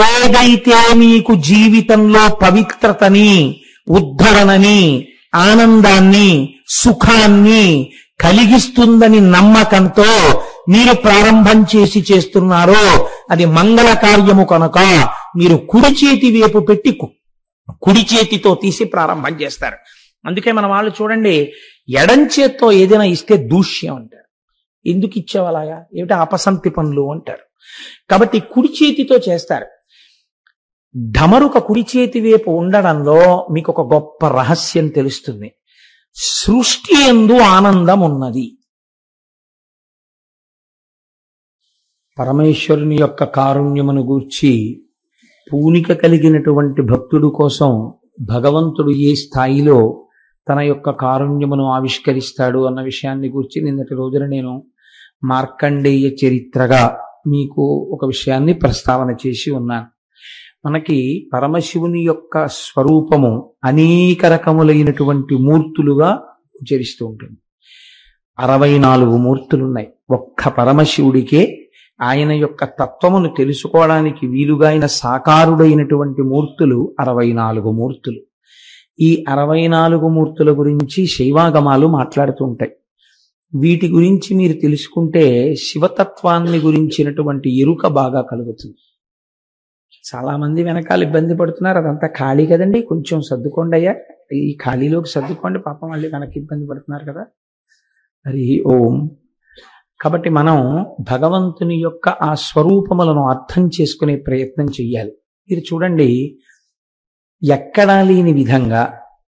ఏదైతే మీకు జీవితంలో పవిత్రతని, ఉద్ధరణని, ఆనందాన్ని, సుఖాన్ని కలిగిస్తుందని నమ్మకంతో మీరు ప్రారంభం చేస్తున్నారో అది మంగళ కార్యము కనుక మీరు కుడి చేతి వైపు పెట్టి కుడి చేతితో తీసి ప్రారంభం చేస్తారు. అందుకే మన వాళ్ళు చూడండి, ఎడం చేత్తో ఏదైనా ఇస్తే దూష్యం అంటారు. ఎందుకు ఇచ్చేవాళ్ళగా, ఏమిటి అపసంతి పనులు అంటారు. కాబట్టి కుడి చేతితో చేస్తారు. ఢమరుక కుడి చేతి వైపు ఉండడంలో మీకు ఒక గొప్ప రహస్యం తెలుస్తుంది. సృష్టి యందు ఆనందం ఉన్నది. పరమేశ్వరుని యొక్క కారుణ్యమును గూర్చి పూనిక కలిగినటువంటి భక్తుడు కోసం భగవంతుడు ఏ స్థాయిలో తన యొక్క కారుణ్యమును ఆవిష్కరిస్తాడు అన్న విషయాన్ని గురించి నిన్నటి రోజున నేను మార్కండేయ చరిత్రగా మీకు ఒక విషయాన్ని ప్రస్తావన చేసి ఉన్నాను. మనకి పరమశివుని యొక్క స్వరూపము అనేక రకములైనటువంటి మూర్తులుగా ఉచ్చరిస్తూ ఉంటుంది. 64 మూర్తులున్నాయి. ఒక్క పరమశివుడికే ఆయన యొక్క తత్వమును తెలుసుకోవడానికి వీలుగా ఆయన సాకారుడైనటువంటి మూర్తులు 64 మూర్తులు. ఈ 64 మూర్తుల గురించి శైవాగమాలు మాట్లాడుతూ ఉంటాయి. వీటి గురించి మీరు తెలుసుకుంటే శివతత్వాన్ని గురించినటువంటి ఎరుక బాగా కలుగుతుంది. చాలా మంది వెనకాల ఇబ్బంది పడుతున్నారు, అదంతా ఖాళీ కదండి, కొంచెం సర్దుకోండి అయ్యా, ఈ ఖాళీలోకి సర్దుకోండి, పాపం మళ్ళీ వెనక్కి ఇబ్బంది పడుతున్నారు కదా. హరి ఓం. కాబట్టి మనం భగవంతుని యొక్క ఆ స్వరూపములను అర్థం చేసుకునే ప్రయత్నం చెయ్యాలి. మీరు చూడండి, ఎక్కడా లేని విధంగా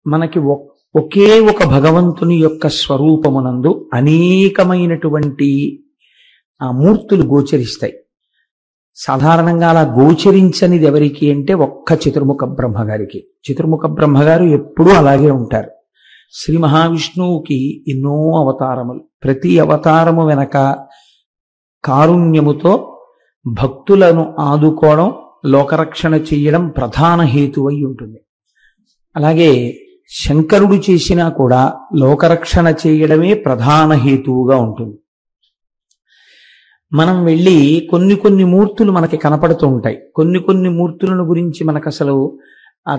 మనకి ఒకే ఒక భగవంతుని యొక్క స్వరూపమునందు అనేకమైనటువంటి ఆ మూర్తులు గోచరిస్తాయి. సాధారణంగా అలా గోచరించనిది ఎవరికి అంటే ఒక్క చతుర్ముఖ బ్రహ్మగారికి. చతుర్ముఖ బ్రహ్మగారు ఎప్పుడూ అలాగే ఉంటారు. శ్రీ మహావిష్ణువుకి ఎన్నో అవతారములు, ప్రతి అవతారము వెనక కారుణ్యముతో భక్తులను ఆదుకోవడం, లోకరక్షణ చేయడం ప్రధాన హేతువై ఉంటుంది. అలాగే శంకరుడు చేసినా కూడా లోకరక్షణ చేయడమే ప్రధాన హేతువుగా ఉంటుంది. మనం వెళ్ళి కొన్ని మూర్తులు మనకి కనపడుతూ ఉంటాయి. కొన్ని మూర్తులను గురించి మనకు అసలు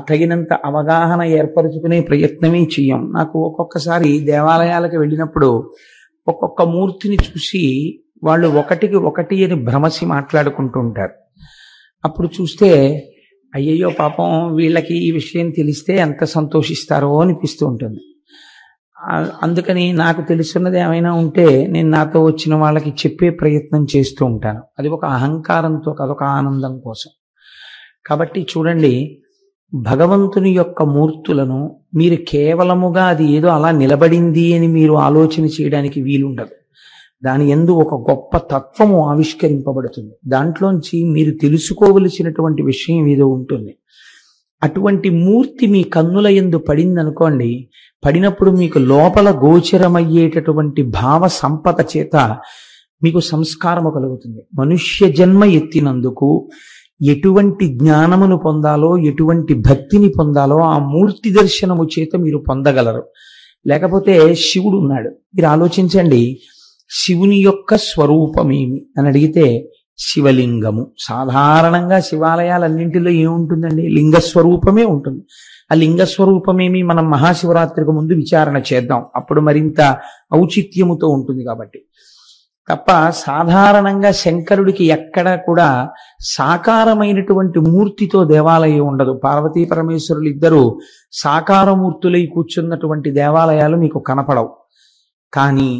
తగినంత అవగాహన ఏర్పరచుకునే ప్రయత్నమే చెయ్యం. నాకు ఒక్కొక్కసారి దేవాలయాలకు వెళ్ళినప్పుడు ఒక్కొక్క మూర్తిని చూసి వాళ్ళు ఒకటికి ఒకటి అని భ్రమసి మాట్లాడుకుంటూ ఉంటారు. అప్పుడు చూస్తే అయ్యయ్యో పాపం వీళ్ళకి ఈ విషయం తెలిస్తే ఎంత సంతోషిస్తారో అనిపిస్తూ ఉంటుంది. అందుకని నాకు తెలుసున్నది ఏమైనా ఉంటే నేను నాతో వచ్చిన వాళ్ళకి చెప్పే ప్రయత్నం చేస్తూ ఉంటాను. అది ఒక అహంకారంతో, అదొక ఆనందం కోసం. కాబట్టి చూడండి, భగవంతుని యొక్క మూర్తులను మీరు కేవలముగా అది ఏదో అలా నిలబడింది అని మీరు ఆలోచన చేయడానికి వీలుండదు. దాని యందు ఒక గొప్ప తత్వము ఆవిష్కరింపబడుతుంది. దాంట్లోంచి మీరు తెలుసుకోవలసినటువంటి విషయం ఏదో ఉంటుంది. అటువంటి మూర్తి మీ కన్నుల యందు పడిందనుకోండి, పడినప్పుడు మీకు లోపల గోచరమయ్యేటటువంటి భావ సంపద చేత మీకు సంస్కారము కలుగుతుంది. మనుష్య జన్మ ఎత్తినందుకు ఎటువంటి జ్ఞానమును పొందాలో, ఎటువంటి భక్తిని పొందాలో ఆ మూర్తి దర్శనము చేత మీరు పొందగలరు. లేకపోతే శివుడు ఉన్నాడు, మీరు ఆలోచించండి, శివుని యొక్క స్వరూపమేమి అని అడిగితే శివలింగము. సాధారణంగా శివాలయాలన్నింటిలో ఏముంటుందండి? లింగస్వరూపమే ఉంటుంది. ఆ లింగస్వరూపమేమి మనం మహాశివరాత్రికి ముందు విచారణ చేద్దాం, అప్పుడు మరింత ఔచిత్యముతో ఉంటుంది. కాబట్టి తప్ప సాధారణంగా శంకరుడికి ఎక్కడా కూడా సాకారమైనటువంటి మూర్తితో దేవాలయం ఉండదు. పార్వతీ పరమేశ్వరులు ఇద్దరు సాకారమూర్తులై కూర్చున్నటువంటి దేవాలయాలు మీకు కనపడవు. కానీ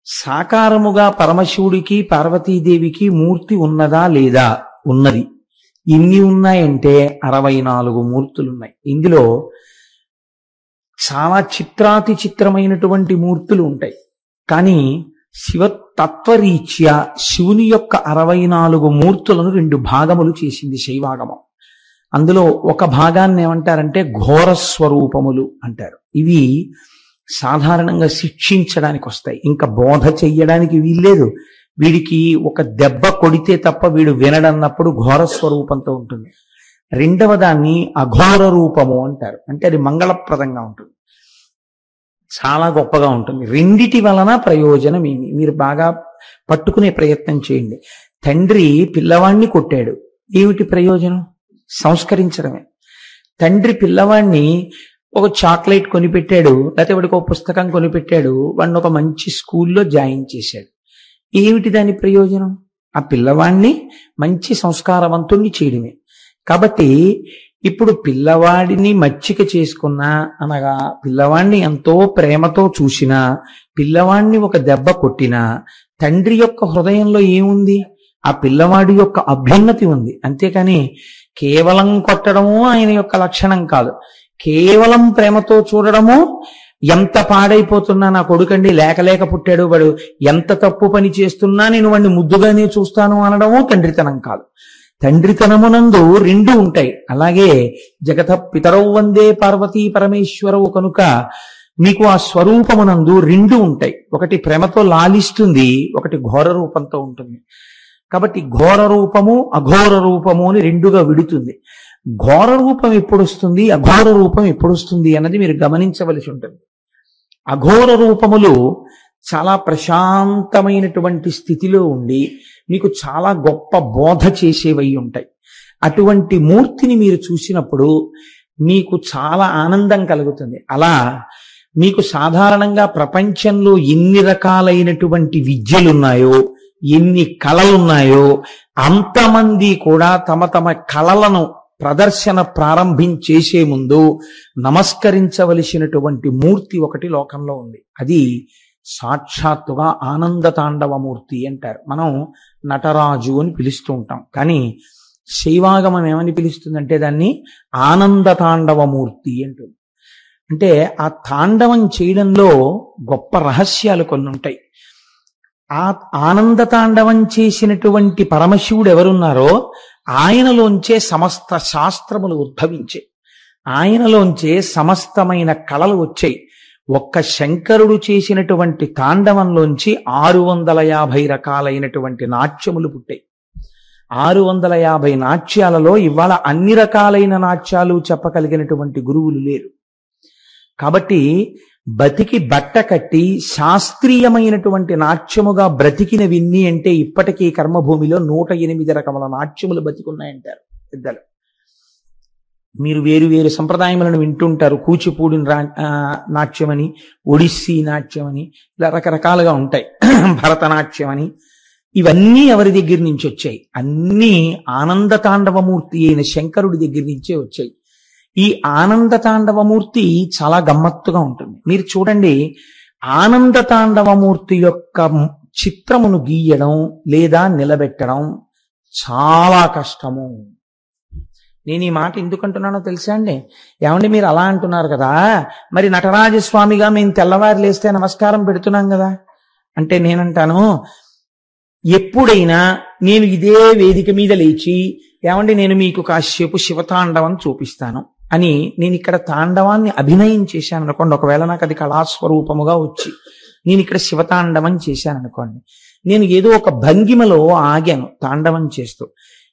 సాకారముగా పరమశివుడికి పార్వతీదేవికి మూర్తి ఉన్నదా లేదా? ఉన్నది. ఎన్ని ఉన్నాయంటే 64 మూర్తులున్నాయి. ఇందులో చాలా చిత్రాతి చిత్రమైనటువంటి మూర్తులు ఉంటాయి. కానీ శివతత్వరీత్యా శివుని యొక్క 64 మూర్తులను 2 భాగములు చేసింది శైవాగమం. అందులో ఒక భాగాన్ని ఏమంటారంటే ఘోర స్వరూపములు అంటారు. ఇవి సాధారణంగా శిక్షించడానికి వస్తాయి, ఇంకా బోధ చెయ్యడానికి వీల్లేదు. వీడికి ఒక దెబ్బ కొడితే తప్ప వీడు వినడన్నప్పుడు ఘోర స్వరూపంతో ఉంటుంది. రెండవ దాన్ని అఘోర రూపము అంటారు. అంటే అది మంగళప్రదంగా ఉంటుంది, చాలా గొప్పగా ఉంటుంది. రెండిటి వలన ప్రయోజనం ఏమి మీరు బాగా పట్టుకునే ప్రయత్నం చేయండి. తండ్రి పిల్లవాణ్ణి కొట్టాడు, ఏమిటి ప్రయోజనం? సంస్కరించడమే. తండ్రి పిల్లవాడిని ఒక చాక్లెట్ కొనిపెట్టాడు, లేకపోతే వాడికి ఒక పుస్తకం కొనిపెట్టాడు, వాడిని ఒక మంచి స్కూల్లో జాయిన్ చేశాడు. ఏమిటి దాని ప్రయోజనం? ఆ పిల్లవాడిని మంచి సంస్కారవంతుణ్ణి చేయడమే. కాబట్టి ఇప్పుడు పిల్లవాడిని మచ్చిక చేసుకున్నా, అనగా పిల్లవాడిని ఎంతో ప్రేమతో చూసినా, పిల్లవాడిని ఒక దెబ్బ కొట్టినా, తండ్రి యొక్క హృదయంలో ఏముంది? ఆ పిల్లవాడి యొక్క అభ్యున్నతి ఉంది. అంతేకాని కేవలం కొట్టడము ఆయన యొక్క లక్షణం కాదు. కేవలం ప్రేమతో చూడడము, ఎంత పాడైపోతున్నా నా కొడుకండి లేక పుట్టాడు, వాడు ఎంత తప్పు పని చేస్తున్నా నేను వాడిని ముద్దుగానే చూస్తాను అనడము తండ్రితనం కాదు. తండ్రితనమునందు రెండు ఉంటాయి. అలాగే జగత పితరౌ వందే పార్వతీ పరమేశ్వరవు కనుక మీకు ఆ స్వరూపమునందు రెండు ఉంటాయి. ఒకటి ప్రేమతో లాలిస్తుంది, ఒకటి ఘోర రూపంతో ఉంటుంది. కాబట్టి ఘోర రూపము అఘోర రూపము అని రెండుగా విడుతుంది. ఘోర రూపం ఎప్పుడు వస్తుంది, అఘోర రూపం ఎప్పుడు వస్తుంది అన్నది మీరు గమనించవలసి ఉంటుంది. అఘోర రూపములు చాలా ప్రశాంతమైనటువంటి స్థితిలో ఉండి మీకు చాలా గొప్ప బోధ చేసేవై ఉంటాయి. అటువంటి మూర్తిని మీరు చూసినప్పుడు మీకు చాలా ఆనందం కలుగుతుంది. అలా మీకు సాధారణంగా ప్రపంచంలో ఎన్ని రకాలైనటువంటి విద్యలున్నాయో, ఎన్ని కళలున్నాయో, అంతమంది కూడా తమ తమ కళలను ప్రదర్శన ప్రారంభించేసే ముందు నమస్కరించవలసినటువంటి మూర్తి ఒకటి లోకంలో ఉంది. అది సాక్షాత్తుగా ఆనంద తాండవమూర్తి అంటారు. మనం నటరాజు అని పిలుస్తూ ఉంటాం, కానీ శైవాగమం ఏమని పిలుస్తుందంటే దాన్ని ఆనంద తాండవమూర్తి అంటుంది. అంటే ఆ తాండవం చేయడంలో గొప్ప రహస్యాలు కొన్ని ఉంటాయి. ఆ ఆనంద తాండవం చేసినటువంటి పరమశివుడు ఎవరున్నారో ఆయనలోంచే సమస్త శాస్త్రములు ఉద్భవించే, ఆయనలోంచే సమస్తమైన కళలు వచ్చాయి. ఒక్క శంకరుడు చేసినటువంటి తాండవంలోంచి 650 రకాలైనటువంటి నాట్యములు పుట్టాయి. 650 నాట్యాలలో ఇవాళ అన్ని రకాలైన నాట్యాలు చెప్పగలిగినటువంటి గురువులు లేరు. కాబట్టి బతికి బట్ట కట్టి శాస్త్రీయమైనటువంటి నాట్యముగా బ్రతికిన విన్ని అంటే ఇప్పటికీ కర్మభూమిలో 108 రకముల నాట్యములు బతికున్నాయంటారు పెద్దలు. మీరు వేరు వేరు సంప్రదాయములను వింటుంటారు. కూచిపూడి నాట్యమని, ఒడిస్సీ నాట్యమని, ఇలా రకరకాలుగా ఉంటాయి. భరతనాట్యం అని. ఇవన్నీ ఎవరి దగ్గర నుంచి వచ్చాయి? అన్నీ ఆనంద తాండవమూర్తి అయిన శంకరుడి దగ్గర నుంచే వచ్చాయి. ఈ ఆనంద తాండవమూర్తి చాలా గమ్మత్తుగా ఉంటుంది. మీరు చూడండి, ఆనంద తాండవమూర్తి యొక్క చిత్రమును గీయడం లేదా నిలబెట్టడం చాలా కష్టము. నేను ఈ మాట ఎందుకంటున్నానో తెలుసా అండి? ఏమండి మీరు అలా అంటున్నారు కదా, మరి నటరాజస్వామిగా మేము తెల్లవారు లేస్తే నమస్కారం పెడుతున్నాం కదా అంటే నేనంటాను, ఎప్పుడైనా నేను ఇదే వేదిక మీద లేచి ఏమండి నేను మీకు కాసేపు శివతాండవం చూపిస్తాను అని నేను ఇక్కడ తాండవాన్ని అభినయం చేశాను అనుకోండి, ఒకవేళ నాకు అది కళాస్వరూపముగా వచ్చి నేను ఇక్కడ శివతాండవం చేశాను అనుకోండి, నేను ఏదో ఒక భంగిమలో ఆగాను తాండవం చేస్తూ.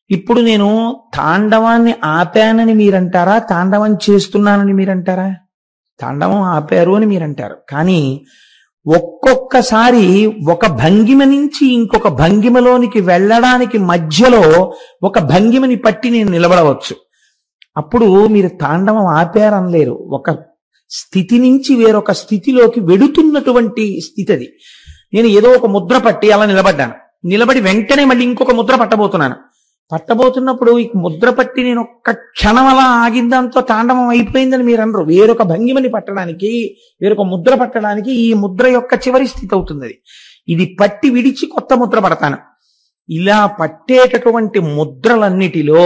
ఇప్పుడు నేను తాండవాన్ని ఆపానని మీరంటారా, తాండవం చేస్తున్నానని మీరంటారా? తాండవం ఆపారు అని మీరంటారు. కానీ ఒక్కొక్కసారి ఒక భంగిమ నుంచి ఇంకొక భంగిమలోనికి వెళ్ళడానికి మధ్యలో ఒక భంగిమని పట్టి నేను నిలబడవచ్చు. అప్పుడు మీరు తాండవం ఆపారనలేరు. ఒక స్థితి నుంచి వేరొక స్థితిలోకి వెడుతున్నటువంటి స్థితి అది. నేను ఏదో ఒక ముద్ర పట్టి అలా నిలబడ్డాను. నిలబడి వెంటనే మళ్ళీ ఇంకొక ముద్ర పట్టబోతున్నప్పుడు ఈ ముద్ర పట్టి నేను ఒక్క క్షణం అలా ఆగిందాంతో తాండవం అయిపోయిందని మీరు అనరు. వేరొక భంగిమని పట్టడానికి, వేరొక ముద్ర పట్టడానికి ఈ ముద్ర యొక్క చివరి స్థితి అవుతుంది అది. ఇది పట్టి విడిచి కొత్త ముద్ర పడతాను. ఇలా పట్టేటటువంటి ముద్రలన్నిటిలో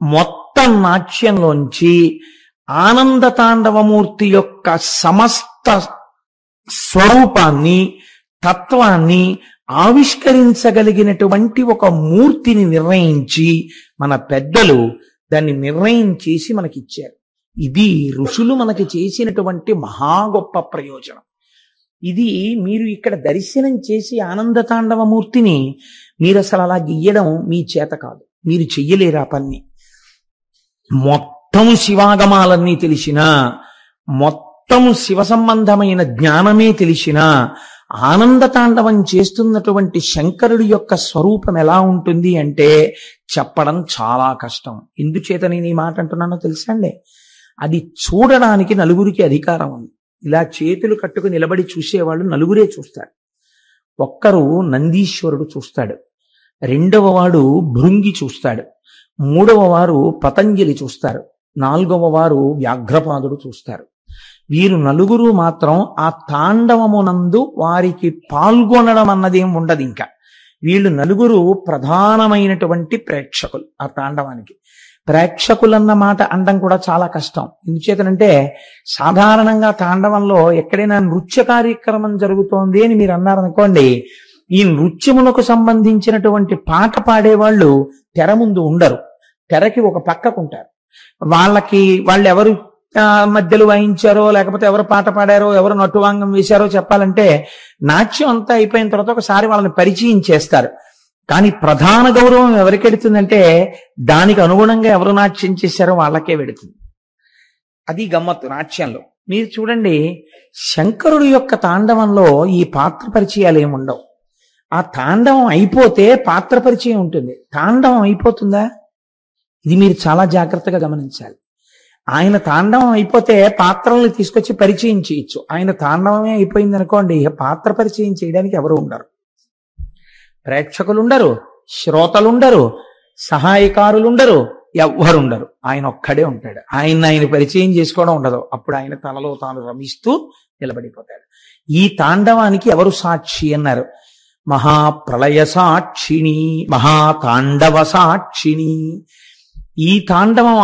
మొత్తం నాట్యంలోంచి ఆనంద తాండవమూర్తి యొక్క సమస్త స్వరూపాన్ని, తత్వాన్ని ఆవిష్కరించగలిగినటువంటి ఒక మూర్తిని నిర్ణయించి మన పెద్దలు దాన్ని నిర్ణయం చేసి మనకిచ్చారు. ఇది ఋషులు మనకి చేసినటువంటి మహా గొప్ప ప్రయోజనం. ఇది మీరు ఇక్కడ దర్శనం చేసి ఆనంద తాండవమూర్తిని మీరు అసలు అలా గీయడం మీ చేత కాదు, మీరు చెయ్యలేరు ఆ పని. మొత్తం శివాగమాలన్నీ తెలిసినా, మొత్తం శివ సంబంధమైన జ్ఞానమే తెలిసినా ఆనంద తాండవం చేస్తున్నటువంటి శంకరుడి యొక్క స్వరూపం ఎలా ఉంటుంది అంటే చెప్పడం చాలా కష్టం. ఎందుచేత నేను ఈ మాట అంటున్నానో తెలుసా అండి? అది చూడడానికి నలుగురికి అధికారం ఉంది. ఇలా చేతులు కట్టుకు నిలబడి చూసేవాళ్ళు నలుగురే చూస్తారు. ఒక్కరు నందీశ్వరుడు చూస్తాడు, రెండవ వాడు భృంగి చూస్తాడు, మూడవ వారు పతంజలి చూస్తారు, నాలుగవ వారు వ్యాఘ్రపాదుడు చూస్తారు. వీరు నలుగురు మాత్రం ఆ తాండవమునందు వారికి పాల్గొనడం అన్నదేం ఉండదు. ఇంకా వీళ్ళు నలుగురు ప్రధానమైనటువంటి ప్రేక్షకులు. ఆ తాండవానికి ప్రేక్షకులన్న మాట అనడం కూడా చాలా కష్టం. ఎందుచేతనంటే సాధారణంగా తాండవంలో ఎక్కడైనా నృత్య కార్యక్రమం జరుగుతోంది అని మీరు అన్నారనుకోండి, ఈ నృత్యములకు సంబంధించినటువంటి పాట పాడేవాళ్ళు తెర ముందు ఉండరు, తెరకి ఒక పక్కకుంటారు. వాళ్ళు ఎవరు మధ్యలో వాయించారో, లేకపోతే ఎవరు పాట పాడారో, ఎవరు నటువాంగం వేశారో చెప్పాలంటే నాట్యం అంతా అయిపోయిన తర్వాత ఒకసారి వాళ్ళని పరిచయం చేస్తారు. కానీ ప్రధాన గౌరవం ఎవరికి వెడుతుందంటే దానికి అనుగుణంగా ఎవరు నాట్యం చేశారో వాళ్ళకే వెడుతుంది. అది గమ్మత్తు నాట్యంలో. మీరు చూడండి, శంకరుడు యొక్క తాండవంలో ఈ పాత్ర పరిచయాలు ఏముండవు. ఆ తాండవం అయిపోతే పాత్ర పరిచయం ఉంటుంది. తాండవం అయిపోతుందా? ఇది మీరు చాలా జాగ్రత్తగా గమనించాలి. ఆయన తాండవం అయిపోతే పాత్రల్ని తీసుకొచ్చి పరిచయం చేయొచ్చు. ఆయన తాండవమే అయిపోయింది అనుకోండి, పాత్ర పరిచయం చేయడానికి ఎవరు ఉండరు. ప్రేక్షకులుండరు, శ్రోతలుండరు, సహాయకారులుండరు, ఎవ్వరుండరు. ఆయన ఒక్కడే ఉంటాడు. ఆయన పరిచయం చేసుకోవడం ఉండదు. అప్పుడు ఆయన తనలో తాను రమిస్తూ నిలబడిపోతాడు. ఈ తాండవానికి ఎవరు సాక్షి అన్నారు? మహాప్రళయ సాక్షిణి, మహాతాండవ సాక్షిణి. ఈ తాండవం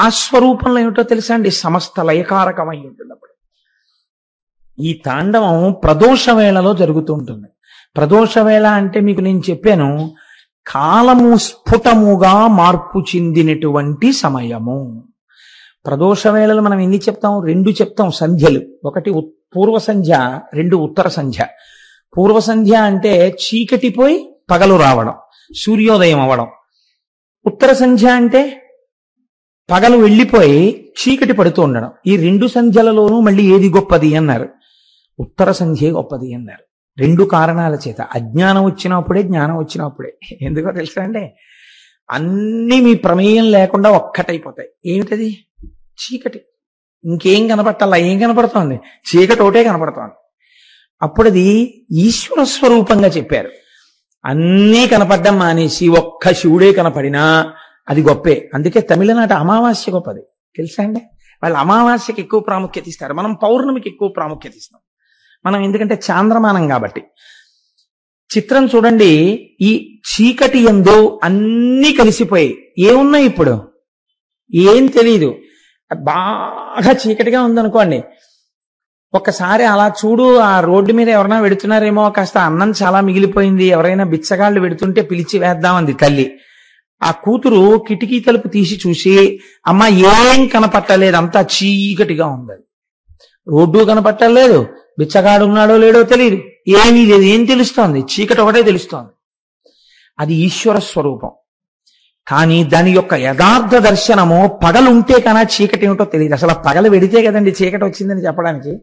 ఆ స్వరూపంలో ఏమిటో తెలుసా అండి? సమస్త లయకారకమై ఉంటుంది. అప్పుడు ఈ తాండవం ప్రదోష వేళలో జరుగుతూ ఉంటుంది. ప్రదోష వేళ అంటే మీకు నేను చెప్పాను, కాలము స్ఫుటముగా మార్పు చెందినటువంటి సమయము. ప్రదోష వేళలు మనం ఎన్ని చెప్తాం? 2 చెప్తాం సంధ్యలు. ఒకటి పూర్వ సంధ్య, 2 ఉత్తర సంధ్య. పూర్వ సంధ్య అంటే చీకటిపోయి పగలు రావడం, సూర్యోదయం అవ్వడం. ఉత్తర సంధ్య అంటే పగలు వెళ్ళిపోయి చీకటి పడుతూ ఉండడం. ఈ 2 సంధ్యలలోనూ మళ్ళీ ఏది గొప్పది అన్నారు? ఉత్తర సంధ్యే గొప్పది అన్నారు. 2 కారణాల చేత. అజ్ఞానం వచ్చినప్పుడే, జ్ఞానం వచ్చినప్పుడే. ఎందుకో తెలుసా అండి? అన్ని మీ ప్రమేయం లేకుండా ఒక్కటైపోతాయి. ఏమిటది? చీకటి. ఇంకేం కనపట్టాలా? ఏం కనపడుతోంది? చీకటి ఒకటే కనపడుతోంది. అప్పుడు అది ఈశ్వర స్వరూపంగా చెప్పారు. అన్నీ కనపడ్డం మానేసి ఒక్క శివుడే కనపడినా అది గొప్పే. అందుకే తమిళనాట అమావాస్య గొప్పది తెలుసా అండి? వాళ్ళు అమావాస్యకి ఎక్కువ ప్రాముఖ్యత ఇస్తారు, మనం పౌర్ణమికి ఎక్కువ ప్రాముఖ్యత ఇస్తాం. మనం ఎందుకంటే చాంద్రమానం కాబట్టి. చిత్రం చూడండి, ఈ చీకటి యందు అన్నీ కలిసిపోయి ఏమున్నాయి? ఇప్పుడు ఏం తెలియదు. బాగా చీకటిగా ఉందనుకోండి, ఒక్కసారి అలా చూడు, ఆ రోడ్డు మీద ఎవరైనా వెడుతున్నారేమో, కాస్త అన్నం చాలా మిగిలిపోయింది, ఎవరైనా బిచ్చగాళ్ళు వెడుతుంటే పిలిచి వేద్దామంది తల్లి. ఆ కూతురు కిటికీ తలుపు తీసి చూసి, అమ్మ ఏం కనపట్టలేదు, అంతా చీకటిగా ఉంది. రోడ్డు కనపట్టలేదు, బిచ్చగాడు ఉన్నాడో లేడో తెలియదు, ఏమీ లేదు. ఏం తెలుస్తోంది? చీకటి ఒకటే తెలుస్తోంది. అది ఈశ్వర స్వరూపం. కానీ దాని యొక్క యథార్థ దర్శనము పగలుంటే కన్నా చీకటి ఏమిటో తెలియదు. అసలు పగలు వెడితే కదండి చీకటి వచ్చిందని చెప్పడానికి.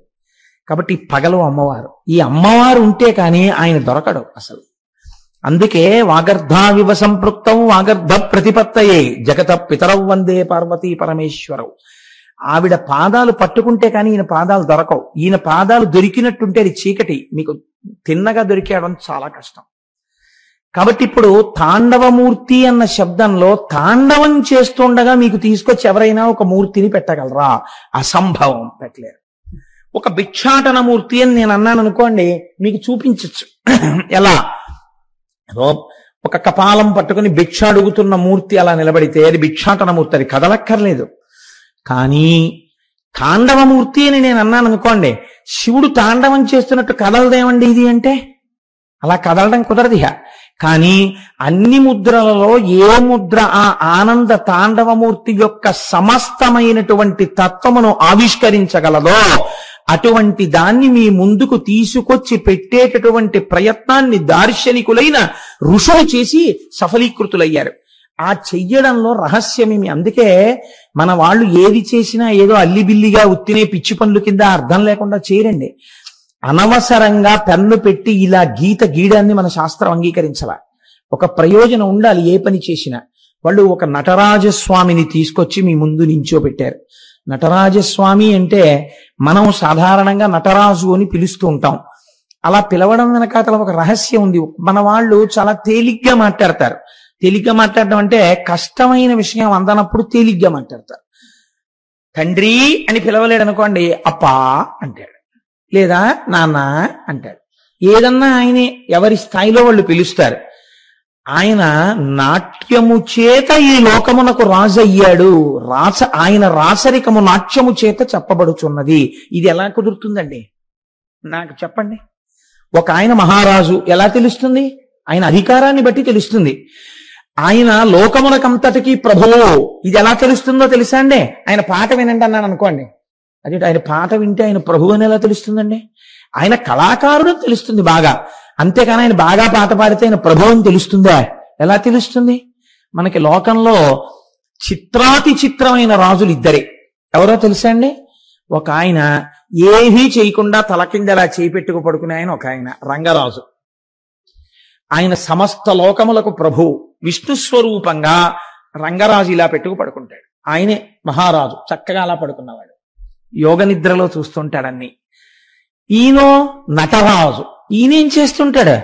కాబట్టి పగలు అమ్మవారు. ఈ అమ్మవారు ఉంటే కానీ ఆయన దొరకడు అసలు. అందుకే వాగర్ధావివ సంపృక్తం వాగర్ధ ప్రతిపత్తయే జగత పితరౌ వందే పార్వతీ పరమేశ్వరవు. ఆవిడ పాదాలు పట్టుకుంటే కానీ ఈయన పాదాలు దొరకవు. ఈయన పాదాలు దొరికినట్టుంటే అది చీకటి, మీకు తిన్నగా దొరికేయడం చాలా కష్టం. కాబట్టి ఇప్పుడు తాండవమూర్తి అన్న శబ్దంలో తాండవం చేస్తుండగా మీకు తీసుకొచ్చి ఎవరైనా ఒక మూర్తిని పెట్టగలరా? అసంభవం, పెట్టలేరు. ఒక భిక్షాటన మూర్తి అని నేను అన్నాను అనుకోండి, మీకు చూపించచ్చు. ఎలా? ఒక కపాలం పట్టుకుని భిక్ష అడుగుతున్న మూర్తి అలా నిలబడితే అది భిక్షాటన మూర్తి, అది కదలక్కర్లేదు. కానీ తాండవమూర్తి అని నేను అన్నాను అనుకోండి, శివుడు తాండవం చేస్తున్నట్టు కదలదేమండి ఇది అంటే? అలా కదలడం కుదరదు. కానీ అన్ని ముద్రలలో ఏ ముద్ర ఆ ఆనంద తాండవమూర్తి యొక్క సమస్తమైనటువంటి తత్వమును ఆవిష్కరించగలదో అటువంటి దాన్ని మీ ముందుకు తీసుకొచ్చి పెట్టేటటువంటి ప్రయత్నాన్ని దార్శనికులైన ఋషులు చేసి సఫలీకృతులయ్యారు. ఆ చెయ్యడంలో రహస్యమేమి. అందుకే మన వాళ్ళు ఏది చేసినా ఏదో అల్లిబిల్లిగా ఉత్తినే పిచ్చి పనుల కింద అర్థం లేకుండా చేయరండి. అనవసరంగా పెన్ను పెట్టి ఇలా గీత గీయడాన్ని మన శాస్త్రం అంగీకరించాల. ఒక ప్రయోజనం ఉండాలి ఏ పని చేసినా. వాళ్ళు ఒక నటరాజస్వామిని తీసుకొచ్చి మీ ముందు నించోబెట్టారు. నటరాజస్వామి అంటే మనం సాధారణంగా నటరాజు అని పిలుస్తూ ఉంటాం. అలా పిలవడం వెనకాతల ఒక రహస్యం ఉంది. మన వాళ్ళు చాలా తేలిగ్గా మాట్లాడతారు. తేలిగ్గా మాట్లాడడం అంటే కష్టమైన విషయం అందనప్పుడు తేలిగ్గా మాట్లాడతారు. తండ్రి అని పిలవలేడు అనుకోండి, అప్పా అంటాడు, లేదా నాన్న అంటాడు. ఏదన్నా ఆయనే, ఎవరి స్థాయిలో వాళ్ళు పిలుస్తారు. ఆయన నాట్యము చేత ఈ లోకమునకు రాజయ్యాడు. ఆయన రాసరికము నాట్యము చేత చెప్పబడుచున్నది. ఇది ఎలా కుదురుతుందండి? నాకు చెప్పండి. ఒక ఆయన మహారాజు ఎలా తెలుస్తుంది? ఆయన అధికారాన్ని బట్టి తెలుస్తుంది. ఆయన లోకమునకంతటికీ ప్రభువు, ఇది ఎలా తెలుస్తుందో తెలుసా అండి? ఆయన పాట వినండి అన్నాను అనుకోండి, అదే ఆయన పాట వింటే ఆయన ప్రభువు అని ఎలా తెలుస్తుందండి? ఆయన కళాకారుడు తెలుస్తుంది బాగా, అంతేకాని ఆయన బాగా పాట పాడితే ఆయన ప్రభువు అని తెలుస్తుందా? ఎలా తెలుస్తుంది? మనకి లోకంలో చిత్రాతి చిత్రమైన రాజులు ఇద్దరే. ఎవరో తెలుసా అండి? ఒక ఆయన ఏమీ చేయకుండా తల కింద ఇలా చేయి పెట్టుకు పడుకునే ఆయన ఒక ఆయన రంగరాజు. ఆయన సమస్త లోకములకు ప్రభువు, విష్ణు స్వరూపంగా రంగరాజు ఇలా పెట్టుకు పడుకుంటాడు. ఆయనే మహారాజు, చక్కగా అలా పడుకున్నవాడు, యోగ నిద్రలో చూస్తుంటాడన్ని. ఈయనో నటరాజు. ఈయనేం చేస్తుంటాడు?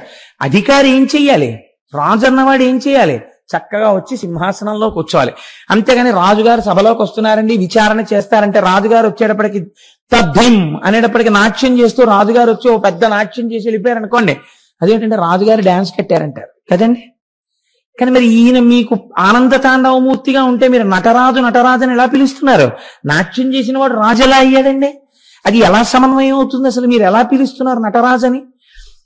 అధికారి ఏం చెయ్యాలి? రాజు అన్నవాడు ఏం చేయాలి? చక్కగా వచ్చి సింహాసనంలో కూర్చోవాలి. అంతేగాని రాజుగారు సభలోకి వస్తున్నారండి, విచారణ చేస్తారంటే రాజుగారు వచ్చేటప్పటికి తద్ధిం అనేటప్పటికి నాట్యం చేస్తూ రాజుగారు వచ్చి ఓ పెద్ద నాట్యం చేసి వెళ్ళిపోయారు అనుకోండి, అదేంటంటే రాజుగారు డాన్స్ కట్టారంటారు కదండి. కానీ మరి ఈయన మీకు ఆనంద తాండవమూర్తిగా ఉంటే మీరు నటరాజు నటరాజు అని ఎలా పిలుస్తున్నారు? నాట్యం చేసిన వాడు రాజు ఎలా అయ్యాడండి? అది ఎలా సమన్వయం అవుతుంది? అసలు మీరు ఎలా పిలుస్తున్నారు నటరాజు అని?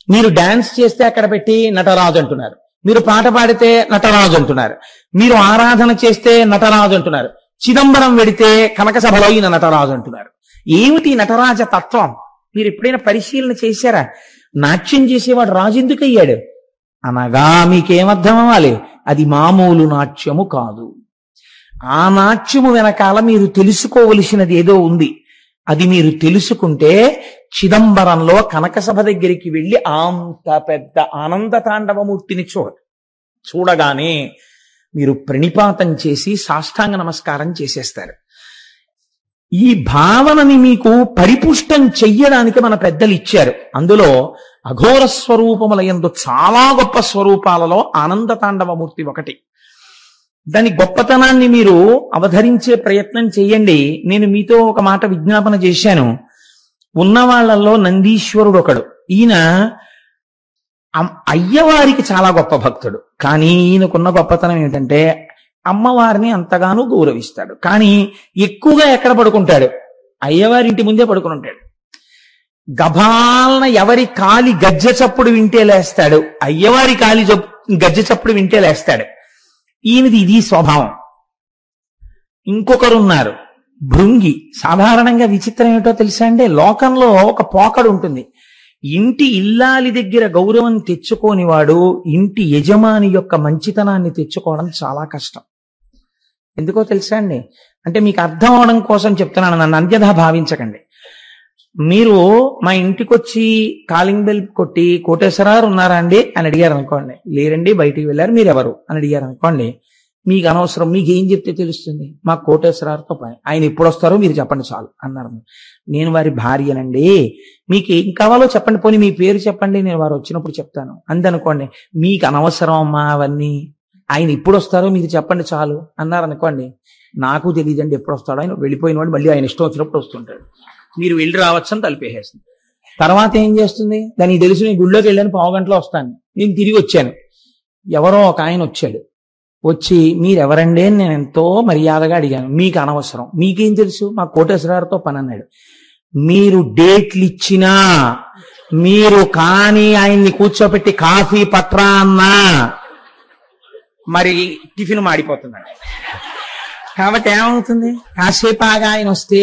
మీరు డాన్స్ చేస్తే అక్కడ పెట్టి నటరాజు అంటున్నారు, మీరు పాట పాడితే నటరాజు అంటున్నారు, మీరు ఆరాధన చేస్తే నటరాజు అంటున్నారు, చిదంబరం వెడితే కనక సభలో ఈయన నటరాజు అంటున్నారు. ఏమిటి నటరాజ తత్వం? మీరు ఎప్పుడైనా పరిశీలన చేశారా? నాట్యం చేసేవాడు రాజు ఎందుకు అయ్యాడు అనగా మీకేమర్థం అవ్వాలి, అది మామూలు నాట్యము కాదు. ఆ నాట్యము వెనకాల మీరు తెలుసుకోవలసినది ఏదో ఉంది. అది మీరు తెలుసుకుంటే చిదంబరంలో కనకసభ దగ్గరికి వెళ్ళి అంత పెద్ద ఆనంద తాండవమూర్తిని చూడగానే మీరు ప్రణిపాతం చేసి సాష్టాంగ నమస్కారం చేసేస్తారు. ఈ భావనని మీకు పరిపుష్టం చెయ్యడానికి మన పెద్దలు ఇచ్చారు. అందులో అఘోర స్వరూపముల యందు చాలా గొప్ప స్వరూపాలలో ఆనంద తాండవమూర్తి ఒకటి. దాని గొప్పతనాన్ని మీరు అవధరించే ప్రయత్నం చెయ్యండి. నేను మీతో ఒక మాట విజ్ఞాపన చేశాను. ఉన్న వాళ్ళల్లో నందీశ్వరుడు ఒకడు. ఈయన అయ్యవారికి చాలా గొప్ప భక్తుడు. కానీ ఈయనకున్న గొప్పతనం ఏమిటంటే అమ్మవారిని అంతగానూ గౌరవిస్తాడు. కానీ ఎక్కువగా ఎక్కడ పడుకుంటాడు? అయ్యవారింటి ముందే పడుకుని ఉంటాడు. గభాలన ఎవరి కాలి గజ్జె చప్పుడు వింటే లేస్తాడు, అయ్యవారి కాలి గజ్జె చప్పుడు వింటే లేస్తాడు. ఈయనది ఇది స్వభావం. ఇంకొకరున్నారు భృంగి. సాధారణంగా విచిత్రం ఏమిటో తెలుసా అండి? లోకంలో ఒక పోకడు ఉంటుంది. ఇంటి ఇల్లాలి దగ్గర గౌరవం తెచ్చుకోని వాడు ఇంటి యజమాని యొక్క మంచితనాన్ని తెచ్చుకోవడం చాలా కష్టం. ఎందుకో తెలుసా అండి? అంటే మీకు అర్థం అవడం కోసం చెప్తున్నాను, నన్ను అన్యథా భావించకండి. మీరు మా ఇంటికి వచ్చి కాలింగ్ బెల్ కొట్టి కోటేశ్వరారు ఉన్నారా అండి అని అడిగారు అనుకోండి, లేరండి బయటికి వెళ్ళారు, మీరెవరు అని అడిగారు అనుకోండి, మీకు అనవసరం, మీకు ఏం చెప్తే తెలుస్తుంది? మా కోటేశ్వరారుతో పని, ఆయన ఎప్పుడు వస్తారో మీరు చెప్పండి చాలు అన్నారు. నేను వారి భార్యనండి, మీకు ఏం కావాలో చెప్పండి, పోనీ మీ పేరు చెప్పండి, నేను వారు వచ్చినప్పుడు చెప్తాను అందనుకోండి. మీకు అనవసరం అమ్మా అవన్నీ, ఆయన ఎప్పుడు వస్తారో మీరు చెప్పండి చాలు అన్నారు అనుకోండి. నాకు తెలియదండి ఎప్పుడు వస్తాడో, ఆయన వెళ్ళిపోయిన వాడు మళ్ళీ ఆయన ఇష్టం వచ్చినప్పుడు వస్తుంటాడు, మీరు వెళ్ళి రావచ్చు అని తలిపేసేస్తుంది. తర్వాత ఏం చేస్తుంది? దానికి తెలుసు నేను గుళ్ళోకి వెళ్ళాను, పావు గంటలో వస్తాను, నేను తిరిగి వచ్చాను, ఎవరో ఒక ఆయన వచ్చాడు, వచ్చి మీరెవరండి అని నేను ఎంతో మర్యాదగా అడిగాను. మీకు అనవసరం, మీకేం తెలుసు, మా కోటేశ్వరారితో పని అన్నాడు. మీరు డేట్లు ఇచ్చినా, మీరు కానీ ఆయన్ని కూర్చోబెట్టి కాఫీ పట్రా అన్నా మరి టిఫిన్ మాడిపోతుందండి. కాబట్టి ఏమవుతుంది? కాసేపు ఆగా ఆయన వస్తే,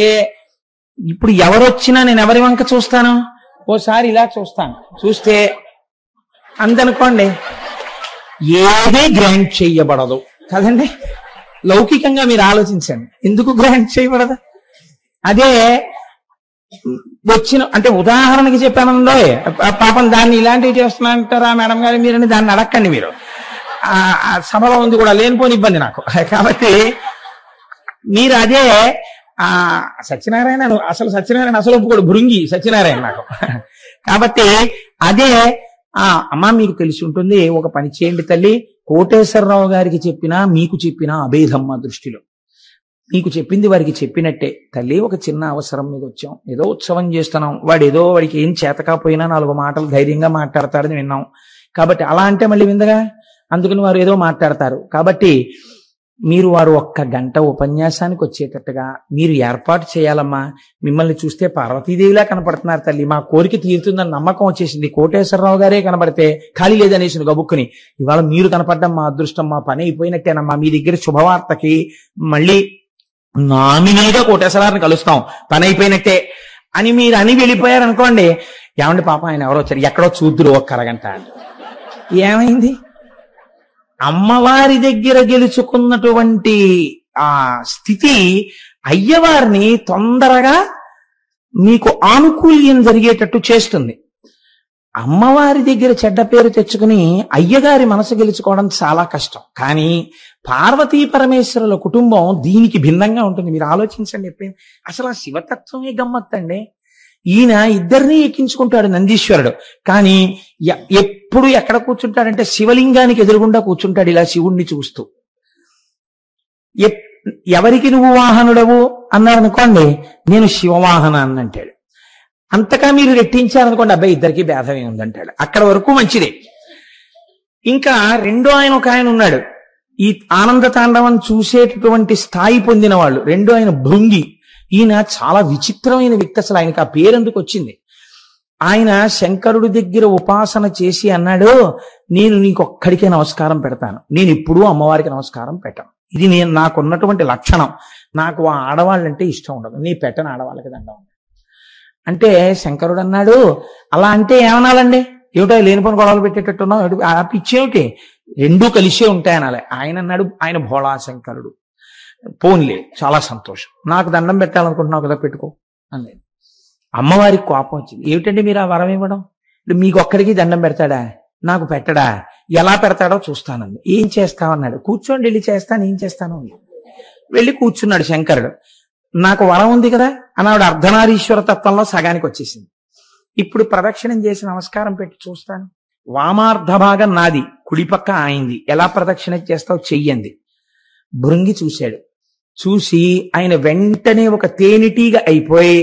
ఇప్పుడు ఎవరొచ్చినా నేను ఎవరి వంక చూస్తాను? ఓసారి ఇలా చూస్తాను, చూస్తే అందనుకోండి ఏదే గ్రాంట్ చేయబడదు కదండి. లౌకికంగా మీరు ఆలోచించండి, ఎందుకు గ్రాంట్ చేయబడదు? అదే వచ్చిన అంటే ఉదాహరణకి చెప్పానండో పాపం దాన్ని ఇలాంటివి చేస్తున్నారంటారా మేడం గారు మీరని దాన్ని అడక్కండి మీరు. సభలో ఉంది కూడా లేనిపోని ఇబ్బంది నాకు. కాబట్టి మీరు అదే సత్యనారాయణ అసలు ఒప్పుకోడు, భృంగి సత్యనారాయణ నాకు. కాబట్టి అదే అమ్మా మీకు తెలిసి ఉంటుంది, ఒక పని చేయండి తల్లి, కోటేశ్వరరావు గారికి చెప్పినా మీకు చెప్పినా అభేదమ్మ దృష్టిలో. మీకు చెప్పింది వారికి చెప్పినట్టే. తల్లి ఒక చిన్న అవసరం మీద వచ్చాం, ఏదో ఉత్సవం చేస్తున్నాం, వాడికి ఏం చేతకపోయినా 4 మాటలు ధైర్యంగా మాట్లాడతాడని విన్నాం. కాబట్టి అలా అంటే మళ్ళీ విందగా, అందుకని వారు ఏదో మాట్లాడతారు. కాబట్టి వారు 1 గంట ఉపన్యాసానికి వచ్చేటట్టుగా మీరు ఏర్పాటు చేయాలమ్మా. మిమ్మల్ని చూస్తే పార్వతీదేవిలా కనపడుతున్నారు తల్లి, మా కోరిక తీరుతుందని నమ్మకం వచ్చేసింది. కోటేశ్వరరావు గారే కనబడితే ఖాళీ లేదనేసింది గబుక్కుని. ఇవాళ మీరు కనపడడం మా అదృష్టం, మా పని అయిపోయినట్టేనమ్మా. మీ దగ్గర శుభవార్తకి మళ్ళీ నామినీగా కోటేశ్వరాన్ని కలుస్తాం, పని అయిపోయినట్టే అని మీరు అని వెళ్ళిపోయారనుకోండి. ఏమండి పాప ఆయన ఎవరో వచ్చారు, ఎక్కడో చూద్దురు 1 అరగంట. ఏమైంది? అమ్మవారి దగ్గర గెలుచుకున్నటువంటి ఆ స్థితి అయ్యవారిని తొందరగా మీకు ఆనుకూల్యం జరిగేటట్టు చేస్తుంది. అమ్మవారి దగ్గర చెడ్డ పేరు తెచ్చుకుని అయ్యగారి మనసు గెలుచుకోవడం చాలా కష్టం. కానీ పార్వతీ పరమేశ్వరుల కుటుంబం దీనికి భిన్నంగా ఉంటుంది. మీరు ఆలోచించండి ఎప్పుడైనా. అసలు ఆ శివతత్వమే గమ్మత్తండి. ఈయన ఇద్దరినీ ఎక్కించుకుంటాడు నందీశ్వరుడు, కానీ ఎప్పుడు ఎక్కడ కూర్చుంటాడంటే శివలింగానికి ఎదురుగుండా కూర్చుంటాడు ఇలా శివుణ్ణి చూస్తూ. ఎవరికి నువ్వు వాహనుడవు అన్నారనుకోండి, నేను శివవాహనాన్ని అంటాడు. అంతగా మీరు రెట్టించారనుకోండి, అబ్బాయి ఇద్దరికి భేదమే ఉందంటాడు. అక్కడ వరకు మంచిదే. ఇంకా రెండో ఒక ఆయన ఉన్నాడు, ఈ ఆనంద తాండవం చూసేటటువంటి స్థాయి పొందిన వాళ్ళు. రెండో ఆయన భృంగి. ఈయన చాలా విచిత్రమైన వ్యక్తి. అసలు ఆయనకు ఆ పేరెందుకు వచ్చింది? ఆయన శంకరుడి దగ్గర ఉపాసన చేసి అన్నాడు, నేను నీకొక్కడికే నమస్కారం పెడతాను, నేను ఎప్పుడూ అమ్మవారికి నమస్కారం పెట్టను. ఇది నాకున్నటువంటి లక్షణం. నాకు ఆ ఆడవాళ్ళంటే ఇష్టం ఉండదు, నీ పెట్టని ఆడవాళ్ళకి దండం అంటే. శంకరుడు అన్నాడు, అలా అంటే ఏమనాలండి? ఏమిటో లేనిపోని గొడవలు పెట్టేటట్టున్నావు, ఆ పిచ్చేమిటి, రెండూ కలిసే ఉంటాయి అనాలి. ఆయన అన్నాడు, ఆయన భోళా శంకరుడు, పోన్లే చాలా సంతోషం, నాకు దండం పెట్టాలనుకుంటున్నావు కదా పెట్టుకో అన్నది. అమ్మవారికి కోపం వచ్చింది. ఏమిటండి మీరు ఆ వరం ఇవ్వడం? మీకు ఒక్కడికి దండం పెడతాడా, నాకు పెట్టడా? ఎలా పెడతాడో చూస్తానంది. ఏం చేస్తావన్నాడు. కూర్చోండి వెళ్ళి చేస్తాను, ఏం చేస్తాను. వెళ్ళి కూర్చున్నాడు శంకరుడు. నాకు వరం ఉంది కదా అన్నాడు. అర్ధనారీశ్వర తత్వంలో సగానికి వచ్చేసింది. ఇప్పుడు ప్రదక్షిణం చేసి నమస్కారం పెట్టి చూస్తాను. వామార్ధ భాగం నాది, కుడిపక్క ఆయింది. ఎలా ప్రదక్షిణ చేస్తావు చెయ్యండి. భృంగి చూశాడు. చూసి ఆయన వెంటనే ఒక తేనెటీగా అయిపోయి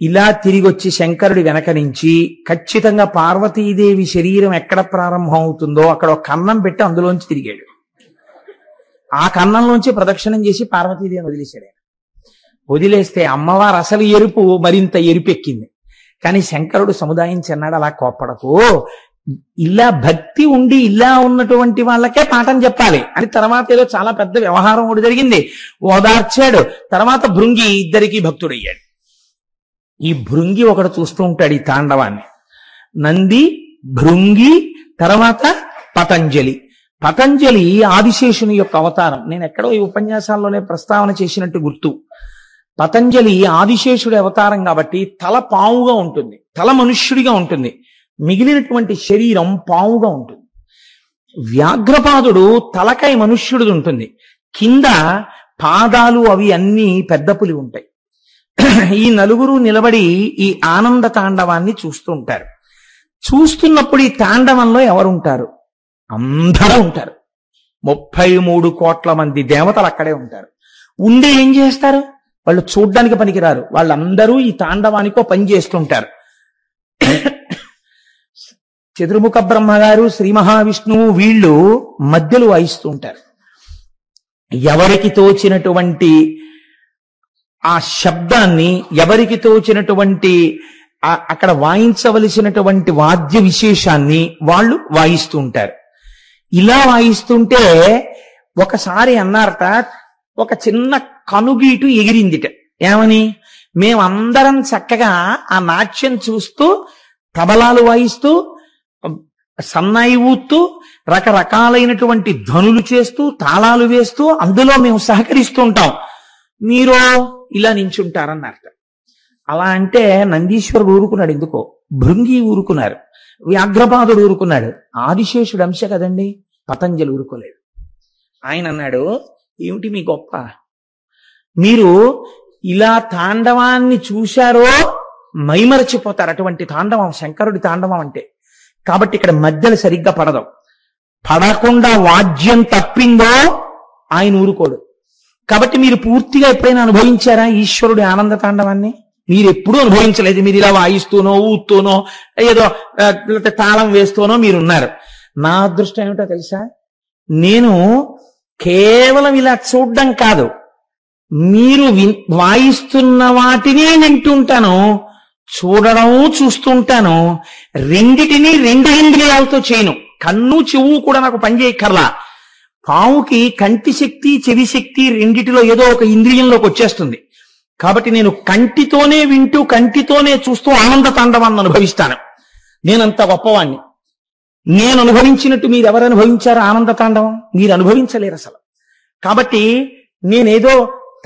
ఇలా తిరిగి వచ్చి శంకరుడి వెనక నుంచి ఖచ్చితంగా పార్వతీదేవి శరీరం ఎక్కడ ప్రారంభం అవుతుందో అక్కడ ఒక కన్నం పెట్టి అందులోంచి తిరిగాడు. ఆ కన్నంలోంచి ప్రదక్షిణం చేసి పార్వతీదేవిని వదిలేశాడు. వదిలేస్తే అమ్మవారు అసలు ఎరుపు మరింత ఎరుపెక్కింది. కానీ శంకరుడు సముదాయించి అన్నాడు, అలా కోప్పడకు, ఇలా భక్తి ఉండి ఇలా ఉన్నటువంటి వాళ్ళకే పాఠం చెప్పాలి అని. తర్వాత ఏదో చాలా పెద్ద వ్యవహారం ఒకటి జరిగింది, ఓదార్చాడు. తర్వాత భృంగి ఇద్దరికీ భక్తుడయ్యాడు. ఈ భృంగి ఒకడు చూస్తూ ఉంటాడు ఈ తాండవాన్ని. నంది, భృంగి, తర్వాత పతంజలి. పతంజలి ఆదిశేషుని యొక్క అవతారం. నేను ఎక్కడో ఈ ఉపన్యాసాల్లోనే ప్రస్తావన చేసినట్టు గుర్తు. పతంజలి ఆదిశేషుడి అవతారం కాబట్టి తల పావుగా ఉంటుంది, తల మనుష్యుడిగా ఉంటుంది, మిగిలినటువంటి శరీరం పావుగా ఉంటుంది. వ్యాఘ్రపాదుడు తలకాయ మనుష్యుడిది ఉంటుంది, కింద పాదాలు అవి అన్ని పెద్ద పులి ఉంటాయి. ఈ నలుగురు నిలబడి ఈ ఆనంద తాండవాన్ని చూస్తూ ఉంటారు. చూస్తున్నప్పుడు ఈ తాండవంలో ఎవరుంటారు? అందరూ ఉంటారు. 33 కోట్ల మంది దేవతలు అక్కడే ఉంటారు. ఉండి ఏం చేస్తారు? వాళ్ళు చూడ్డానికి పనికిరారు. వాళ్ళందరూ ఈ తాండవానికో పని చేస్తుంటారు. చతుర్ముఖ బ్రహ్మగారు, శ్రీ మహావిష్ణువు వీళ్ళు మధ్యలో వాయిస్తూ ఉంటారు. ఎవరికి తోచినటువంటి ఆ శబ్దాన్ని, ఎవరికి తోచినటువంటి అక్కడ వాయించవలసినటువంటి వాద్య విశేషాన్ని వాళ్ళు వాయిస్తూ ఉంటారు. ఇలా వాయిస్తుంటే ఒకసారి అన్నారట, ఒక చిన్న కనుగీటు ఎగిరిందిట. ఏమని? మేమందరం చక్కగా ఆ నాట్యం చూస్తూ, తబలాలు వాయిస్తూ, సన్నాయి ఊత్తూ, రకరకాలైనటువంటి ధ్వనులు చేస్తూ, తాళాలు వేస్తూ అందులో మేము సహకరిస్తూ ఉంటాం, మీరు ఇలా నించుంటారన్నారట. అలా అంటే నందీశ్వరుడు ఊరుకున్నాడు, ఎందుకో భృంగి ఊరుకున్నారు, వ్యాఘ్రపాదుడు ఊరుకున్నాడు, ఆదిశేషుడు అంశ కదండి, పతంజలి ఊరుకోలేదు. ఆయన అన్నాడు, ఏమిటి మీ గొప్ప, మీరు ఇలా తాండవాన్ని చూశారో మైమరచిపోతారు, అటువంటి తాండవం శంకరుడి తాండవం అంటే. కాబట్టి ఇక్కడ మధ్యలో సరిగ్గా పడదు, పడకుండా వాద్యం తప్పిందో ఆయన ఊరుకోడు. కాబట్టి మీరు పూర్తిగా ఎప్పుడైనా అనుభవించారా ఈశ్వరుడి ఆనంద తాండవాన్ని? మీరు ఎప్పుడూ అనుభవించలేదు. మీరు ఇలా వాయిస్తూనో ఊత్తూనో ఏదో తాళం వేస్తూనో మీరున్నారు. నా అదృష్టం ఏమిటో తెలుసా, నేను కేవలం ఇలా చూడడం కాదు, మీరు వాయిస్తున్న వాటినే వింటుంటాను, చూడడం చూస్తుంటాను. రెండిటినీ రెండు ఇంద్రియాలతో చేయను, కన్ను చెవు కూడా నాకు పనిచేయక్కర్లా. పావుకి కంటి శక్తి చెవి శక్తి రెండిటిలో ఏదో ఒక ఇంద్రియంలోకి వచ్చేస్తుంది. కాబట్టి నేను కంటితోనే వింటూ కంటితోనే చూస్తూ ఆనంద తాండవాన్ని అనుభవిస్తాను. నేనంత గొప్పవాణ్ణి. నేను అనుభవించినట్టు మీరు ఎవరు అనుభవించారు ఆనంద తాండవం? మీరు అనుభవించలేరు అసలు. కాబట్టి నేనేదో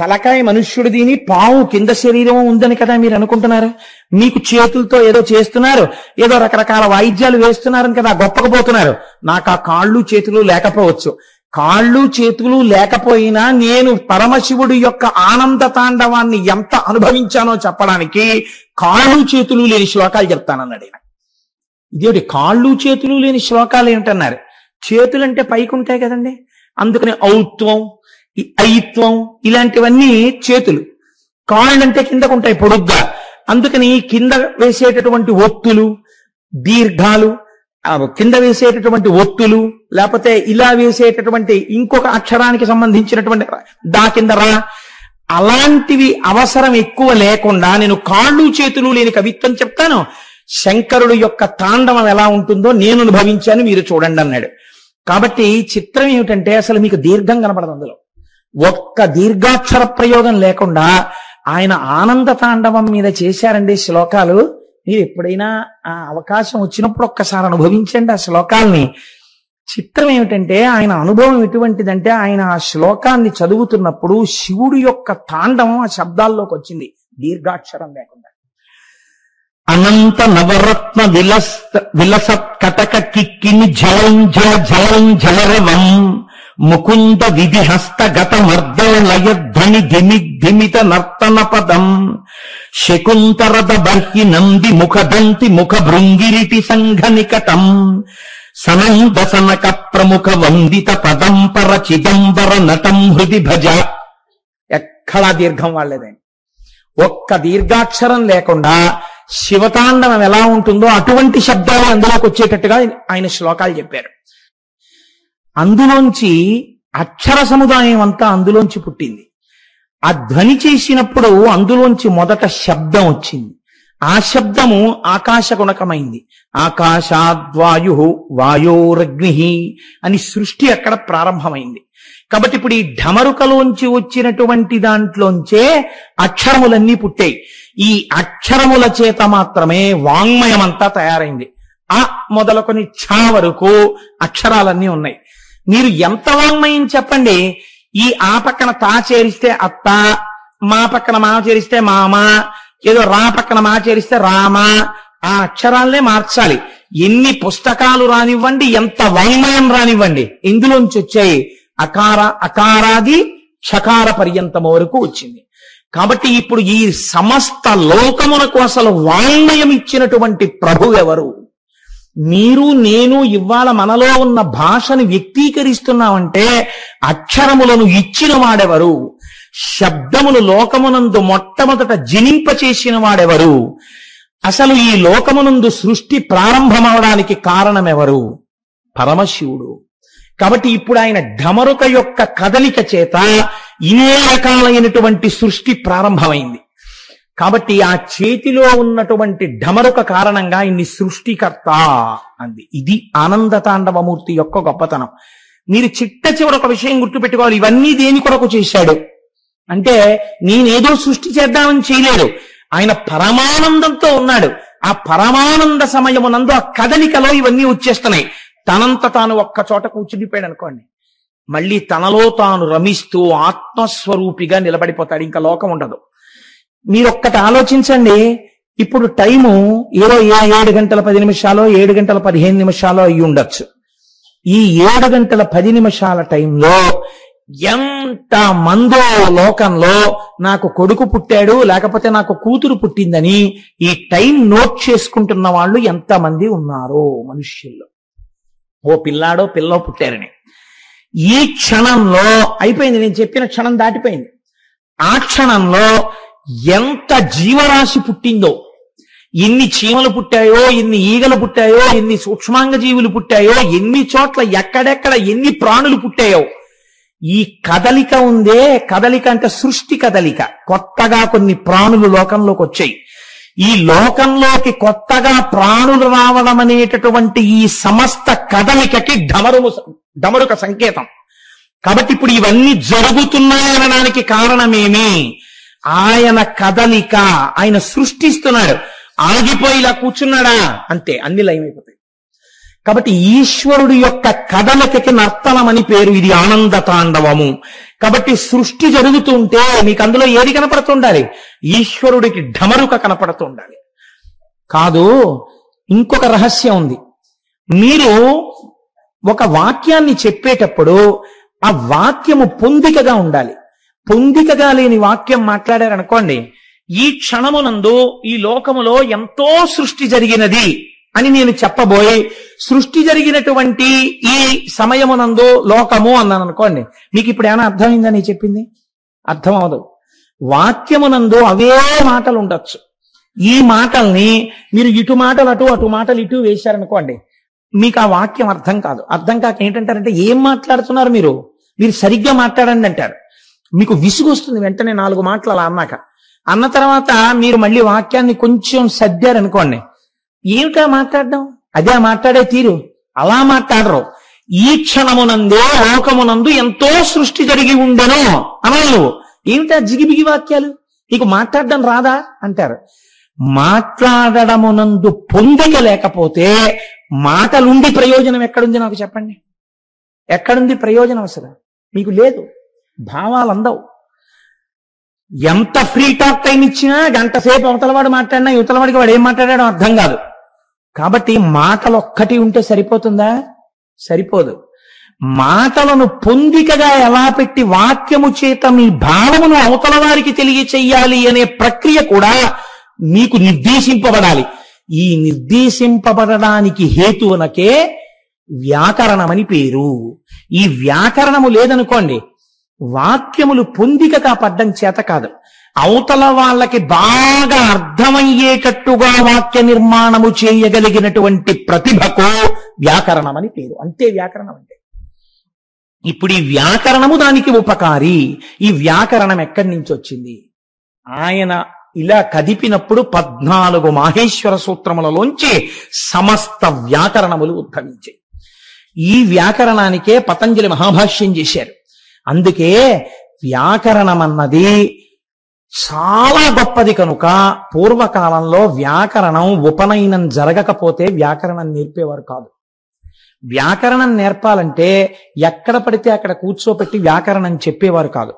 తలకాయ మనుష్యుడిదిని పావు కింద శరీరం ఉందని కదా మీరు అనుకుంటున్నారు. మీకు చేతులతో ఏదో చేస్తున్నారు, ఏదో రకరకాల వాయిద్యాలు వేస్తున్నారని కదా గొప్పకపోతున్నారు. నాకు ఆ కాళ్ళు చేతులు లేకపోవచ్చు. కాళ్ళు చేతులు లేకపోయినా నేను పరమశివుడి యొక్క ఆనంద తాండవాన్ని ఎంత అనుభవించానో చెప్పడానికి కాళ్ళు చేతులు లేని శ్లోకాలు చెప్తానన్నాడు ఆయన. ఇదేమిటి కాళ్ళు చేతులు లేని శ్లోకాలు ఏమిటన్నారు? చేతులంటే పైకి ఉంటాయి కదండి, అందుకని ఔత్వం ఐత్వం ఇలాంటివన్నీ చేతులు. కాళ్ళంటే కిందకు ఉంటాయి పొడుగ్గా, అందుకని కింద వేసేటటువంటి ఒత్తులు దీర్ఘాలు, కింద వేసేటటువంటి ఒత్తులు, లేకపోతే ఇలా వేసేటటువంటి ఇంకొక అక్షరానికి సంబంధించినటువంటి దా కింద రా, అలాంటివి అవసరం ఎక్కువ లేకుండా నేను కాళ్ళు చేతులు లేని కవిత్వం చెప్తాను. శంకరుడు యొక్క తాండవం ఎలా ఉంటుందో నేను అనుభవించాను, మీరు చూడండి అన్నాడు. కాబట్టి చిత్రం ఏమిటంటే అసలు మీకు దీర్ఘం కనపడదు, అందులో ఒక్క దీర్ఘాక్షర ప్రయోగం లేకుండా ఆయన ఆనంద తాండవం మీద చేశారండి శ్లోకాలు. మీరు ఎప్పుడైనా ఆ అవకాశం వచ్చినప్పుడు ఒక్కసారి అనుభవించండి ఆ శ్లోకాల్ని. చిత్రం ఏమిటంటే ఆయన అనుభవం ఎటువంటిదంటే ఆయన ఆ శ్లోకాన్ని చదువుతున్నప్పుడు శివుడు యొక్క తాండవం ఆ శబ్దాల్లోకి వచ్చింది దీర్ఘాక్షరం లేకుండా. అనంత నవరత్న విలసత్ కటక కిక్కిని జలం జల జలం జలరవం ముకుంద విధిహస్త గత మర్దలయ ధ్వని ధిమిత నర్తన పదం శకుంతరద బర్హి నంది ముఖదంతి ముఖ భృంగిరిటి సంఘ నికటం సనంద సనక ప్రముఖ వందిత పదంపర చిదంబర నటం హృది భజ. ఎక్కడా దీర్ఘం వాళ్ళేదండి. ఒక్క దీర్ఘాక్షరం లేకుండా శివతాండవం ఎలా ఉంటుందో అటువంటి శబ్దాలు అందులోకి వచ్చేటట్టుగా ఆయన శ్లోకాలు చెప్పారు. అందులోంచి అక్షర సముదాయం అంతా అందులోంచి పుట్టింది. ఆ ధ్వని చేసినప్పుడు అందులోంచి మొదట శబ్దం వచ్చింది. ఆ శబ్దము ఆకాశ గుణకమైంది. ఆకాశాద్వాయు వాయోరగ్ని అని సృష్టి అక్కడ ప్రారంభమైంది. కాబట్టి ఇప్పుడు ఈ ఢమరుకలోంచి వచ్చినటువంటి దాంట్లోంచే అక్షరములన్నీ పుట్టాయి. ఈ అక్షరముల చేత మాత్రమే వాంగ్మయం అంతా తయారైంది. ఆ మొదలుకొని ఛ వరకు అక్షరాలన్నీ ఉన్నాయి. మీరు ఎంత వాంగ్మయం చెప్పండి, ఈ ఆ పక్కన తా చేరిస్తే అత్త, మా పక్కన మా చేరిస్తే మామ, ఏదో రా పక్కన మా చేరిస్తే రామ, ఆ అక్షరాలనే మార్చాలి. ఎన్ని పుస్తకాలు రానివ్వండి, ఎంత వాంగ్మయం రానివ్వండి, ఇందులోంచి వచ్చాయి. అకారాది షకార పర్యంతం వరకు వచ్చింది. కాబట్టి ఇప్పుడు ఈ సమస్త లోకమునకు అసలు వాంగ్మయం ఇచ్చినటువంటి ప్రభు ఎవరు? మీరు నేను ఇవాళ మనలో ఉన్న భాషను వ్యక్తీకరిస్తున్నామంటే అక్షరములను ఇచ్చిన వాడెవరు? శబ్దములు లోకమునందు మొట్టమొదట జనింపచేసిన వాడెవరు? అసలు ఈ లోకమునందు సృష్టి ప్రారంభమవడానికి కారణమెవరు? పరమశివుడు. కాబట్టి ఇప్పుడు ఆయన ఢమరుక యొక్క కదలిక చేత ఇనే రకాలైనటువంటి సృష్టి ప్రారంభమైంది. కాబట్టి ఆ చేతిలో ఉన్నటువంటి ఢమరుక కారణంగా ఇన్ని సృష్టికర్త అంది. ఇది ఆనంద తాండవమూర్తి యొక్క గొప్పతనం. మీరు చిట్ట చివరి ఒక విషయం గుర్తుపెట్టుకోవాలి. ఇవన్నీ దేని కొరకు చేశాడు అంటే నేనేదో సృష్టి చేద్దామని చేయలేడు. ఆయన పరమానందంతో ఉన్నాడు. ఆ పరమానంద సమయమునందు ఆ కదలికలో ఇవన్నీ వచ్చేస్తున్నాయి. తనంత తాను ఒక్క చోట కూర్చుండిపోయాడు అనుకోండి, మళ్ళీ తనలో తాను రమిస్తూ ఆత్మస్వరూపిగా నిలబడిపోతాడు. ఇంకా లోకం ఉండదు. మీరొక్కటి ఆలోచించండి. ఇప్పుడు టైము ఏదో 7:10 7:15 అయి ఉండొచ్చు. ఈ 7:10 టైంలో ఎంత మందో లోకంలో నాకు కొడుకు పుట్టాడు లేకపోతే నాకు కూతురు పుట్టిందని ఈ టైం నోట్ చేసుకుంటున్న వాళ్ళు ఎంతమంది ఉన్నారో మనుష్యుల్లో. ఓ పిల్లాడో పిల్లో పుట్టారని ఈ క్షణంలో అయిపోయింది, నేను చెప్పిన క్షణం దాటిపోయింది. ఆ క్షణంలో ఎంత జీవరాశి పుట్టిందో, ఎన్ని చీమలు పుట్టాయో, ఎన్ని ఈగలు పుట్టాయో, ఎన్ని సూక్ష్మాంగ జీవులు పుట్టాయో, ఎన్ని చోట్ల ఎక్కడెక్కడ ఎన్ని ప్రాణులు పుట్టాయో. ఈ కదలిక ఉందే, కదలిక అంటే సృష్టి కదలిక. కొత్తగా కొన్ని ప్రాణులు లోకంలోకి వచ్చాయి. ఈ లోకంలోకి కొత్తగా ప్రాణులు రావడం అనేటటువంటి ఈ సమస్త కదలికకి డమరుక సంకేతం. కాబట్టి ఇప్పుడు ఇవన్నీ జరుగుతున్నాయనడానికి కారణమేమి? ఆయన కదలిక, ఆయన సృష్టిస్తున్నాడు. ఆగిపోయి ఇలా కూర్చున్నాడా అంతే, అన్ని లయమైపోతాయి. కాబట్టి ఈశ్వరుడి యొక్క కదలికకి నర్తనం అని పేరు. ఇది ఆనంద తాండవము. కాబట్టి సృష్టి జరుగుతుంటే మీకు అందులో ఏది కనపడుతుండాలి? ఈశ్వరుడికి ఢమరుక కనపడుతుండాలి. కాదు, ఇంకొక రహస్యం ఉంది. మీరు ఒక వాక్యాన్ని చెప్పేటప్పుడు ఆ వాక్యము పొందికగా ఉండాలి. పొందికగా లేని వాక్యం మాట్లాడారనుకోండి, ఈ క్షణమునందు ఈ లోకములో ఎంతో సృష్టి జరిగినది అని నేను చెప్పబోయి సృష్టి జరిగినటువంటి ఈ సమయమునందు లోకము అన్నాను అనుకోండి, మీకు ఇప్పుడు ఏమైనా అర్థమైందని చెప్పింది? అర్థం అవదు. వాక్యమునందు అవే మాటలు ఉండొచ్చు. ఈ మాటల్ని మీరు ఇటు మాటలు అటు, అటు మాటలు ఇటు వేశారనుకోండి, మీకు ఆ వాక్యం అర్థం కాదు. అర్థం కాక ఏంటంటారంటే, ఏం మాట్లాడుతున్నారు మీరు సరిగ్గా మాట్లాడండి అంటారు. మీకు విసుగు వస్తుంది వెంటనే 4 మాటలు అలా అన్నాక. అన్న తర్వాత మీరు మళ్ళీ వాక్యాన్ని కొంచెం సర్దారనుకోండి, ఏమిటా మాట్లాడడం, అదే మాట్లాడే తీరు, అలా మాట్లాడరు. ఈ క్షణమునందే లోకమునందు ఎంతో సృష్టి జరిగి ఉండను అనాలి నువ్వు. ఏమిటా జిగిబిగి వాక్యాలు, నీకు మాట్లాడడం రాదా అంటారు. మాట్లాడడమునందు పొందిక లేకపోతే మాటలుండి ప్రయోజనం ఎక్కడుంది నాకు చెప్పండి? ఎక్కడుంది ప్రయోజనం? అసలు మీకు లేదు. భావాలు అందవు. ఎంత ఫ్రీ టాక్ టైం ఇచ్చినా గంట సేపు అవతలవాడు మాట్లాడినా యువతలవాడికి వాడు ఏం మాట్లాడాడో అర్థం కాదు. కాబట్టి మాటలు ఒక్కటి ఉంటే సరిపోతుందా? సరిపోదు. మాటలను పొందికగా ఎలా పెట్టి వాక్యము చేత మీ భావమును అవతల వారికి తెలియచేయాలి అనే ప్రక్రియ కూడా మీకు నిర్దేశింపబడాలి. ఈ నిర్దేశింపబడడానికి హేతువునకే వ్యాకరణమని పేరు. ఈ వ్యాకరణము లేదనుకోండి, వాక్యములు పొందికగా పడ్డం చేత కాదు, అవతల వాళ్ళకి బాగా అర్థమయ్యేటట్టుగా వాక్య నిర్మాణము చేయగలిగినటువంటి ప్రతిభకు వ్యాకరణమని పేరు. అంతే వ్యాకరణం అంటే. ఇప్పుడు ఈ వ్యాకరణము దానికి ఉపకారి. ఈ వ్యాకరణం ఎక్కడి నుంచి వచ్చింది? ఆయన ఇలా కదిపినప్పుడు 14 మాహేశ్వర సూత్రములలోంచి సమస్త వ్యాకరణములు ఉద్భవించాయి. ఈ వ్యాకరణానికే పతంజలి మహాభాష్యం చేశారు. అందుకే వ్యాకరణం అన్నది చాలా గొప్పది కనుక పూర్వకాలంలో వ్యాకరణం ఉపనయనం జరగకపోతే వ్యాకరణం నేర్పేవారు కాదు. వ్యాకరణం నేర్పాలంటే ఎక్కడ పడితే అక్కడ కూర్చోపెట్టి వ్యాకరణం చెప్పేవారు కాదు.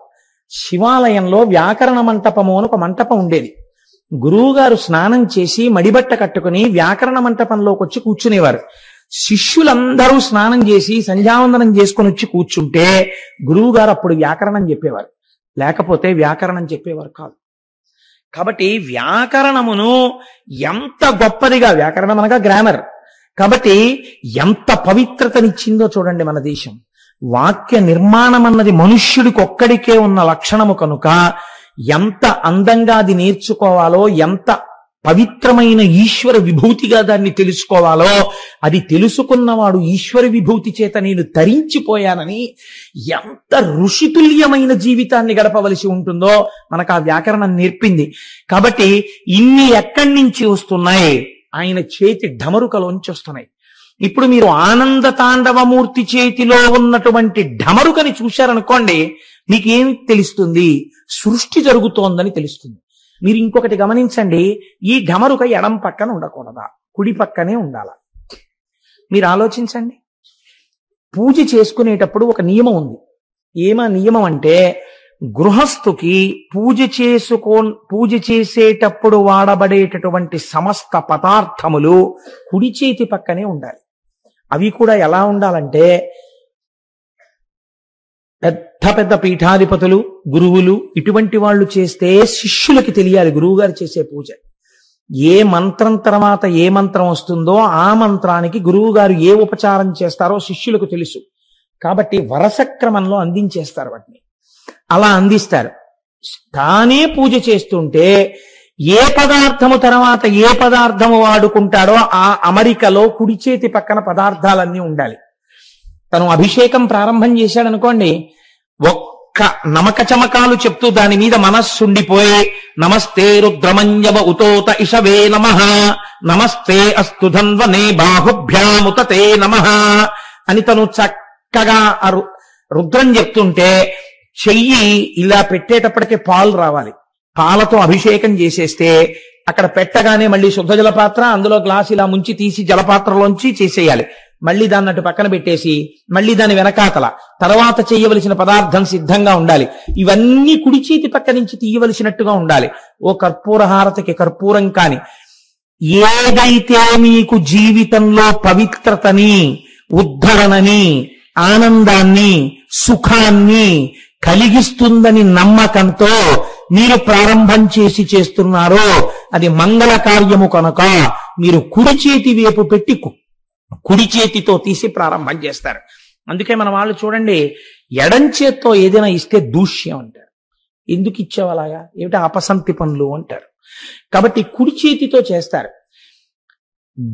శివాలయంలో వ్యాకరణ మంటపము అని ఒక మంటపం ఉండేది. గురువుగారు స్నానం చేసి మడిబట్ట కట్టుకుని వ్యాకరణ మంటపంలోకి వచ్చి కూర్చునేవారు. శిష్యులందరూ స్నానం చేసి సంధ్యావందనం చేసుకుని వచ్చి కూర్చుంటే గురువుగారు అప్పుడు వ్యాకరణం చెప్పేవారు, లేకపోతే వ్యాకరణం చెప్పేవారు కాదు. కాబట్టి వ్యాకరణమును ఎంత గొప్పదిగా, వ్యాకరణం అనగా గ్రామర్, కాబట్టి ఎంత పవిత్రతనిచ్చిందో చూడండి మన దేశం. వాక్య నిర్మాణం అన్నది మనుష్యుడికి ఒక్కడికే ఉన్న లక్షణము కనుక ఎంత అందంగా అది నేర్చుకోవాలో, ఎంత పవిత్రమైన ఈశ్వర విభూతిగా దాన్ని తెలుసుకోవాలో, అది తెలుసుకున్నవాడు ఈశ్వర విభూతి చేత నేను తరించిపోయానని ఎంత ఋషితుల్యమైన జీవితాన్ని గడపవలసి ఉంటుందో మనకు ఆ వ్యాకరణం నేర్పింది. కాబట్టి ఇన్ని ఎక్కడి నుంచి వస్తున్నాయి? ఆయన చేతి ఢమరుకలోంచి వస్తున్నాయి. ఇప్పుడు మీరు ఆనంద తాండవమూర్తి చేతిలో ఉన్నటువంటి ఢమరుకని చూశారనుకోండి, మీకేం తెలుస్తుంది? సృష్టి జరుగుతోందని తెలుస్తుంది. మీరు ఇంకొకటి గమనించండి, ఈ ఢమరుక ఎడం పక్కన ఉండకూడదా, కుడి పక్కనే ఉండాలా? మీరు ఆలోచించండి. పూజ చేసుకునేటప్పుడు ఒక నియమం ఉంది. ఏమా నియమం అంటే, గృహస్థుకి పూజ చేసేటప్పుడు వాడబడేటటువంటి సమస్త పదార్థములు కుడి చేతి పక్కనే ఉండాలి. అవి కూడా ఎలా ఉండాలంటే పెద్ద పెద్ద పీఠాధిపతులు, గురువులు ఇటువంటి వాళ్ళు చేస్తే శిష్యులకి తెలియాలి గురువు గారు చేసే పూజ. ఏ మంత్రం తర్వాత ఏ మంత్రం వస్తుందో ఆ మంత్రానికి గురువు గారు ఏ ఉపచారం చేస్తారో శిష్యులకు తెలుసు. కాబట్టి వరస క్రమంలో అందించేస్తారు వాటిని. అలా అందిస్తారు. తానే పూజ చేస్తుంటే ఏ పదార్థము తర్వాత ఏ పదార్థము వాడుకుంటాడో ఆ అమరికలో కుడి చేతి పక్కన పదార్థాలన్నీ ఉండాలి. తను అభిషేకం ప్రారంభం చేశాడనుకోండి, ఒక్క నమక చమకాలు చెప్తూ దాని మీద మనస్సుండిపోయి నమస్తే రుద్రమంజవ ఉతోత ఇషవే నమః, నమస్తే అస్తు ధన్వనే బాహుభ్యాముతతే నమః అని తను చక్కగా రుద్రం చెప్తుంటే చెయ్యి ఇలా పెట్టేటప్పటికే పాలు రావాలి. పాలతో అభిషేకం చేసేస్తే అక్కడ పెట్టగానే మళ్ళీ శుద్ధ జలపాత్ర, అందులో గ్లాస్ ఇలా ముంచి తీసి జలపాత్రలోంచి చేసేయాలి. మళ్ళీ దాన్ని అటు పక్కన పెట్టేసి మళ్ళీ దాని వెనకాతల తర్వాత చేయవలసిన పదార్థం సిద్ధంగా ఉండాలి. ఇవన్నీ కుడి చేతి పక్క నుంచి తీయవలసినట్టుగా ఉండాలి. ఓ కర్పూర హారతికి కర్పూరం కాని ఏదైతే మీకు జీవితంలో పవిత్రతని, ఉద్ధరణని, ఆనందాన్ని, సుఖాన్ని కలిగిస్తుందని నమ్మకంతో మీరు ప్రారంభం చేస్తున్నారో అది మంగళ కార్యము కనుక మీరు కుడి చేతి వైపు పెట్టి కుడి చేతితో తీసి ప్రారంభం చేస్తారు. అందుకే మన వాళ్ళు చూడండి, ఎడం చేత్తో ఏదైనా ఇస్తే దూష్యం అంటారు. ఎందుకు ఇచ్చేవాళ్ళగా, ఏమిటి అపసంతి పనులు అంటారు. కాబట్టి కుడి చేతితో చేస్తారు.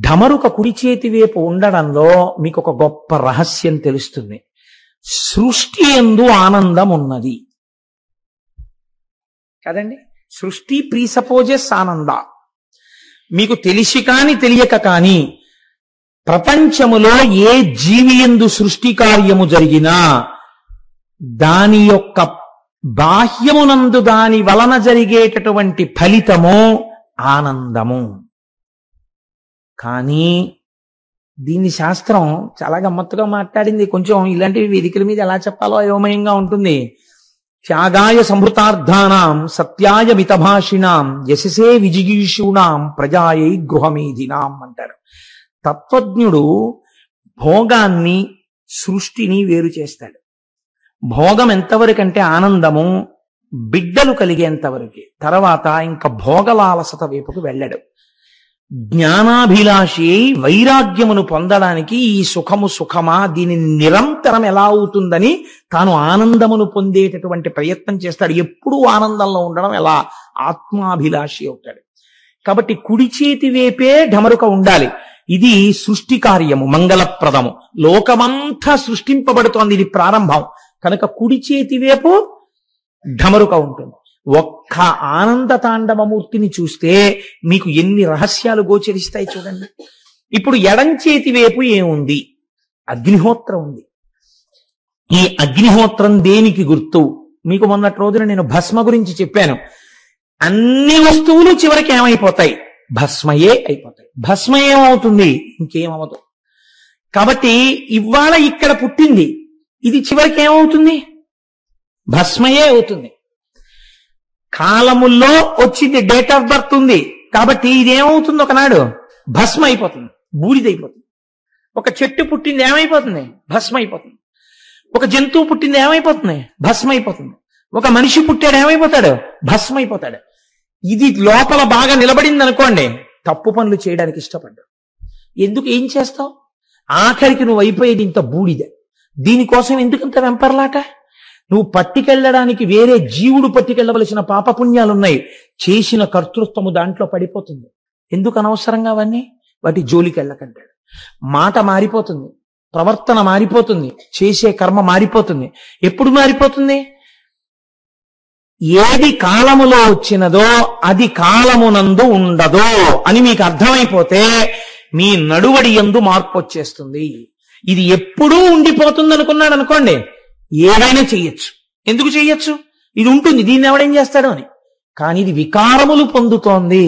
ఢమరుక కుడి చేతి వైపు ఉండడంలో మీకు ఒక గొప్ప రహస్యం తెలుస్తుంది. సృష్టి యందు ఆనందం ఉన్నది కదండి. సృష్టి ప్రీసపోజెస్ ఆనంద. మీకు తెలిసి కాని తెలియక కాని ప్రపంచములో ఏ జీవి యందు సృష్టి కార్యము జరిగినా దాని యొక్క బాహ్యమునందు దాని వలన జరిగేటటువంటి ఫలితము ఆనందము. కానీ దీన్ని శాస్త్రం చాలా గమ్మత్తుగా మాట్లాడింది. కొంచెం ఇలాంటి వేదికల మీద ఎలా చెప్పాలో అయోమయంగా ఉంటుంది. త్యాగాయ సంభృతార్థానాం సత్యాయ మితభాషిణాం యశసే విజిగీషూణాం ప్రజాయై గృహమేధినాం అంటారు. తత్వజ్ఞుడు భోగాన్ని, సృష్టిని వేరు చేస్తాడు. భోగం ఎంతవరకంటే ఆనందము బిడ్డలు కలిగేంతవరకే, తర్వాత ఇంకా భోగలాలసత వైపుకు వెళ్ళడు. జ్ఞానాభిలాషి వైరాగ్యమును పొందడానికి ఈ సుఖము సుఖమా, దీని నిరంతరం ఎలా అవుతుందని తాను ఆనందమును పొందేటటువంటి ప్రయత్నం చేస్తాడు. ఎప్పుడూ ఆనందంలో ఉండడం ఎలా, ఆత్మాభిలాషి అవుతాడు. కాబట్టి కుడి చేతి వైపే ఢమరుక ఉండాలి. ఇది సృష్టి కార్యము, మంగళప్రదము. లోకమంతా సృష్టింపబడుతోంది, ఇది ప్రారంభం కనుక కుడి చేతి వైపు ఢమరుక ఉంటుంది. ఒక్క ఆనంద తాండవమూర్తిని చూస్తే మీకు ఎన్ని రహస్యాలు గోచరిస్తాయి చూడండి. ఇప్పుడు ఎడం చేతి వైపు ఏముంది? అగ్నిహోత్రం ఉంది. ఈ అగ్నిహోత్రం దేనికి గుర్తు? మీకు మొన్నటి రోజున నేను భస్మ గురించి చెప్పాను. అన్ని వస్తువులు చివరికి ఏమైపోతాయి? భస్మయే అయిపోతాయి. భస్మ ఏమవుతుంది? ఇంకేమవదు. కాబట్టి ఇవాళ ఇక్కడ పుట్టింది, ఇది చివరికి ఏమవుతుంది? భస్మయే అవుతుంది. కాలముల్లో వచ్చింది, డేట్ ఆఫ్ బర్త్ ఉంది కాబట్టి ఇదేమవుతుంది? ఒకనాడు భస్మ అయిపోతుంది, బూడిదైపోతుంది. ఒక చెట్టు పుట్టింది ఏమైపోతుంది? భస్మ అయిపోతుంది. ఒక జంతువు పుట్టింది ఏమైపోతుంది? భస్మ అయిపోతుంది. ఒక మనిషి పుట్టాడు ఏమైపోతాడు? భస్మ అయిపోతాడు. ఇది లోపల బాగా నిలబడింది అనుకోండి, తప్పు పనులు చేయడానికి ఇష్టపడ్డాడు. ఎందుకు? ఏం చేస్తావు? ఆఖరికి నువ్వు అయిపోయేది ఇంత బూడిద. దీనికోసం ఎందుకంత వెంపర్లాట? నువ్వు పట్టుకెళ్ళడానికి వేరే జీవుడు పట్టుకెళ్ళవలసిన పాపపుణ్యాలున్నాయి. చేసిన కర్తృత్వము దాంట్లో పడిపోతుంది. ఎందుకు అనవసరంగా అవన్నీ? వాటి జోలికి వెళ్ళకంటాడు. మాట మారిపోతుంది, ప్రవర్తన మారిపోతుంది, చేసే కర్మ మారిపోతుంది. ఎప్పుడు మారిపోతుంది? ఏది కాలములో వచ్చినదో అది కాలమునందు ఉండదో అని మీకు అర్థమైపోతే మీ నడువడి యందు మార్పు వచ్చేస్తుంది. ఇది ఎప్పుడూ ఉండిపోతుంది అనుకున్నాడు అనుకోండి, ఏదైనా చెయ్యొచ్చు. ఎందుకు చెయ్యొచ్చు? ఇది ఉంటుంది, దీన్ని ఎవడేం చేస్తాడు అని. కానీ ఇది వికారములు పొందుతోంది.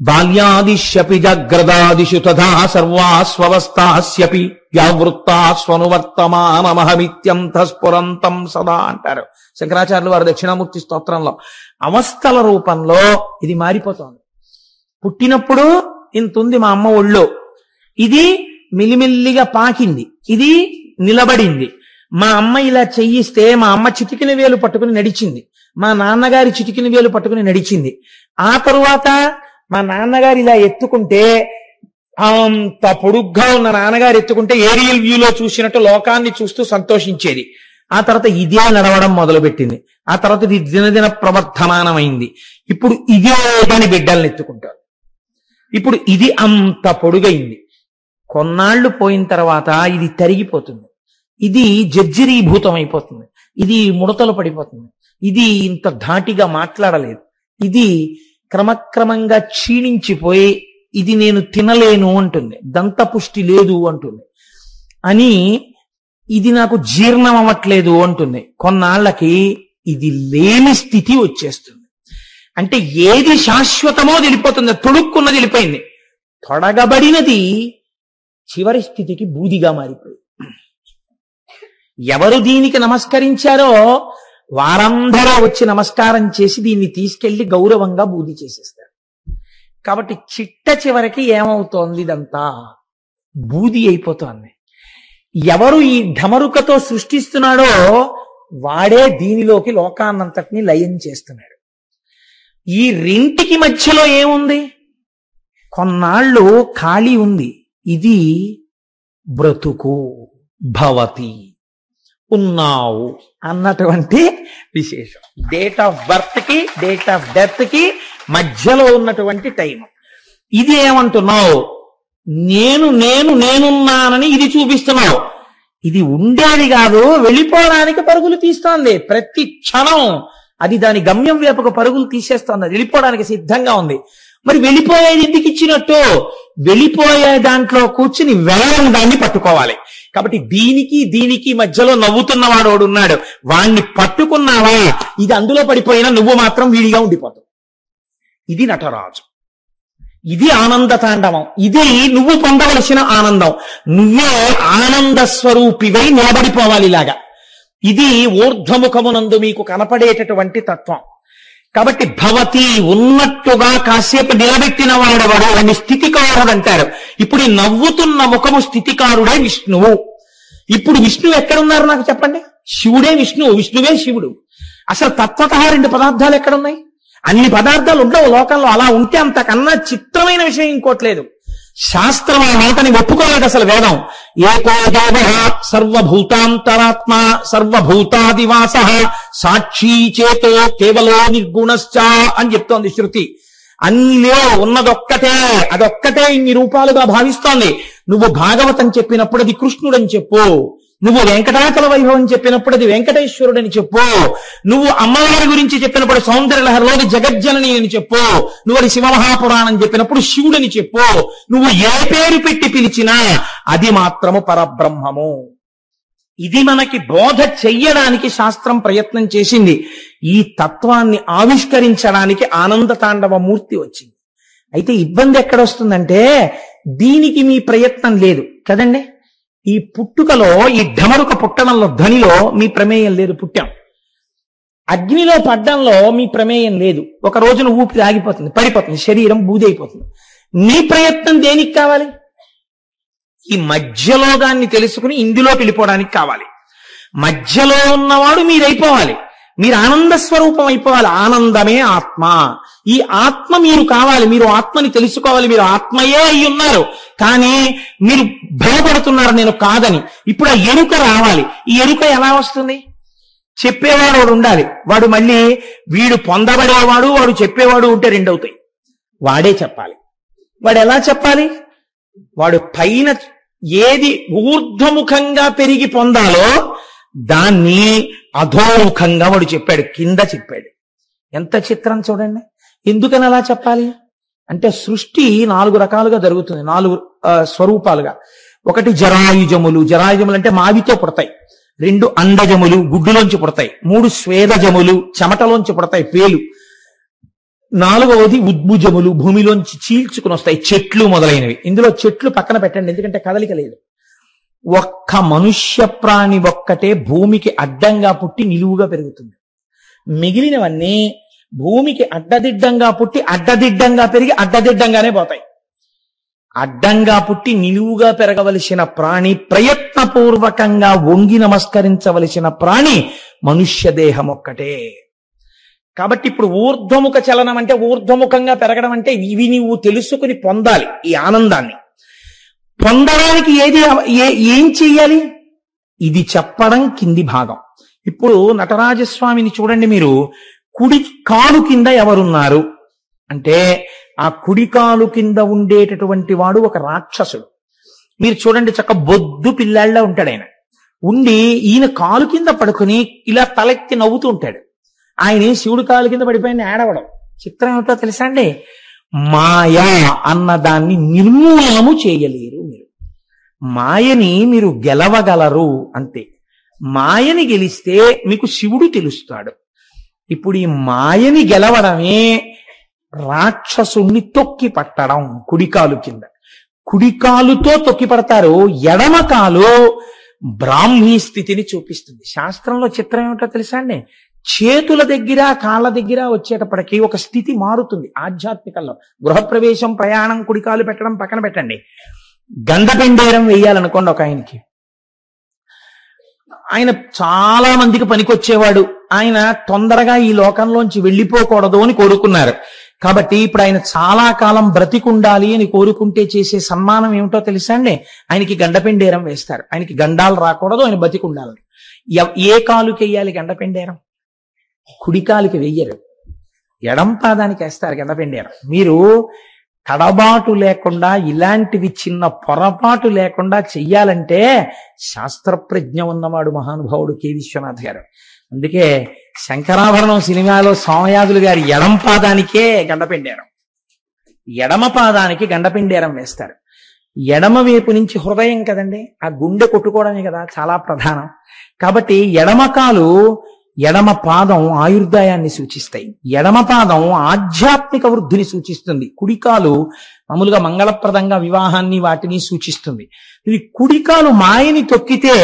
బాల్యాదిశ్యపి జాగ్రదాదిషు తథా సర్వాస్వవస్థాస్యపి వ్యావృత్తాస్వనువర్తమానమహమిత్యంతఃస్ఫురంతం సదా అంటారు శంకరాచార్యులు వారు దక్షిణామూర్తి స్తోత్రంలో. అవస్థల రూపంలో ఇది మారిపోతోంది. పుట్టినప్పుడు ఇంతుంది మా అమ్మ ఒళ్ళో, ఇది మిలిమిల్లిగా పాకింది, ఇది నిలబడింది. మా అమ్మ ఇలా చెయ్యిస్తే మా అమ్మ చిటికిన వేలు పట్టుకుని నడిచింది, మా నాన్నగారి చిటికిన వేలు పట్టుకుని నడిచింది. ఆ తరువాత మా నాన్నగారు ఇలా ఎత్తుకుంటే, అంత పొడుగ్గా ఉన్న నాన్నగారు ఎత్తుకుంటే ఏరియల్ వ్యూలో చూసినట్టు లోకాన్ని చూస్తూ సంతోషించేది. ఆ తర్వాత ఇదే నడవడం మొదలుపెట్టింది. ఆ తర్వాత ఇది దినదిన ప్రవర్ధమానమైంది. ఇప్పుడు ఇదే దాని బిడ్డల్ని ఎత్తుకుంటారు. ఇప్పుడు ఇది అంత పొడుగైంది. కొన్నాళ్లు పోయిన తర్వాత ఇది తరిగిపోతుంది, ఇది జర్జరీభూతం అయిపోతుంది, ఇది ముడతలు పడిపోతుంది, ఇది ఇంత ధాటిగా మాట్లాడలేదు, ఇది క్రమక్రమంగా క్షీణించిపోయి ఇది నేను తినలేను అంటుంది, దంతపుష్టి లేదు అంటుంది, అని ఇది నాకు జీర్ణం అవ్వట్లేదు అంటుంది. కొన్నాళ్లకి ఇది లేని స్థితి వచ్చేస్తుంది. అంటే ఏది శాశ్వతమో తెలిపోతుంది, తొడుక్కున్నది వెళ్ళిపోయింది, తొడగబడినది చివరి స్థితికి బూదిగా మారిపోయింది. ఎవరు దీనికి నమస్కరించారో వారందరూ వచ్చి నమస్కారం చేసి దీన్ని తీసుకెళ్లి గౌరవంగా బూది చేసేస్తారు. కాబట్టి చిట్ట చివరికి ఏమవుతోంది, ఇదంతా బూది అయిపోతోంది. ఎవరు ఈ ఢమరుకతో సృష్టిస్తున్నాడో వాడే దీనిలోకి లోకాన్నంతటిని లయం చేస్తున్నాడు. ఈ రెంటికి మధ్యలో ఏముంది, కొన్నాళ్ళు ఖాళీ ఉంది. ఇది బ్రతుకు, భవతి, ఉన్నావు అన్నటువంటి విశేషం. డేట్ ఆఫ్ బర్త్ కి డేట్ ఆఫ్ డెత్ కి మధ్యలో ఉన్నటువంటి టైం. ఇది ఏమంటున్నావు, నేనున్నానని ఇది చూపిస్తున్నావు. ఇది ఉండేది కాదు, వెళ్ళిపోవడానికి పరుగులు తీస్తోంది. ప్రతి క్షణం అది దాని గమ్యం వైపుకు పరుగులు తీసేస్తోంది, అది వెళ్ళిపోవడానికి సిద్ధంగా ఉంది. మరి వెళ్ళిపోయేది ఎందుకు ఇచ్చినట్టు, వెళ్ళిపోయే దాంట్లో కూర్చుని వెళ్ళడం దాన్ని పట్టుకోవాలి. కాబట్టి దీనికి మధ్యలో నవ్వుతున్నవాడు ఉన్నాడు, వాణ్ణి పట్టుకున్నావా ఇది అందులో పడిపోయినా నువ్వు మాత్రం వీడిగా ఉండిపోతావు. ఇది నటరాజు, ఇది ఆనంద తాండవం, ఇది నువ్వు పొందవలసిన ఆనందం. నువ్వే ఆనంద స్వరూపివై నిలబడిపోవాలి ఇలాగా. ఇది ఊర్ధ్వముఖమునందు మీకు కనపడేటటువంటి తత్వం. కాబట్టి భవతి ఉన్నట్టుగా కాసేపు నిలబెట్టిన వాడెవడు అని స్థితికారుడు అంటారు. ఇప్పుడు ఈ నవ్వుతున్న ముఖము స్థితికారుడే విష్ణువు. ఇప్పుడు విష్ణువు ఎక్కడున్నారు నాకు చెప్పండి. శివుడే విష్ణువు, విష్ణువే శివుడు. అసలు తత్వత 2 పదార్థాలు ఎక్కడున్నాయి? అన్ని పదార్థాలు ఉండవు లోకంలో. అలా ఉంటే అంతకన్నా చిత్రమైన విషయం ఇంకోట్లేదు. శాస్త్రం ఆ మాటని ఒప్పుకోలేదు అసలు. వేదం ఏకో దేవః సర్వభూతాంతరాత్మ సర్వభూతాదివాస సాక్షీ చేతో కేవలో నిర్గుణశ్చ అని చెప్తోంది శృతి. అన్నిలో ఉన్నదొక్కటే, అదొక్కటే ఇన్ని రూపాలుగా భావిస్తోంది. నువ్వు భాగవతం చెప్పినప్పుడు అది కృష్ణుడని చెప్పు, నువ్వు వెంకటాచల వైభవం చెప్పినప్పుడు అది వెంకటేశ్వరుడని చెప్పు, నువ్వు అమ్మవారి గురించి చెప్పినప్పుడు సౌందర్యలహరిలోని జగజ్జనని అని చెప్పు, నువ్వు అది శివమహాపురాణం చెప్పినప్పుడు శివుడని చెప్పు. నువ్వు ఏ పేరు పెట్టి పిలిచినా అది మాత్రము పరబ్రహ్మము. ఇది మనకి బోధ చెయ్యడానికి శాస్త్రం ప్రయత్నం చేసింది. ఈ తత్వాన్ని ఆవిష్కరించడానికి ఆనంద తాండవ మూర్తి వచ్చింది. అయితే ఇబ్బంది ఎక్కడొస్తుందంటే దీనికి మీ ప్రయత్నం లేదు కదండి. ఈ పుట్టుకలో, ఈ ఢమరుక పుట్టడంలో, ధ్వనిలో మీ ప్రమేయం లేదు. పుట్టాం. అగ్నిలో పడ్డంలో మీ ప్రమేయం లేదు. ఒక రోజున ఊపిరి ఆగిపోతుంది, పడిపోతుంది, శరీరం బూది అయిపోతుంది. మీ ప్రయత్నం దేనికి కావాలి? ఈ మధ్యలో దాన్ని తెలుసుకుని ఇందులో వెళ్ళిపోవడానికి కావాలి. మధ్యలో ఉన్నవాడు మీరైపోవాలి, మీరు ఆనంద స్వరూపం అయిపోవాలి. ఆనందమే ఆత్మ. ఈ ఆత్మ మీరు కావాలి, మీరు ఆత్మని తెలుసుకోవాలి. మీరు ఆత్మయే అయి ఉన్నారు, కానీ మీరు భయపడుతున్నారు నేను కాదని. ఇప్పుడు ఆ ఎరుక రావాలి. ఈ ఎరుక ఎలా వస్తుంది? చెప్పేవాడు వాడు ఉండాలి. వాడు మళ్ళీ వీడు పొందబడేవాడు, వాడు చెప్పేవాడు ఉంటే 2 అవుతాయి. వాడే చెప్పాలి. వాడు ఎలా చెప్పాలి? వాడు పైన ఏది ఊర్ధ్వముఖంగా పెరిగి పొందాలో దాన్ని అధోముఖంగా వాడు చెప్పాడు, కింద చెప్పాడు. ఎంత చిత్రం చూడండి. ఎందుకని అలా చెప్పాలి అంటే సృష్టి 4 రకాలుగా జరుగుతుంది, 4 స్వరూపాలుగా. ఒకటి జరాయుజములు. జరాయుజములు అంటే మావితో పుడతాయి. 2 అండజములు, గుడ్డులోంచి పుడతాయి. 3 స్వేదజములు, చెమటలోంచి పుడతాయి, పేలు. నాలుగవది ఉద్భుజములు, భూమిలోంచి చీల్చుకుని వస్తాయి, చెట్లు మొదలైనవి. ఇందులో చెట్లు పక్కన పెట్టండి, ఎందుకంటే కదలిక లేదు. ఒక్క మనుష్య ప్రాణి ఒక్కటే భూమికి అడ్డంగా పుట్టి నిలువుగా పెరుగుతుంది. మిగిలినవన్నీ భూమికి అడ్డదిడ్డంగా పుట్టి అడ్డదిడ్డంగా పెరిగి అడ్డదిడ్డంగానే పోతాయి. అడ్డంగా పుట్టి నిలువుగా పెరగవలసిన ప్రాణి, ప్రయత్నపూర్వకంగా వంగి నమస్కరించవలసిన ప్రాణి మనుష్య దేహం ఒక్కటే. కాబట్టి ఇప్పుడు ఊర్ధ్వముఖ చలనం అంటే, ఊర్ధ్వముఖంగా పెరగడం అంటే ఇవి నీవు తెలుసుకుని పొందాలి. ఈ ఆనందాన్ని పొందడానికి ఏం చెయ్యాలి? ఇది చెప్పడం కింది భాగం. ఇప్పుడు నటరాజస్వామిని చూడండి మీరు. కుడి కాలు కింద ఎవరున్నారు అంటే, ఆ కుడి కాలు కింద ఉండేటటువంటి వాడు ఒక రాక్షసుడు. మీరు చూడండి, చక్క బొద్దు పిల్లాళ్ళ ఉంటాడు ఆయన. ఉండి ఈయన కాలు కింద పడుకుని ఇలా తలెత్తి నవ్వుతూ ఉంటాడు. ఆయన శివుడి కాలు కింద పడిపోయిన ఏడవడం. చిత్రం ఏమిటో తెలుసా అండి? మాయ అన్నదాన్ని నిర్మూలనము చేయలేరు మీరు. మాయని మీరు గెలవగలరు అంతే. మాయని గెలిస్తే మీకు శివుడు తెలుస్తాడు. ఇప్పుడు ఈ మాయని గెలవడమే రాక్షసుణ్ణి తొక్కి పట్టడం. కుడికాలు కింద, కుడికాలుతో తొక్కి పడతారు. ఎడమ కాలు బ్రాహ్మీ స్థితిని చూపిస్తుంది. శాస్త్రంలో చిత్రం ఏమిటో తెలుసా అండి? చేతుల దగ్గర కాళ్ళ దగ్గర వచ్చేటప్పటికి ఒక స్థితి మారుతుంది. ఆధ్యాత్మికంలో గృహప్రవేశం, ప్రయాణం, కుడికాలు పెట్టడం పక్కన పెట్టండి. గంధపెండేరం వేయాలనుకోండి ఒక ఆయనకి. ఆయన చాలా మందికి పనికొచ్చేవాడు. ఆయన తొందరగా ఈ లోకంలోంచి వెళ్ళిపోకూడదు అని కోరుకున్నారు. కాబట్టి ఇప్పుడు ఆయన చాలా కాలం బ్రతికుండాలి అని కోరుకుంటే చేసే సన్మానం ఏమిటో తెలుసా అండి? ఆయనకి గండపెండేరం వేస్తారు. ఆయనకి గండాలు రాకూడదు, ఆయన బతికుండాలని. ఏ కాలుకి వెయ్యాలి గండపెండేరం? కుడికాలికి వెయ్యరు, ఎడం పాదానికి వేస్తారు గండపెండేరం. మీరు తడబాటు లేకుండా, ఇలాంటివి చిన్న పొరపాటు లేకుండా చెయ్యాలంటే శాస్త్రప్రజ్ఞ ఉన్నవాడు మహానుభావుడు కె విశ్వనాథ్ గారు. అందుకే శంకరాభరణం సినిమాలో సోమయాజులు గారి ఎడం పాదానికే గండపెండేరం, ఎడమ పాదానికి గండపెండేరం వేస్తారు. ఎడమ వైపు నుంచి హృదయం కదండి, ఆ గుండె కొట్టుకోవడమే కదా చాలా ప్రధానం. కాబట్టి ఎడమ కాలు, ఎడమ పాదం ఆయుర్దాయాన్ని సూచిస్తాయి. ఎడమ పాదం ఆధ్యాత్మిక వృద్ధిని సూచిస్తుంది. కుడికాలు మామూలుగా మంగళప్రదంగా వివాహాన్ని వాటిని సూచిస్తుంది. ఇది కుడికాలు మాయని తొక్కితే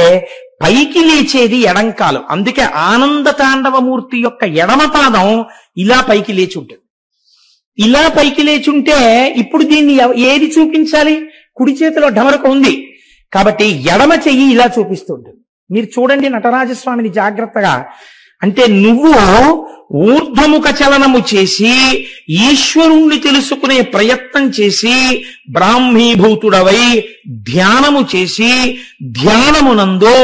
పైకి లేచేది ఎడంకాలు. అందుకే ఆనంద తాండవమూర్తి యొక్క ఎడమ పాదం ఇలా పైకి లేచి ఉంటుంది. ఇలా పైకి లేచుంటే ఇప్పుడు దీన్ని ఏది చూపించాలి? కుడి చేతిలో ఢమరక ఉంది కాబట్టి ఎడమ చెయ్యి ఇలా చూపిస్తూ ఉంటుంది. మీరు చూడండి నటరాజస్వామిని జాగ్రత్తగా. అంటే నువ్వు ఊర్ధ్వముఖ చలనము చేసి ఈశ్వరుణ్ణి తెలుసుకునే ప్రయత్నం చేసి బ్రాహ్మీభూతుడవై ధ్యానము చేసి ధ్యానమునందు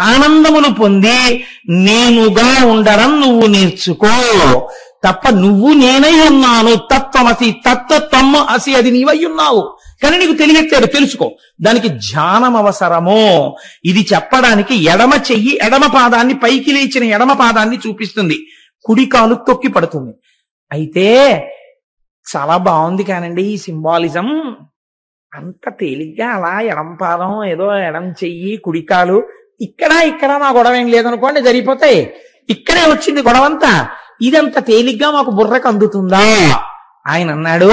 ఆనందమును పొంది నేనుగా ఉండడం నువ్వు నేర్చుకో తప్ప నువ్వు నేనై ఉన్నాను, తత్వమసి, తత్వత్వము అసి, అది నీవై ఉన్నావు కానీ నీకు తెలియట్లేదు, తెలుసుకో. దానికి ధ్యానం అవసరమో. ఇది చెప్పడానికి ఎడమ చెయ్యి ఎడమ పాదాన్ని, పైకి లేచిన ఎడమ పాదాన్ని చూపిస్తుంది, కుడికాలు తొక్కి పడుతుంది. అయితే చాలా బాగుంది కానండి ఈ సింబాలిజం. అంత తేలిగ్గా అలా ఎడం పాదం, ఏదో ఎడం చెయ్యి, కుడికాలు, ఇక్కడ మా గొడవ ఏం లేదనుకోండి, జరిగిపోతాయి. ఇక్కడే వచ్చింది గొడవంతా. ఇదంత తేలిగ్గా మాకు బుర్రకు అందుతుందా? ఆయన అన్నాడు,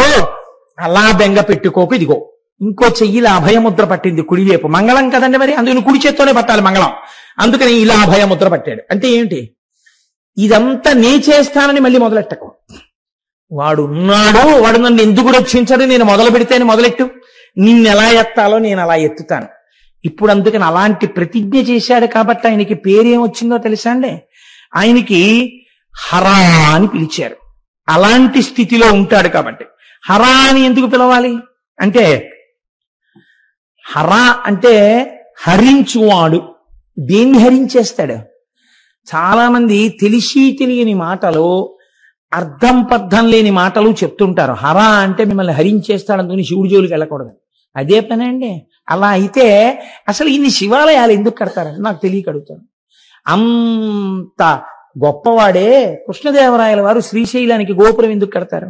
అలా బెంగ పెట్టుకోకు, ఇదిగో ఇంకో చెయ్యిలా అభయముద్ర పట్టింది కుడివైపు. మంగళం కదండి మరి, అందుకని కుడి చేత్తోనే పట్టాలి మంగళం. అందుకని ఇలా అభయముద్ర పట్టాడు. అంటే ఏమిటి? ఇదంతా నే చేస్తానని మళ్ళీ మొదలెట్టకు. వాడు ఉన్నాడు, వాడు నన్ను ఎందుకు రక్షించడు, నేను మొదలు పెడితేనే మొదలెట్టు, నిన్ను ఎలా ఎత్తాలో నేను అలా ఎత్తుతాను. ఇప్పుడు అందుకని అలాంటి ప్రతిజ్ఞ చేశాడు కాబట్టి ఆయనకి పేరేమొచ్చిందో తెలుసా అండి? ఆయనకి హరా అని పిలిచారు. అలాంటి స్థితిలో ఉంటాడు కాబట్టి. హరా అని ఎందుకు పిలవాలి అంటే, హరా అంటే హరించువాడు. దేన్ని హరించేస్తాడు? చాలా మంది తెలిసి తెలియని మాటలు, అర్థం పర్థం లేని మాటలు చెప్తుంటారు. హరా అంటే మిమ్మల్ని హరించేస్తాడు, అందుకని శివుడి జోలికి వెళ్ళకూడదు. అదే పని అండి. అలా అయితే అసలు ఇన్ని శివాలయాలు ఎందుకు కడతారండి నాకు తెలియక అడుగుతాను. అంత గొప్పవాడే కృష్ణదేవరాయల వారు శ్రీశైలానికి గోపురం ఎందుకు కడతారు?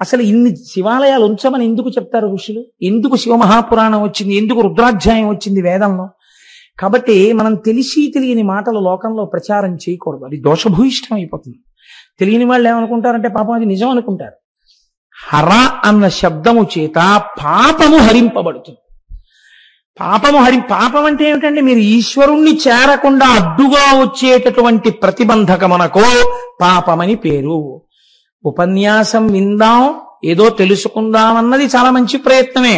అసలు ఇన్ని శివాలయాలు ఉంచమని ఎందుకు చెప్తారు ఋషులు? ఎందుకు శివమహాపురాణం వచ్చింది? ఎందుకు రుద్రాధ్యాయం వచ్చింది వేదంలో? కాబట్టి మనం తెలిసి తెలియని మాటలు లోకంలో ప్రచారం చేయకూడదు, అది దోషభూయిష్టం అయిపోతుంది. తెలియని వాళ్ళు ఏమనుకుంటారంటే పాపం అది నిజం అనుకుంటారు. హర అన్న శబ్దము చేత పాపము హరింపబడుతుంది. పాపం అంటే ఏమిటంటే మీరు ఈశ్వరుణ్ణి చేరకుండా అడ్డుగా వచ్చేటటువంటి ప్రతిబంధకమునకో పాపమని పేరు. ఉపన్యాసం విందాం, ఏదో తెలుసుకుందాం అన్నది చాలా మంచి ప్రయత్నమే.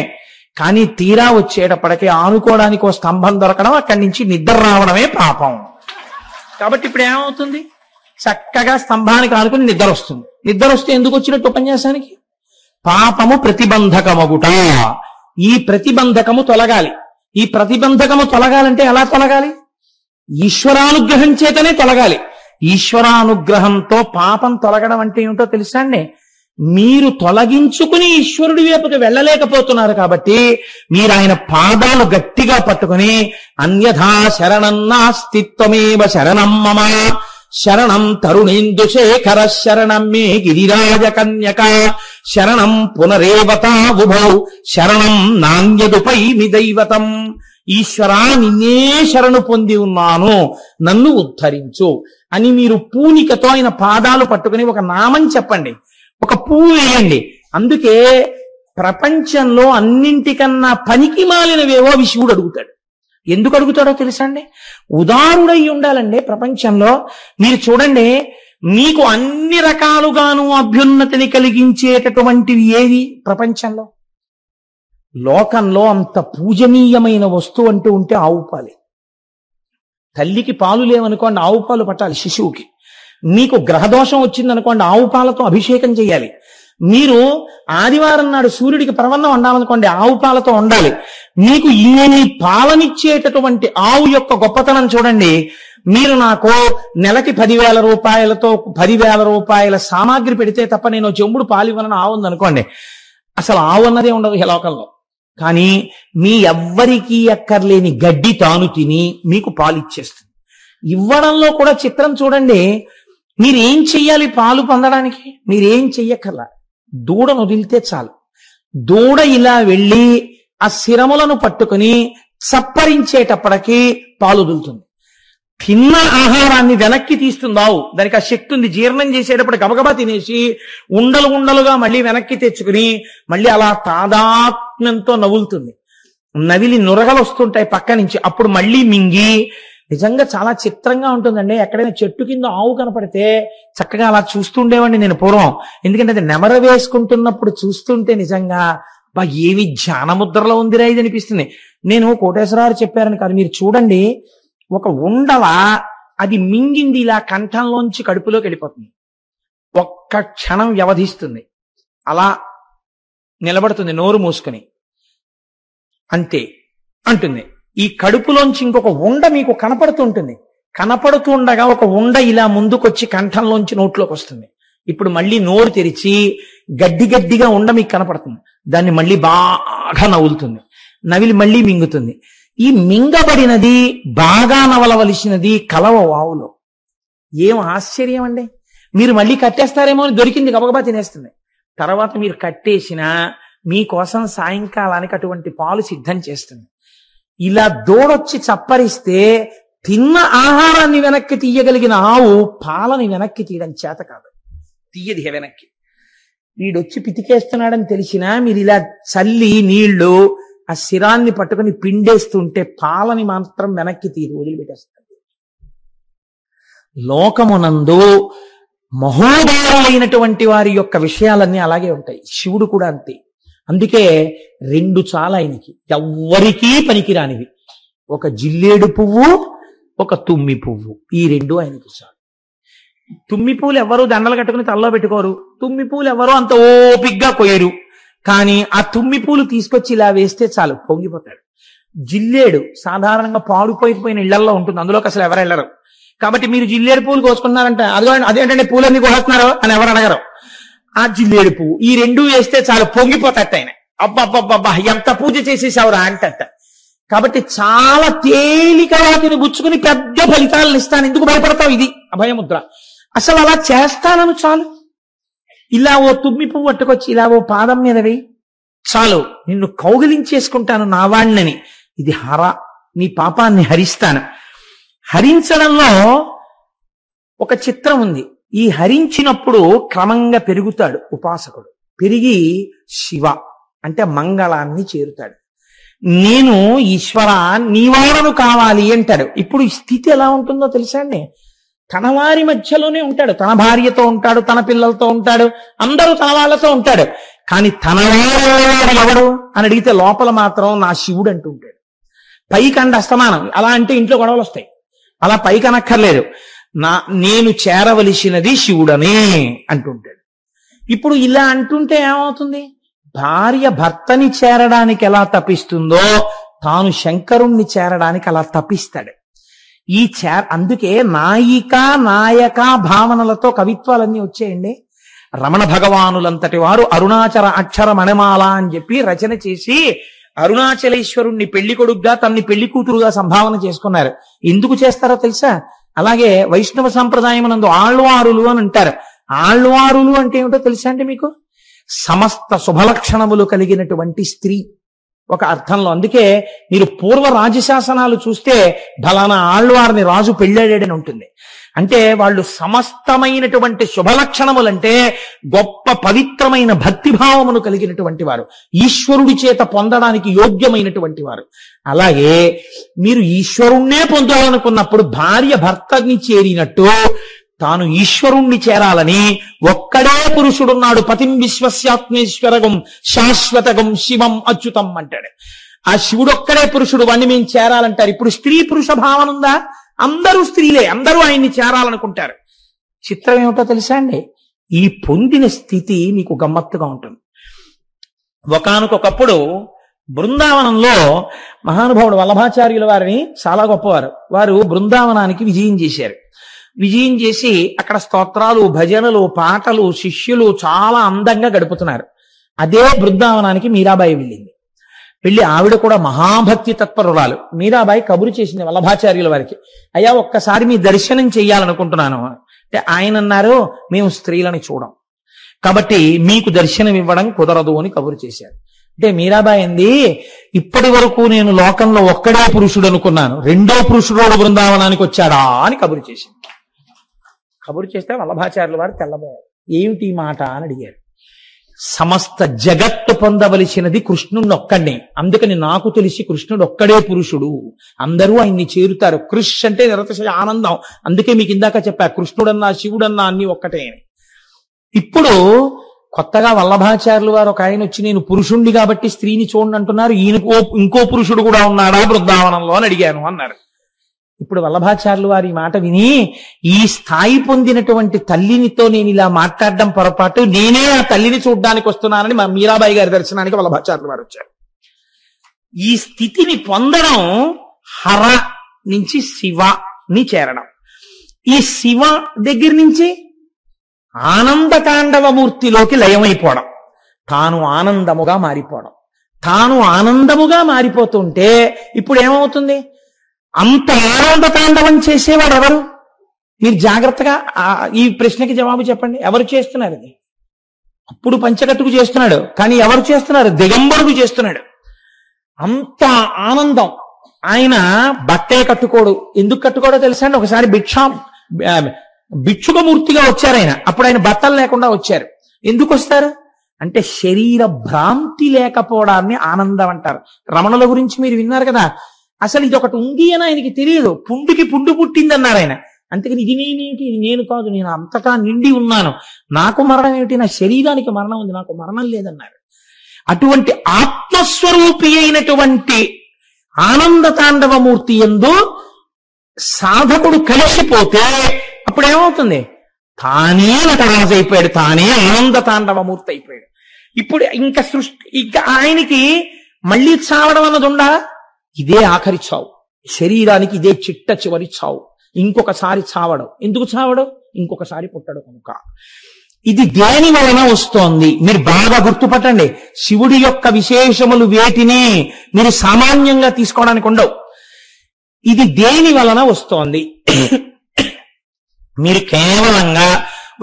కానీ తీరా వచ్చేటప్పటికే ఆనుకోవడానికి ఒక స్తంభం దొరకడం, అక్కడి నుంచి నిద్ర రావడమే పాపం. కాబట్టి ఇప్పుడు ఏమవుతుంది? చక్కగా స్తంభానికి ఆనుకుని నిద్ర వస్తుంది. నిద్ర వస్తే ఎందుకు వచ్చినట్టు ఉపన్యాసానికి? పాపము ప్రతిబంధకమగుట. ఈ ప్రతిబంధకము తొలగాలి. ఈ ప్రతిబంధకము తొలగాలంటే ఎలా తొలగాలి? ఈశ్వరానుగ్రహం చేతనే తొలగాలి. ఈశ్వరానుగ్రహంతో పాపం తొలగడం అంటే ఏమిటో తెలుసా అండి? మీరు తొలగించుకుని ఈశ్వరుడి వైపుకి వెళ్ళలేకపోతున్నారు కాబట్టి మీరు ఆయన పాదాలు గట్టిగా పట్టుకుని అన్యథా శరణం నాస్తిత్వమేవ శరణం మమ శరణం తరుణేందుశేఖర శరణం మే గిరిరాజ కన్యక శరణం పునరేవతావుభౌ శరణం నాణ్యదుపైమి దైవతం. ఈశ్వరా, నిన్నే శరణు పొంది ఉన్నాను, నన్ను ఉద్ధరించు అని మీరు పూనికతో ఆయన పాదాలు పట్టుకుని ఒక నామం చెప్పండి, ఒక పువ్వు వేయండి. అందుకే ప్రపంచంలో అన్నింటికన్నా పనికి మాలినవేవో శివుడు అడుగుతాడు. ఎందుకు అడుగుతాడో తెలుసా అండి? ఉదారుడై ఉండాలండి ప్రపంచంలో. మీరు చూడండి, మీకు అన్ని రకాలుగాను అభ్యున్నతిని కలిగించేటటువంటివి ఏవి ప్రపంచంలో? లోకంలో అంత పూజనీయమైన వస్తువు అంటూ ఉంటే ఆవు పాలే. తల్లికి పాలు లేవనుకోండి, ఆవు పాలు పట్టాలి శిశువుకి. మీకు గ్రహదోషం వచ్చిందనుకోండి, ఆవు పాలతో అభిషేకం చేయాలి. మీరు ఆదివారం నాడు సూర్యుడికి పరవన్నం వండాలనుకోండి, ఆవు పాలతో వండాలి. మీకు ఇన్ని పాలనిచ్చేటటువంటి ఆవు యొక్క గొప్పతనం చూడండి. మీరు నాకు నెలకి 10,000 రూపాయలతో 10,000 రూపాయల సామాగ్రి పెడితే తప్ప నేను చెంబుడు పాలు ఇవ్వనని ఆవు ఉందనుకోండి, అసలు ఆవు అన్నదే ఉండదు ఈ లోకంలో. కానీ మీ ఎవ్వరికీ ఎక్కర్లేని గడ్డి తాను తిని మీకు పాలు ఇచ్చేస్తుంది. ఇవ్వడంలో కూడా చిత్రం చూడండి. మీరేం చెయ్యాలి పాలు పొందడానికి? మీరేం చెయ్యక్కర్లా, దూడను వదిలితే చాలు. దూడ ఇలా వెళ్ళి ఆ శిరములను పట్టుకుని చప్పరించేటప్పటికీ పాలు వదులుతుంది. తిన్న ఆహారాన్ని వెనక్కి తీస్తుంది ఆవు. దానికి ఆ శక్తి ఉంది. జీర్ణం చేసేటప్పుడు గబగబా తినేసి ఉండలు ఉండలుగా మళ్ళీ వెనక్కి తెచ్చుకుని మళ్ళీ అలా తాదాత్మ్యంతో నవ్వులుతుంది. నవిలి నురగలు వస్తుంటాయి పక్క నుంచి. అప్పుడు మళ్ళీ మింగి, నిజంగా చాలా చిత్రంగా ఉంటుందండి. ఎక్కడైనా చెట్టు కింద ఆవు కనపడితే చక్కగా అలా చూస్తుండేవాడిని నేను పూర్వం. ఎందుకంటే అది నెమర వేసుకుంటున్నప్పుడు చూస్తుంటే నిజంగా బా ఏమి ధ్యానముద్రలో ఉందిరా ఇది అనిపిస్తుంది. నేను కోటేశ్వరరావు చెప్పారని కాదు, మీరు చూడండి, ఒక ఉండల అది మింగింది ఇలా కంఠంలోంచి కడుపులోకి వెళ్ళిపోతుంది. ఒక్క క్షణం వ్యవధిస్తుంది, అలా నిలబడుతుంది నోరు మూసుకుని, అంతే అంటుంది. ఈ కడుపులోంచి ఇంకొక ఉండ మీకు కనపడుతుంటుంది. కనపడుతూ ఉండగా ఒక ఉండ ఇలా ముందుకొచ్చి కంఠంలోంచి నోట్లోకి వస్తుంది. ఇప్పుడు మళ్ళీ నోరు తెరిచి గడ్డిగా ఉండ మీకు కనపడుతుంది. దాన్ని మళ్ళీ బాగా నవ్వులుతుంది. నవిలి మళ్ళీ మింగుతుంది. ఈ మింగబడినది బాగా నవలవలసినది కలవ వావులో. ఏం ఆశ్చర్యం అండి! మీరు మళ్ళీ కట్టేస్తారేమో అని దొరికింది గబగబా తినేస్తుంది. తర్వాత మీరు కట్టేసినా మీకోసం సాయంకాలానికి అటువంటి పాలు సిద్ధం చేస్తుంది. ఇలా దూడొచ్చి చప్పరిస్తే తిన్న ఆహారాన్ని వెనక్కి తీయగలిగిన ఆవు పాలని వెనక్కి తీయడం చేత కాదు, తీయది వెనక్కి. వీడొచ్చి పితికేస్తున్నాడని తెలిసినా మీరు ఇలా చల్లి నీళ్లు ఆ శిరాన్ని పట్టుకుని పిండేస్తుంటే పాలని మాత్రం వెనక్కి తీరు, వదిలిపెట్టేస్తారు. లోకమునందు మహోదయులైనటువంటి వారి యొక్క విషయాలన్నీ అలాగే ఉంటాయి. శివుడు కూడా అంతే. అందుకే 2 చాలా ఆయనకి, ఎవ్వరికీ పనికిరానివి. ఒక జిల్లేడు పువ్వు, ఒక తుమ్మి పువ్వు. ఈ 2 ఆయనకి చాలు. తుమ్మి పువ్వులు ఎవరు దండలు కట్టుకుని తలలో పెట్టుకోరు. తుమ్మి పువ్వులు ఎవరు అంత ఓపిగ్గా కొయ్యరు. కానీ ఆ తుమ్మి పూలు తీసుకొచ్చి ఇలా వేస్తే చాలు, పొంగిపోతాడు. జిల్లేడు సాధారణంగా పాడుపోయిపోయిన ఇళ్లలో ఉంటుంది, అందులోకి అసలు ఎవరు వెళ్ళరు. కాబట్టి మీరు జిల్లేడు పూలు కోసుకున్నారంట, అదేంటంటే పూలన్నీ కోస్తున్నారో అని ఎవరు అడగరు. ఆ జిల్లేడు పువ్వు ఈ 2 వేస్తే చాలు, పొంగిపోతాడు ఆయన. అబ్బబ్బబ్బబ్బా ఎంత పూజ చేసేసావురా అంటట. కాబట్టి చాలా తేలిక వాటిని పుచ్చుకుని పెద్ద ఫలితాలను ఇస్తాను. ఎందుకు భయపడతావు? ఇది అభయముద్ర. అసలు అలా చేస్తానను చాలు. ఇలా ఓ తుమ్మి పువ్వు పట్టుకొచ్చి ఇలా ఓ పాదం మీద వేయి, చాలు, నిన్ను కౌగిలించేసుకుంటాను నా వాణ్ణని. ఇది హర, నీ పాపాన్ని హరిస్తాను. హరించడంలో ఒక చిత్రం ఉంది. ఈ హరించినప్పుడు క్రమంగా పెరుగుతాడు ఉపాసకుడు. పెరిగి శివ అంటే మంగళాన్ని చేరుతాడు. నేను ఈశ్వర నీవాడను కావాలి అంటాడు. ఇప్పుడు ఈ స్థితి ఎలా ఉంటుందో తెలుసా అండి? తన వారి మధ్యలోనే ఉంటాడు, తన భార్యతో ఉంటాడు, తన పిల్లలతో ఉంటాడు, అందరూ తన వాళ్ళతో ఉంటాడు. కానీ తన వాడు ఎవడు అని అడిగితే లోపల మాత్రం నా శివుడు అంటుంటాడు. పైకి అండి అస్తమానం. అలా అంటే ఇంట్లో గొడవలు వస్తాయి. అలా పైకి అనక్కర్లేదు. నేను చేరవలసినది శివుడనే అంటుంటాడు. ఇప్పుడు ఇలా అంటుంటే ఏమవుతుంది? భార్య భర్తని చేరడానికి ఎలా తపిస్తుందో తాను శంకరుణ్ణి చేరడానికి అలా తపిస్తాడు. అందుకే నాయిక నాయక భావనలతో కవిత్వాలన్నీ వచ్చాయండి. రమణ భగవానులంతటి వారు అరుణాచల అక్షర మణిమాల అని చెప్పి రచన చేసి అరుణాచలేశ్వరుణ్ణి పెళ్లి కొడుగ్గా తన్ని పెళ్లి కూతురుగా సంభావన చేసుకున్నారు. ఎందుకు చేస్తారో తెలుసా? అలాగే వైష్ణవ సంప్రదాయం నందు ఆళ్వారులు అని అంటారు. ఆళ్వారులు అంటే ఏమిటో తెలుసా అండి మీకు? సమస్త శుభలక్షణములు కలిగినటువంటి స్త్రీ ఒక అర్థంలో. అందుకే మీరు పూర్వ రాజశాసనాలు చూస్తే ఫలానా ఆళ్వారిని రాజు పెళ్ళాడని ఉంటుంది. అంటే వాళ్ళు సమస్తమైనటువంటి శుభలక్షణములంటే గొప్ప పవిత్రమైన భక్తిభావమును కలిగినటువంటి వారు, ఈశ్వరుడి చేత పొందడానికి యోగ్యమైనటువంటి వారు. అలాగే మీరు ఈశ్వరుణ్ణే పొందాలనుకున్నప్పుడు భార్య భర్తని చేరినట్టు తాను ఈశ్వరుణ్ణి చేరాలని ఒక్కడే పురుషుడున్నాడు. పతిం విశ్వస్యాత్మేశ్వరగం శాశ్వతగం శివం అచ్యుతం అంటాడు. ఆ శివుడొక్కడే పురుషుడు, వాణ్ణి మేము చేరాలంటారు. ఇప్పుడు స్త్రీ పురుష భావన ఉందా? అందరూ స్త్రీలే, అందరూ ఆయన్ని చేరాలనుకుంటారు. చిత్రం ఏమిటో తెలుసా అండి? ఈ పొందిన స్థితి మీకు గమ్మత్తుగా ఉంటుంది. ఒకానొకప్పుడు బృందావనంలో మహానుభావుడు వల్లభాచార్యుల వారిని చాలా గొప్పవారు. వారు బృందావనానికి విజయం చేశారు. విజయం చేసి అక్కడ స్తోత్రాలు, భజనలు, పాటలు, శిష్యులు చాలా అందంగా గడుపుతున్నారు. అదే బృందావనానికి మీరాబాయి వెళ్ళింది. వెళ్ళి ఆవిడ కూడా మహాభక్తి తత్పరురాలు. మీరాబాయి కబురు చేసింది వల్లభాచార్యుల వారికి, అయ్యా ఒక్కసారి మీ దర్శనం చెయ్యాలనుకుంటున్నాను అంటే ఆయన అన్నారు, మేము స్త్రీలని చూడం కాబట్టి మీకు దర్శనం ఇవ్వడం కుదరదు అని కబురు చేశారు. అంటే మీరాబాయి అంది, ఇప్పటి వరకు నేను లోకంలో ఒక్కడే పురుషుడు అనుకున్నాను, రెండో పురుషుడు బృందావనానికి వచ్చాడా అని కబురు చేసింది. కబురు చేస్తే వల్లభాచార్యుల వారు తెల్లబోయారు. ఏమిటి మాట అని అడిగారు. సమస్త జగత్తు పొందవలసినది కృష్ణుడు ఒక్కడే, అందుకని నాకు తెలిసి కృష్ణుడు ఒక్కడే పురుషుడు, అందరూ ఆయన్ని చేరుతారు. కృష్ అంటే నిరతిశయ ఆనందం. అందుకే మీకు ఇందాక చెప్పా, కృష్ణుడన్నా శివుడన్నా అన్ని ఒక్కటే అని. ఇప్పుడు కొత్తగా వల్లభాచార్యుల వారు ఒక ఆయన వచ్చి నేను పురుషుణ్ణి కాబట్టి స్త్రీని చూడండి అంటున్నారు, ఈయనకు ఇంకో పురుషుడు కూడా ఉన్నాడా బృందావనంలో అని అడిగాను అన్నారు. ఇప్పుడు వల్లభాచార్యుల వారి మాట విని, ఈ స్థాయి పొందినటువంటి తల్లినితో నేను ఇలా మాట్లాడడం పొరపాటు, నేనే ఆ తల్లిని చూడ్డానికి వస్తున్నానని మా మీరాబాయి గారి దర్శనానికి వల్లభాచార్యుల వారు వచ్చారు. ఈ స్థితిని పొందడం హర నుంచి శివని చేరడం, ఈ శివ దగ్గర నుంచి ఆనందతాండవమూర్తిలోకి లయమైపోవడం, తాను ఆనందముగా మారిపోవడం. తాను ఆనందముగా మారిపోతుంటే ఇప్పుడు ఏమవుతుంది? అంత ఆనంద తాండవం చేసేవాడు ఎవరు? మీరు జాగ్రత్తగా ఈ ప్రశ్నకి జవాబు చెప్పండి. ఎవరు చేస్తున్నారు ఇది? అప్పుడు పంచకట్టుకు చేస్తున్నాడు, కానీ ఎవరు చేస్తున్నారు? దిగంబరుడు చేస్తున్నాడు. అంత ఆనందం. ఆయన బట్టే కట్టుకోడు. ఎందుకు కట్టుకోడో తెలుసా అండి? ఒకసారి భిక్షుకమూర్తిగా వచ్చారు ఆయన. అప్పుడు ఆయన బట్టలు లేకుండా వచ్చారు. ఎందుకు వస్తారు అంటే శరీర భ్రాంతి లేకపోవడాన్ని ఆనందం అంటారు. రమణుల గురించి మీరు విన్నారు కదా, అసలు ఇది ఒకటి ఉంది అని ఆయనకి తెలియదు. పుండుకి పుండు పుట్టిందన్నారు ఆయన. అందుకని ఇది నేనేమిటి, ఇది నేను కాదు, నేను అంతటా నిండి ఉన్నాను, నాకు మరణం ఏమిటి, నా శరీరానికి మరణం ఉంది, నాకు మరణం లేదన్నారు. అటువంటి ఆత్మస్వరూపి అయినటువంటి ఆనంద తాండవమూర్తి యందు సాధకుడు కలిసిపోతే అప్పుడు ఏమవుతుంది? తానే నటరాజు అయిపోయాడు, తానే ఆనంద తాండవమూర్తి అయిపోయాడు. ఇప్పుడు ఇంకా ఆయనకి మళ్ళీ చావడం అన్నది ఉండా? ఇదే ఆఖరి చావు, శరీరానికి ఇదే చిట్ట చివరి చావు. ఇంకొకసారి చావడం. ఎందుకు చావడం? ఇంకొకసారి పుట్టడు కనుక. ఇది దేని వలన వస్తోంది మీరు బాగా గుర్తుపట్టండి. శివుడి యొక్క విశేషములు వేటిని మీరు సామాన్యంగా తీసుకోవడానికి ఉండవు. ఇది దేని వలన వస్తోంది? మీరు కేవలంగా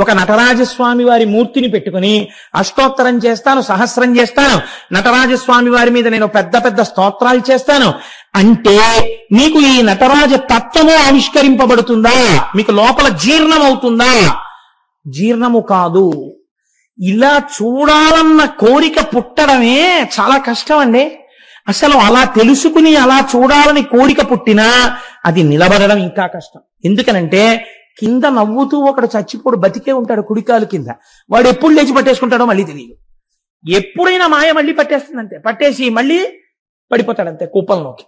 ఒక నటరాజస్వామి వారి మూర్తిని పెట్టుకుని అష్టోత్తరం చేస్తాను, సహస్రం చేస్తాను, నటరాజస్వామి వారి మీద నేను పెద్ద పెద్ద స్తోత్రాలు చేస్తాను అంటే మీకు ఈ నటరాజ తత్వము ఆవిష్కరింపబడుతుందా? మీకు లోపల జీర్ణం అవుతుందా? జీర్ణము కాదు. ఇలా చూడాలన్న కోరిక పుట్టడమే చాలా కష్టం అండి. అసలు అలా తెలుసుకుని అలా చూడాలని కోరిక పుట్టినా అది నిలబడడం ఇంకా కష్టం. ఎందుకనంటే కింద నవ్వుతూ ఒకడు చచ్చిపోడు బతికే ఉంటాడు కుడికాలు కింద. వాడు ఎప్పుడు లేచి పట్టేసుకుంటాడో మళ్ళీ తెలియదు. ఎప్పుడైనా మాయ మళ్ళీ పట్టేస్తుందంతే, పట్టేసి మళ్ళీ పడిపోతాడంతే కూపంలోకి.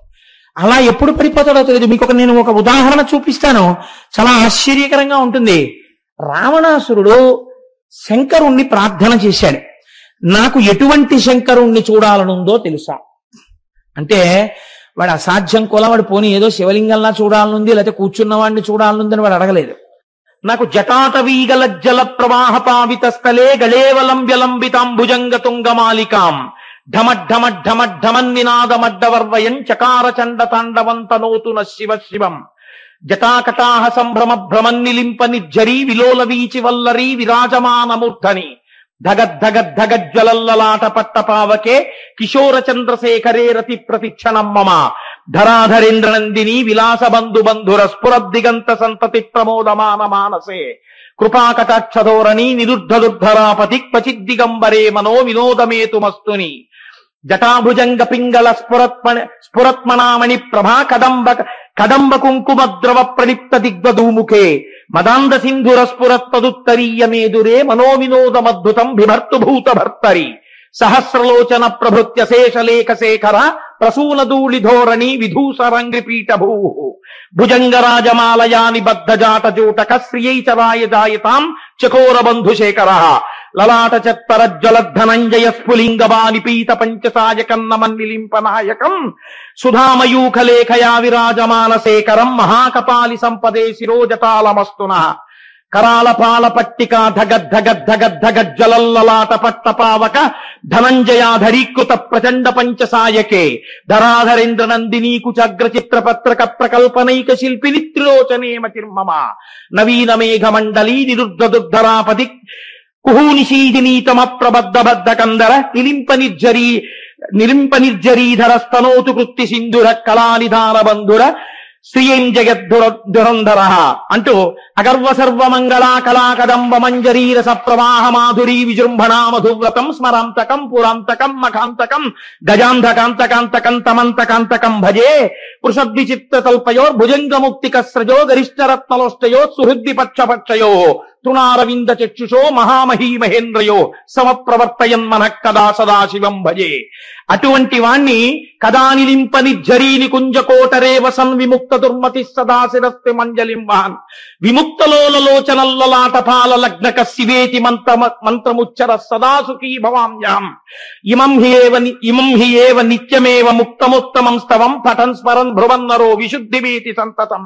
అలా ఎప్పుడు పడిపోతాడో తెలియదు. మీకు నేను ఒక ఉదాహరణ చూపిస్తాను, చాలా ఆశ్చర్యకరంగా ఉంటుంది. రావణాసురుడు శంకరుణ్ణి ప్రార్థన చేశాడు. నాకు ఎటువంటి శంకరుణ్ణి చూడాలనుందో తెలుసా అంటే, వాడు అసాధ్యం కూడా వాడు పోనీ ఏదో శివలింగంలా చూడాలనుంది, లేకపోతే కూర్చున్న వాడిని చూడాలనుంది అని వాడు అడగలేదు. నాకు జటాటవీగల జల ప్రవాహ పావిత స్థలే గళేవలం వ్యలంబితాంబుజంగ తుంగమాలికాం ఢమడ్ఢమడ్ఢమడ్ఢమన్నినాదమడ్డవర్వయం చకార చండ తాండవంతనోతున శివ శివం జటాకటాహ సంభ్రమ భ్రమన్నిలింప నిర్జరీ విలోల వీచి వల్లరీ విరాజమానమూర్ధని ధగద్ధగద్ధగజ్వలల్లలాట పట్టపావకే కిశోర చంద్రశేఖరే రతి ప్రతిక్షణం మమ ధరాధరేంద్రనందిని విలాస బంధు బంధుర స్ఫురద్దిగంత సంతతి ప్రమోదమాన మానసే కృపాకటాక్షధోరణి నిరుద్ధదుర్ధరాపతి క్వచిద్దిగంబరే మనో వినోదమేతుమస్తుని జటాభుజంగ పింగళ స్ఫురత్మణామణి ప్రభా కదంబ కుంకుమ ద్రవ ప్రణిప్త దిగ్వధూముఖే మదాంద సింధుర స్ఫురత్తదుత్తరీయ మేదురే మనోవినోదమద్భుతం బిభర్తుభూత భర్తరి సహస్రలోచన ప్రభృత్య శేషలేఖ శేఖర ప్రసూనధూళి ధోరణి విధూసరంగ్రిపీఠభూ భుజంగరాజమాలయా నిబద్ధజాట జూటక శ్రియైచరాయ జాయతాం చకోర బంధుశేఖర లలాట చత్తరజ్వలద్ధనంజయ స్ఫులింగబానిపీత పంచసాయకన్నమన్నిలింపనాయకం సుధామయూఖలేఖయా విరాజమాన శేఖరం మహాకపాలి సంపదే శిరోజటాలమస్తున కరాళపాల పట్టికా ధగద్ధగద్ధగద్ధగజ్జలల్లలాట పట్టపావక ధనంజయాధరీకృత ప్రచండ పంచసాయకే ధరాధరేంద్ర నందినీ కుచగ్ర చిత్రపత్రక ప్రకల్పనైక శిల్పిని త్రిలోచనేమతిర్మమ నవీన మేఘమండలీ నిరుద్ధదుర్ధరాపది కుహూనిషీదినీతమ ప్రబద్ధబద్ధ కందర నిలింప నిర్జరీధర స్తనోతు కృత్తి సింధుర కళానిధాన బంధుర శ్రీయం జగద్దురంధర అంటూ అగర్వ సర్వమంగళా కళా కదంబ మంజరీరస ప్రవాహ మాధురీ విజృంభణా మధువ్రతం స్మరాంతకం పురాంతకం మఖాంతకం గజాంధకాంతకాంతకం తమంతకాంతకం భజే పృషద్విచిత్ర తల్పయోర్ భుజంగముక్తిక స్రజో గరిష్టరత్నలోష్టయో సుహృద్ది పక్షపక్షయో తృణారవింద చక్షుషో మహామహీ మహేంద్రయో సమప్రవర్తయన్ మనః కదా సదాశివం భజే. అటువంటి వాణ్ణి కదా నిలింప నిర్జరీని కుంజకోటరేవ సన్ విముక్త దుర్మతి సదాశిరస్తి మంజలిం వాన్ విముక్తలోలలోచనల్లలాటపాల లగ్నక శివేతి మంత్రముచ్చర సదాసుఖీ భవామ్యాం ఇమం హి ఏవ నిత్యమేవ ముక్తముత్తమం స్తవం పఠన్ స్మరన్ భ్రువన్నరో విశుద్ధివేతి సంతతం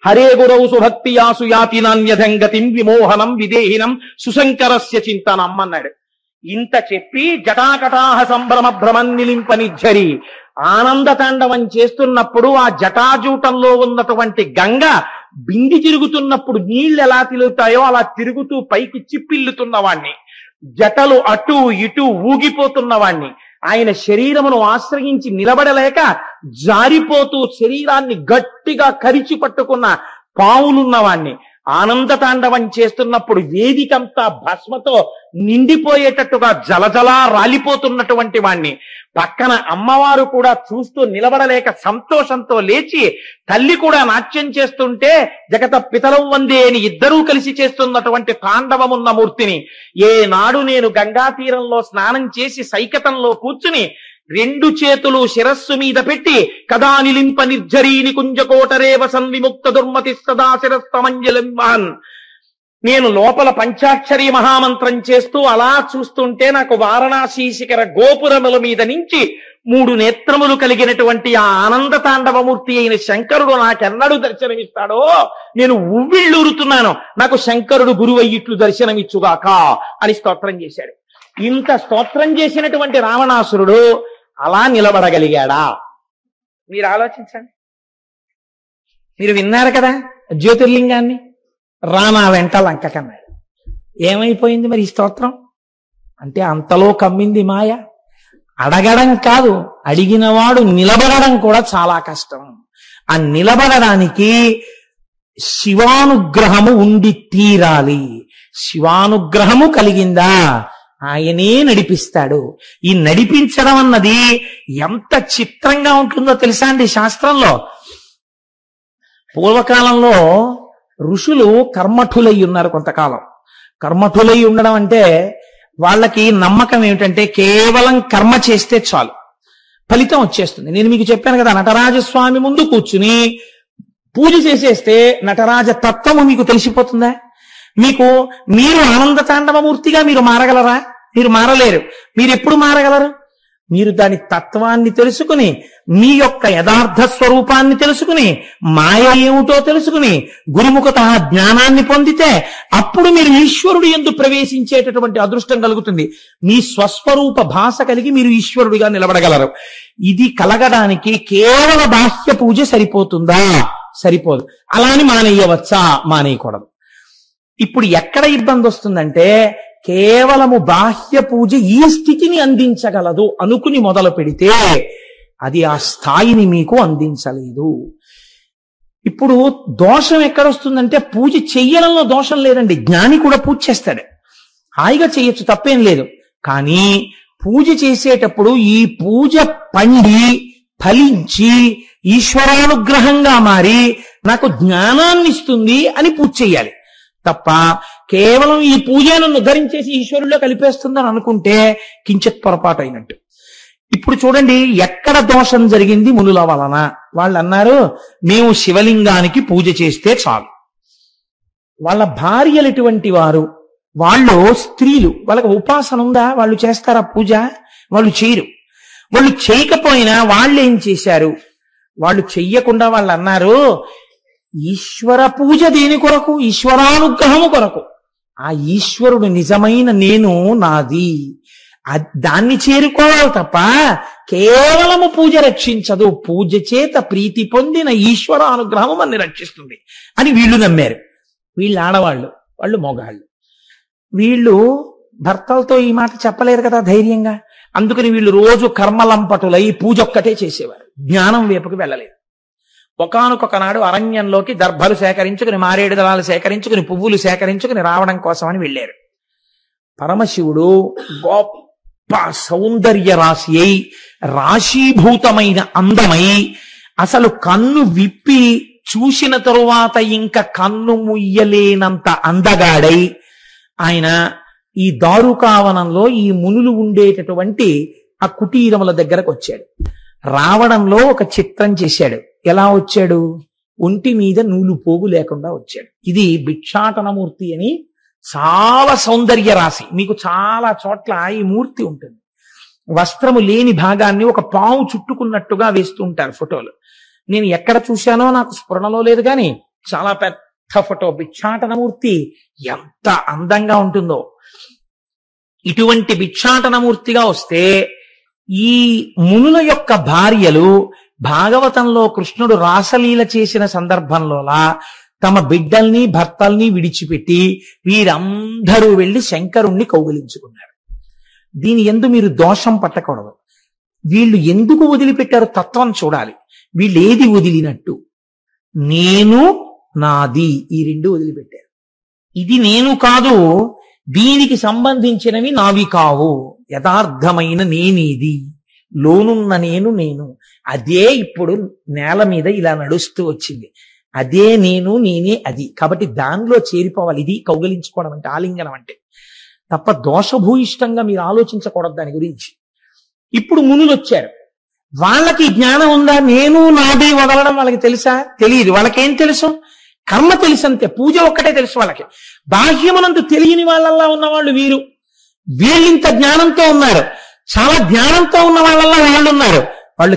హరే గురౌ సుభక్తియాసు యాతి నాన్యధంగతిం విమోహనం విదేహినం సుశంకరస్య చింతనం అన్నాడు. ఇంత చెప్పి జటాకటాహ సంభ్రమ భ్రమన్నిలింప నిర్జరి ఆనంద తాండవం చేస్తున్నప్పుడు ఆ జటాజూటంలో ఉన్నటువంటి గంగ బింది తిరుగుతున్నప్పుడు నీళ్లు ఎలా తిరుగుతాయో అలా తిరుగుతూ పైకి చిప్పిల్లుతున్నవాణ్ణి, జటలు అటు ఇటు ఊగిపోతున్నవాణ్ణి, ఆయన శరీరమును ఆశ్రయించి నిలబడలేక జారిపోతూ శరీరాన్ని గట్టిగా కరిచి పట్టుకున్న పావులున్నవాణ్ణి, ఆనంద తాండవం చేస్తున్నప్పుడు వేదికంతా భస్మతో నిండిపోయేటట్టుగా జలజలా రాలిపోతున్నటువంటి వాణ్ణి, పక్కన అమ్మవారు కూడా చూస్తూ నిలబడలేక సంతోషంతో లేచి తల్లి కూడా నాట్యం చేస్తుంటే జగత పితరం వందే అని ఇద్దరూ కలిసి చేస్తున్నటువంటి తాండవమున్న మూర్తిని, ఏనాడు నేను గంగా తీరంలో స్నానం చేసి సైకతంలో కూర్చుని రెండు చేతులు శిరస్సు మీద పెట్టి కదా నిలింప నిర్జరీని కుంజకోటరేవ సన్విముక్త దుర్మతి సదాశిరస్తమంజలింవాన్ నేను లోపల పంచాక్షరి మహామంత్రం చేస్తూ అలా చూస్తుంటే నాకు వారణాసి శిఖర గోపురముల మీద నుంచి 3 నేత్రములు కలిగినటువంటి ఆ ఆనంద తాండవమూర్తి అయిన శంకరుడు నాకెన్నడూ దర్శనమిస్తాడో నేను ఉవ్విళ్ళూరుతున్నాను, నాకు శంకరుడు గురువయ్యిట్లు దర్శనమిచ్చుగాక అని స్తోత్రం చేశాడు. ఇంత స్తోత్రం చేసినటువంటి రావణాసురుడు అలా నిలబడగలిగాడా? మీరు ఆలోచించండి. మీరు విన్నారు కదా జ్యోతిర్లింగాన్ని, రానా వెంట లంకకన్నాడు. ఏమైపోయింది మరి ఈ స్తోత్రం? అంటే అంతలో కమ్మింది మాయ. అడగడం కాదు, అడిగినవాడు నిలబడడం కూడా చాలా కష్టం. ఆ నిలబడడానికి శివానుగ్రహము ఉండి తీరాలి. శివానుగ్రహము కలిగిందా ఆయనే నడిపిస్తాడు. ఈ నడిపించడం అన్నది ఎంత చిత్రంగా ఉంటుందో తెలుసా అండి. శాస్త్రంలో పూర్వకాలంలో ఋషులు కర్మఠులై ఉన్నారు. కొంతకాలం కర్మఠులై ఉండడం అంటే వాళ్ళకి నమ్మకం ఏమిటంటే కేవలం కర్మ చేస్తే చాలు, ఫలితం వచ్చేస్తుంది. నేను మీకు చెప్పాను కదా, నటరాజస్వామి ముందు కూర్చుని పూజ చేసేస్తే నటరాజ తత్వము మీకు తెలిసిపోతుందా? మీరు ఆనంద తాండవమూర్తిగా మీరు మారగలరా? మీరు మారలేరు. మీరు ఎప్పుడు మారగలరు? మీరు దాని తత్వాన్ని తెలుసుకుని, మీ యొక్క యథార్థ స్వరూపాన్ని తెలుసుకుని, మాయ ఏమిటో తెలుసుకుని, గురుముఖత జ్ఞానాన్ని పొందితే అప్పుడు మీరు ఈశ్వరుడు యందు ప్రవేశించేటటువంటి అదృష్టం కలుగుతుంది. మీ స్వస్వరూప భాష కలిగి మీరు ఈశ్వరుడిగా నిలబడగలరు. ఇది కలగడానికి కేవల బాహ్య పూజ సరిపోతుందా? సరిపోదు. అలాని మానేయవచ్చా? మానేయకూడదు. ఇప్పుడు ఎక్కడ ఇబ్బంది వస్తుందంటే, కేవలము బాహ్య పూజ ఈ స్థితిని అందించగలదు అనుకుని మొదలు పెడితే అది ఆ స్థాయిని మీకు అందించలేదు. ఇప్పుడు దోషం ఎక్కడొస్తుందంటే, పూజ చెయ్యడంలో దోషం లేదండి. జ్ఞాని కూడా పూజ చేస్తాడు, హాయిగా చేయొచ్చు, తప్పేం లేదు. కానీ పూజ చేసేటప్పుడు ఈ పూజ పండి ఫలించి ఈశ్వరానుగ్రహంగా మారి నాకు జ్ఞానాన్ని ఇస్తుంది అని పూజ చెయ్యాలి తప్ప కేవలం ఈ పూజ నన్ను ధరించేసి ఈశ్వరుల్లో కలిపేస్తుందని అనుకుంటే కించిత్ పొరపాటు అయినట్టు. ఇప్పుడు చూడండి ఎక్కడ దోషం జరిగింది మునుల వలన. వాళ్ళు అన్నారు, మేము శివలింగానికి పూజ చేస్తే చాలు. వాళ్ళ భార్యలు ఎటువంటి వారు? వాళ్ళు స్త్రీలు, వాళ్ళకి ఉపాసన ఉందా? వాళ్ళు చేస్తారా పూజ? వాళ్ళు చేయరు. వాళ్ళు చేయకపోయినా వాళ్ళు ఏం చేశారు? వాళ్ళు చెయ్యకుండా వాళ్ళు అన్నారు, ఈశ్వర పూజ దేని కొరకు? ఈశ్వరానుగ్రహము కొరకు. ఆ ఈశ్వరుడు నిజమైన నేను నాది, దాన్ని చేరుకోవాలి తప్ప కేవలము పూజ రక్షించదు. పూజ చేత ప్రీతి పొందిన ఈశ్వరానుగ్రహము మనని రక్షిస్తుంది అని వీళ్ళు నమ్మారు. వీళ్ళు ఆడవాళ్ళు, వాళ్ళు మగవాళ్ళు. వీళ్ళు భర్తలతో ఈ మాట చెప్పలేరు కదా ధైర్యంగా. అందుకని వీళ్ళు రోజు కర్మలంపటులై పూజ ఒక్కటే చేసేవారు, జ్ఞానం వైపుకి వెళ్ళలేదు. ఒకానొక నాడు అరణ్యంలోకి దర్భలు సేకరించుకుని, మారేడు దళాలు సేకరించుకుని, పువ్వులు సేకరించుకుని రావడం కోసమని వెళ్ళారు. పరమశివుడు గొప్ప సౌందర్య రాశి అయి, రాశీభూతమైన అందమై, అసలు కన్ను విప్పి చూసిన తరువాత ఇంకా కన్ను ముయ్యలేనంత అందగాడై ఆయన ఈ దారుకావనంలో ఈ మునులు ఉండేటటువంటి ఆ కుటీరముల దగ్గరకు వచ్చాడు. రావడంలో ఒక చిత్రం చేశాడు. ఎలా వచ్చాడు? ఒంటి మీద నూలు పోగు లేకుండా వచ్చాడు. ఇది భిక్షాటనమూర్తి అని చాలా సౌందర్య రాశి. మీకు చాలా చోట్ల ఈ మూర్తి ఉంటుంది. వస్త్రము లేని భాగాన్ని ఒక పాము చుట్టుకున్నట్టుగా వేస్తూ ఉంటారు ఫోటోలు. నేను ఎక్కడ చూశానో నాకు స్ఫురణలో లేదు, కానీ చాలా పెద్ద ఫోటో. భిక్షాటనమూర్తి ఎంత అందంగా ఉంటుందో. ఇటువంటి భిక్షాటనమూర్తిగా వస్తే ఈ మునుల యొక్క భార్యలు భాగవతంలో కృష్ణుడు రాసలీల చేసిన సందర్భంలోలా తమ బిడ్డల్ని భర్తల్ని విడిచిపెట్టి వీరందరూ వెళ్లి శంకరుణ్ణి కౌగిలించుకున్నారు. దీని యందు మీరు దోషం పట్టకూడదు. వీళ్ళు ఎందుకు వదిలిపెట్టారు తత్వం చూడాలి. వీళ్ళు ఏది వదిలినట్టు? నేను నాది, ఈ రెండు వదిలిపెట్టారు. ఇది నేను కాదు, దీనికి సంబంధించినవి నావి కావు. యథార్థమైన నేనేది, లోనున్న నేను అదే ఇప్పుడు నేల మీద ఇలా నడుస్తూ వచ్చింది. అదే నేను, నేనే అది. కాబట్టి దానిలో చేరిపోవాలి. ఇది కౌగలించుకోవడం అంటే, ఆలింగనం అంటే. తప్ప దోషభూయిష్టంగా మీరు ఆలోచించకూడదు దాని గురించి. ఇప్పుడు మునులు వచ్చారు. వాళ్ళకి జ్ఞానం ఉందా? నేను నాది వదలడం వాళ్ళకి తెలుసా? తెలియదు. వాళ్ళకేం తెలుసు? కర్మ తెలుసు అంతే. పూజ ఒక్కటే తెలుసు వాళ్ళకి. బాహ్యమనందు తెలియని వాళ్ళల్లా ఉన్నవాళ్ళు వీరు. వీళ్ళింత జ్ఞానంతో ఉన్నారు. చాలా జ్ఞానంతో ఉన్న వాళ్ళల్లా వాళ్ళు ఉన్నారు. వాళ్ళు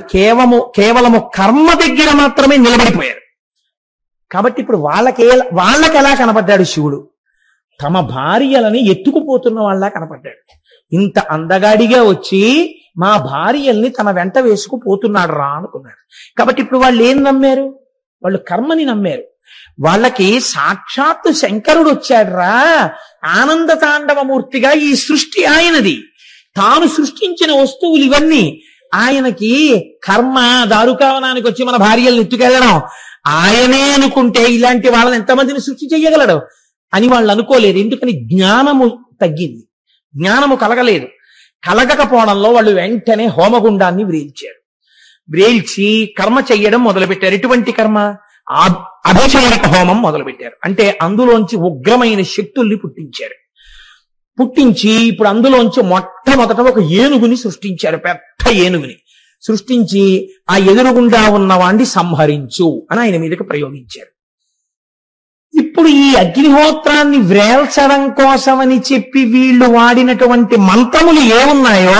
కేవలము కర్మ దగ్గర మాత్రమే నిలబడిపోయారు. కాబట్టి ఇప్పుడు వాళ్ళకి ఎలా కనపడ్డాడు శివుడు? తమ భార్యలని ఎత్తుకుపోతున్న వాళ్ళ కనపడ్డాడు. ఇంత అందగాడిగా వచ్చి మా భార్యల్ని తన వెంట వేసుకుపోతున్నాడు రా అనుకున్నాడు. కాబట్టి ఇప్పుడు వాళ్ళు ఏం నమ్మారు? వాళ్ళు కర్మని నమ్మారు. వాళ్ళకి సాక్షాత్తు శంకరుడు వచ్చాడు రా, ఆనంద తాండవమూర్తిగా. ఈ సృష్టి ఆయనది, తాను సృష్టించిన వస్తువులు ఇవన్నీ. ఆయనకి కర్మ దారుకావనానికి వచ్చి మన భార్యల్ని ఎత్తుకెళ్ళడం ఆయనే అనుకుంటే ఇలాంటి వాళ్ళని ఎంతమందిని సృష్టి చెయ్యగలడు? అని వాళ్ళు అనుకోలేదు. ఎందుకని? జ్ఞానము తగ్గింది, జ్ఞానము కలగలేదు. కలగకపోవడంలో వాళ్ళు వెంటనే హోమగుండాన్ని వ్రేల్చారు. వ్రేల్చి కర్మ చెయ్యడం మొదలుపెట్టారు. ఎటువంటి కర్మ? అభిషేక హోమం మొదలుపెట్టారు. అంటే అందులోంచి ఉగ్రమైన శక్తుల్ని పుట్టించారు. పుట్టించి ఇప్పుడు అందులోంచి మొట్టమొదట ఒక ఏనుగుని సృష్టించారు. పెద్ద ఏనుగుని సృష్టించి ఆ ఎదురుగుండా ఉన్నవాణ్ణి సంహరించు అని ఆయన మీదకి ప్రయోగించారు. ఇప్పుడు ఈ అగ్నిహోత్రాన్ని వ్రేల్చడం కోసమని చెప్పి వీళ్ళు వాడినటువంటి మంత్రములు ఏమున్నాయో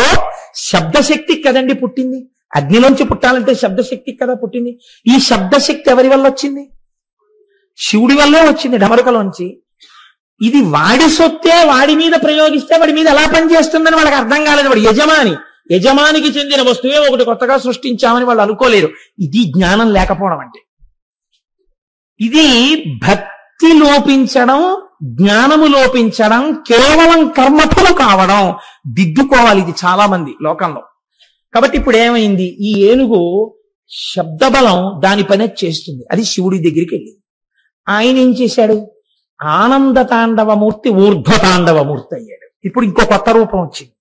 శబ్దశక్తి కదండి పుట్టింది. అగ్నిలోంచి పుట్టాలంటే శబ్దశక్తి కదా పుట్టింది. ఈ శబ్దశక్తి ఎవరి వల్ల వచ్చింది? శివుడి వల్లే వచ్చింది, డమరుకలోంచి. ఇది వాడి సొత్తే వాడి మీద ప్రయోగిస్తే వాడి మీద ఎలా పనిచేస్తుందని వాళ్ళకి అర్థం కాలేదు. వాడు యజమానికి చెందిన వస్తువే ఒకటి కొత్తగా సృష్టించామని వాళ్ళు అనుకోలేరు. ఇది జ్ఞానం లేకపోవడం అంటే. ఇది భక్తి లోపించడం, జ్ఞానము లోపించడం, కేవలం కర్మఫలు కావడం. దిద్దుకోవాలి ఇది చాలా మంది లోకంలో. కాబట్టి ఇప్పుడు ఏమైంది? ఈ ఏనుగు శబ్దబలం దాని పని చేస్తుంది. అది శివుడి దగ్గరికి వెళ్ళింది. ఆయన ఏం చేశాడు? ఆనంద తాండవమూర్తి ఊర్ధ్వ తాండవమూర్తి అయ్యాడు. ఇప్పుడు ఇంకో కొత్త రూపం వచ్చింది.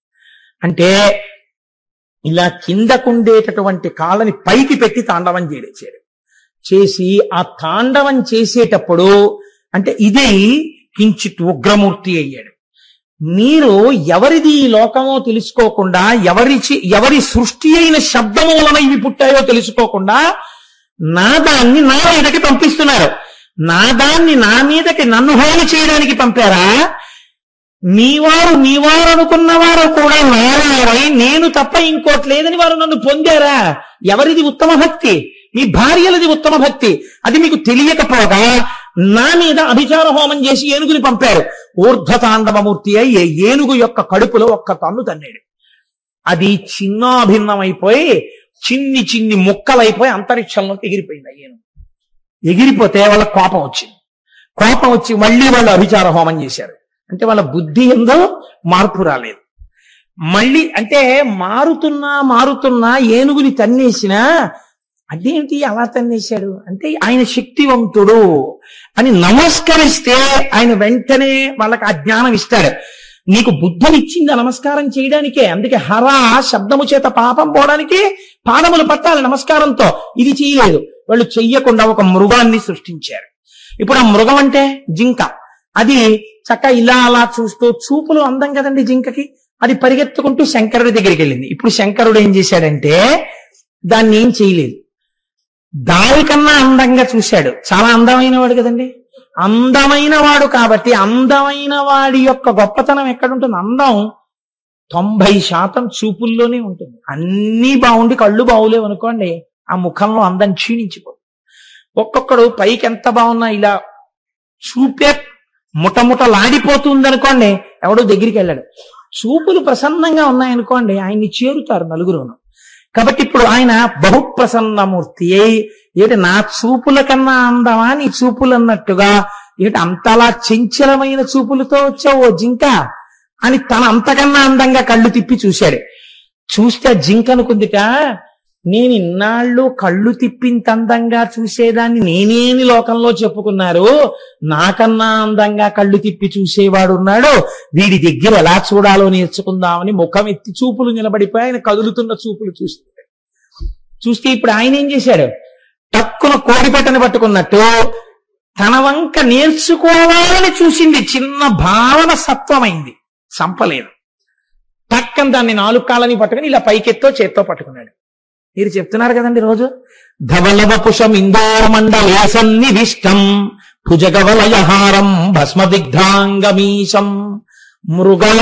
అంటే ఇలా కిందకుండేటటువంటి కాళ్ళని పైకి పెట్టి తాండవం చేయడం చేసి ఆ తాండవం చేసేటప్పుడు అంటే ఇది కించిత్ ఉగ్రమూర్తి అయ్యాడు. మీరు ఎవరిది ఈ లోకమో తెలుసుకోకుండా, ఎవరి సృష్టి అయిన శబ్దము వలన ఇవి పుట్టాయో తెలుసుకోకుండా నాదాన్ని నా మీదకి పంపిస్తున్నారు. నాదాన్ని నా మీదకి నన్ను హాని చేయడానికి పంపారా? మీవారు అనుకున్న వారు కూడా నారాయణై నేను తప్ప ఇంకోటి లేదని వారు నన్ను పొందారా? ఎవరిది ఉత్తమ భక్తి? మీ భార్యలది ఉత్తమ భక్తి. అది మీకు తెలియకపోగా నా మీద అభిచార హోమం చేసి ఏనుగుని పంపారు. ఊర్ధ్వతాండవమూర్తి అయి ఏనుగు యొక్క కడుపులో ఒక్క తన్ను తన్నాడు. అది చిన్నాభిన్నమైపోయి చిన్ని చిన్ని ముక్కలైపోయి అంతరిక్షంలోకి ఎగిరిపోయింది. ఆ ఏనుగు ఎగిరిపోతే వాళ్ళ కోపం వచ్చి మళ్ళీ వాళ్ళు అభిచార హోమం చేశారు. అంటే వాళ్ళ బుద్ధి ఎందో మార్పు రాలేదు. మళ్ళీ అంటే మారుతున్నా ఏనుగుని తన్నేసినా అదేంటి అలా తన్నేశాడు అంటే ఆయన శక్తివంతుడు అని నమస్కరిస్తే ఆయన వెంటనే వాళ్ళకి ఆ జ్ఞానం ఇస్తాడు. నీకు బుద్ధినిచ్చింది నమస్కారం చేయడానికే. అందుకే హర శబ్దము చేత పాపం పోవడానికి పాదములు పట్టాలి నమస్కారంతో. ఇది చేయలేదు. వాళ్ళు చెయ్యకుండా ఒక మృగాన్ని సృష్టించారు. ఇప్పుడు ఆ మృగం అంటే జింక. అది చక్క ఇలా అలా చూస్తూ, చూపులు అందం కదండి జింకకి, అది పరిగెత్తుకుంటూ శంకరుడి దగ్గరికి వెళ్ళింది. ఇప్పుడు శంకరుడు ఏం చేశాడంటే దాన్ని ఏం చేయలేదు, దానికన్నా అందంగా చూశాడు. చాలా అందమైన వాడు కదండి, అందమైన వాడు కాబట్టి అందమైన వాడి యొక్క గొప్పతనం ఎక్కడుంటుంది? అందం 90% చూపుల్లోనే ఉంటుంది. అన్నీ బాగుండి కళ్ళు బాగులేవు అనుకోండి, ఆ ముఖంలో అందం క్షీణించిపోతుంది. ఒక్కొక్కడు పైకి ఎంత బాగున్నా ఇలా చూపే ముటముటలాడిపోతుంది అనుకోండి, ఎవడో దగ్గరికి వెళ్ళాడు. చూపులు ప్రసన్నంగా ఉన్నాయనుకోండి, ఆయన్ని చేరుతారు నలుగురును. కాబట్టి ఇప్పుడు ఆయన బహుప్రసన్నమూర్తి అయి ఏమిటి నా చూపుల కన్నా అందమా నీ చూపులు అన్నట్టుగా, ఏమిటి అంతలా చంచలమైన చూపులతో వచ్చావు ఓ జింక అని తన అంతకన్నా అందంగా కళ్ళు తిప్పి చూశాడు. చూస్తే జింక అనుకుందిట, నేను ఇన్నాళ్ళు కళ్ళు తిప్పింత అందంగా చూసేదాన్ని నేనేని లోకంలో చెప్పుకున్నారు, నాకన్నా అందంగా కళ్ళు తిప్పి చూసేవాడు ఉన్నాడు, వీడి దగ్గర ఎలా చూడాలో నేర్చుకుందామని ముఖం ఎత్తి చూపులు నిలబడిపోయి ఆయన కదులుతున్న చూపులు చూస్తే ఇప్పుడు ఆయన ఏం చేశాడు, తక్కువ కోడిపెట్టని పట్టుకున్నట్టు తన వంక నేర్చుకోవాలని చూసింది. చిన్న భావన సత్వమైంది, చంపలేదు. పక్కన దాన్ని 4 కాళ్ళని పట్టుకుని ఇలా పైకెత్తో చేత్తో పట్టుకున్నాడు. మీరు చెప్తున్నారు కదండి రోజు, ధవలవపుషం ఇందోమండలే సన్నివిష్టం భుజగవలయహారం భస్మదిగ్ధాంగమీశం మృగల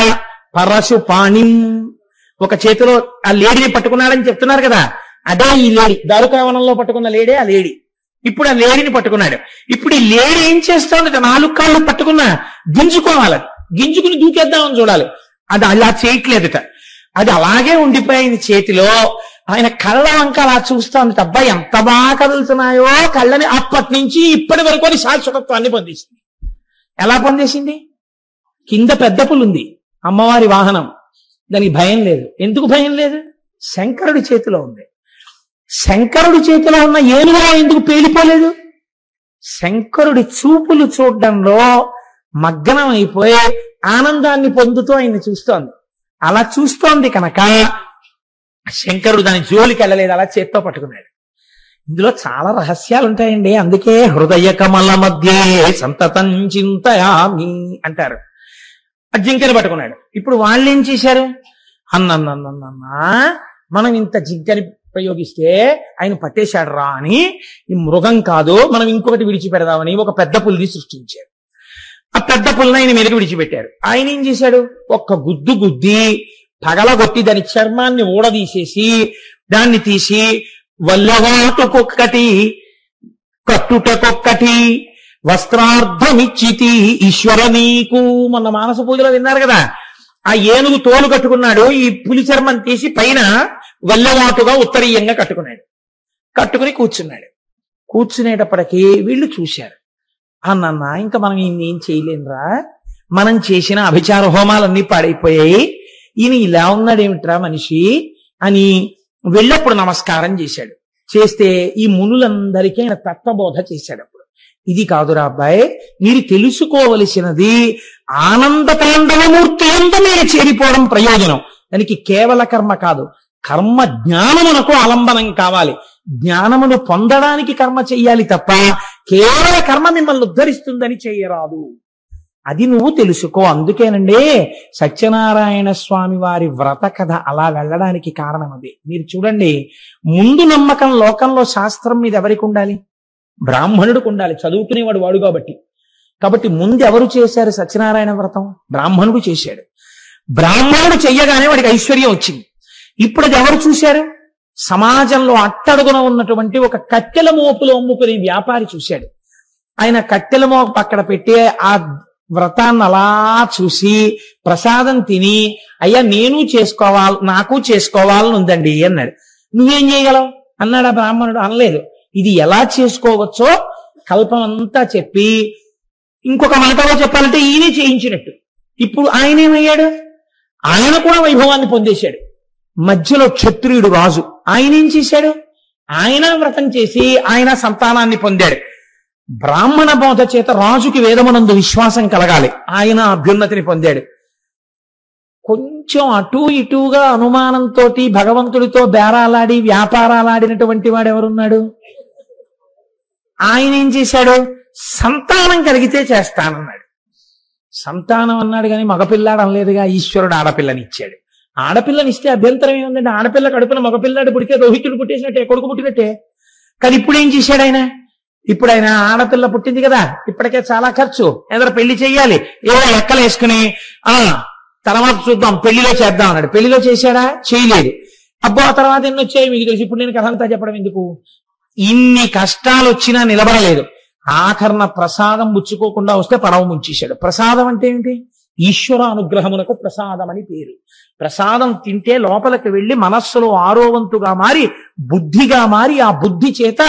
పరశు పాణిం. ఒక చేతిలో ఆ లేడిని పట్టుకున్నాడని చెప్తున్నారు కదా, అదే ఈ లేడి. దారుకావనంలో పట్టుకున్న లేడే ఆ లేడి. ఇప్పుడు ఆ లేడిని పట్టుకున్నాడు. ఇప్పుడు ఈ లేడి ఏం చేస్తోందట, 4 కాళ్ళు పట్టుకున్నా గింజుకోవాలి, గింజుకుని దూకేద్దామని చూడాలి. అది అలా చేయట్లేదట, అది అలాగే ఉండిపోయింది చేతిలో. ఆయన కళ్ళ వంక అలా చూస్తోంది. అబ్బాయి ఎంత బాగా కదులుతున్నాయో కళ్ళని. అప్పటి నుంచి ఇప్పటి వరకు అది శాశ్వతత్వాన్ని పొందేసింది. ఎలా పొందేసింది? కింద పెద్ద పులుంది, అమ్మవారి వాహనం, దానికి భయం లేదు. ఎందుకు భయం లేదు? శంకరుడి చేతిలో ఉంది. శంకరుడి చేతిలో ఉన్న ఏనుగులో ఎందుకు పేలిపోలేదు? శంకరుడి చూపులు చూడడంలో మగ్నం అయిపోయి ఆనందాన్ని పొందుతూ ఆయన్ని చూస్తోంది. అలా చూస్తోంది కనుక శంకరుడు దాని జోలికి వెళ్ళలేదు, అలా చేత్తో పట్టుకున్నాడు. ఇందులో చాలా రహస్యాలు ఉంటాయండి. అందుకే హృదయ కమల మధ్యే సంతతం చింతయామి అంటారు. జింకని పట్టుకున్నాడు. ఇప్పుడు వాళ్ళు ఏం చేశారు? అన్నన్నన్నన్నా మనం ఇంత జింకని ప్రయోగిస్తే ఆయన పట్టేశాడు రా అని, ఈ మృగం కాదు మనం ఇంకొకటి విడిచిపెడదామని ఒక పెద్ద పులిని సృష్టించారు. ఆ పెద్ద పుల్ని ఆయన మీదకి విడిచిపెట్టారు. ఆయన ఏం చేశాడు? ఒక్క గుద్దు గుద్ది పగలగొట్టి దాని చర్మాన్ని ఊడదీసేసి దాన్ని తీసి వల్లవాటుకొక్కటి కట్టుటకొక్కటి వస్త్రార్థమిచ్చితి ఈశ్వర నీకు. మొన్న మానస పూజలో విన్నారు కదా, ఆ ఏనుగు తోలు కట్టుకున్నాడు, ఈ పులి చర్మం తీసి పైన వల్లవాటుగా ఉత్తరీయంగా కట్టుకున్నాడు. కట్టుకుని కూర్చున్నాడు. కూర్చునేటప్పటికీ వీళ్ళు చూశారు. అన్న ఇంకా మనం ఏం చేయలేనురా, మనం చేసిన అభిచార హోమాలన్నీ పాడైపోయాయి, ఈయన ఇలా ఉన్నాడేమిట్రా మనిషి అని వెళ్ళప్పుడు నమస్కారం చేశాడు. చేస్తే ఈ మునులందరికీ ఆయన తత్వబోధ చేశాడు. అప్పుడు ఇది కాదురా అబ్బాయి, మీరు తెలుసుకోవలసినది ఆనంద తాండవమూర్తి అంతా మీరు చేరిపోవడం ప్రయోజనం. దానికి కేవల కర్మ కాదు, కర్మ జ్ఞానమునకు ఆలంబనం కావాలి. జ్ఞానమును పొందడానికి కర్మ చెయ్యాలి తప్ప కేవల కర్మ మిమ్మల్ని ఉద్ధరిస్తుందని చెయ్యరాదు. అది నువ్వు తెలుసుకో. అందుకేనండి సత్యనారాయణ స్వామి వారి వ్రత కథ అలా వెళ్ళడానికి కారణం అది. మీరు చూడండి, ముందు నమ్మకం లోకంలో శాస్త్రం మీద ఎవరికి ఉండాలి? బ్రాహ్మణుడికి ఉండాలి, చదువుకునేవాడు వాడు కాబట్టి ముందు ఎవరు చేశారు సత్యనారాయణ వ్రతం? బ్రాహ్మణుడు చేశాడు. బ్రాహ్మణుడు చెయ్యగానే వాడికి ఐశ్వర్యం వచ్చింది. ఇప్పుడు అది ఎవరు చూశారు? సమాజంలో అట్టడుగున ఉన్నటువంటి ఒక కట్టెల మోపులు అమ్ముకునే వ్యాపారి చూశాడు. ఆయన కట్టెల మోపు అక్కడ పెట్టి ఆ వ్రతాన్ని అలా చూసి ప్రసాదం తిని, అయ్యా నేను చేసుకోవాలి, నాకు చేసుకోవాలని ఉందండి అన్నాడు. నువ్వేం చేయగలవు అన్నాడు ఆ బ్రాహ్మణుడు. అనలేదు. ఇది ఎలా చేసుకోవచ్చో కల్పం అంతా చెప్పి, ఇంకొక మాటలో చెప్పాలంటే ఈయనే చేయించినట్టు. ఇప్పుడు ఆయన ఏమయ్యాడు? ఆయన కూడా వైభవాన్ని పొందేశాడు. మధ్యలో క్షత్రియుడు రాజు, ఆయన ఏం చేశాడు? ఆయన వ్రతం చేసి ఆయన సంతానాన్ని పొందాడు. బ్రాహ్మణ బోధ చేత రాజుకి వేదమునందు విశ్వాసం కలగాలి, ఆయన అభ్యున్నతిని పొందాడు. కొంచెం అటూ ఇటుగా అనుమానంతో భగవంతుడితో బేరాలాడి వ్యాపారాలాడినటువంటి వాడు ఎవరున్నాడు? ఆయన ఏం చేశాడు? సంతానం కలిగితే చేస్తానన్నాడు. సంతానం అన్నాడు కానీ మగపిల్లాడు అనలేదుగా. ఈశ్వరుడు ఆడపిల్లనిచ్చాడు. ఆడపిల్లనిస్తే అభ్యంతరం ఏముందండి? ఆడపిల్ల కడుపున మగపిల్లాడు పుడితే రోహితుడు పుట్టేసినట్టే, కొడుకు పుట్టినట్టే. కానీ ఇప్పుడు ఏం చేశాడు ఆయన? ఇప్పుడు ఆయన ఆడపిల్ల పుట్టింది కదా, ఇప్పటికే చాలా ఖర్చు, ఏదైనా పెళ్లి చెయ్యాలి, ఏదో లెక్కలు వేసుకుని తర్వాత చూద్దాం పెళ్లిలో చేద్దాం అన్నాడు. పెళ్లిలో చేశాడా? చేయలేదు. అబ్బో ఆ తర్వాత ఎన్ని వచ్చాయి మీకు తెలుసు. ఇప్పుడు నేను కథ అంతా చెప్పడం ఎందుకు? ఇన్ని కష్టాలు వచ్చినా నిలబడలేదు. ఆఖరణ ప్రసాదం ముచ్చుకోకుండా వస్తే పడవ ముంచేశాడు. ప్రసాదం అంటే ఏంటి? ఈశ్వర అనుగ్రహమునకు ప్రసాదం అని పేరు. ప్రసాదం తింటే లోపలికి వెళ్లి మనస్సులో ఆరోవంతుగా మారి బుద్ధిగా మారి, ఆ బుద్ధి చేత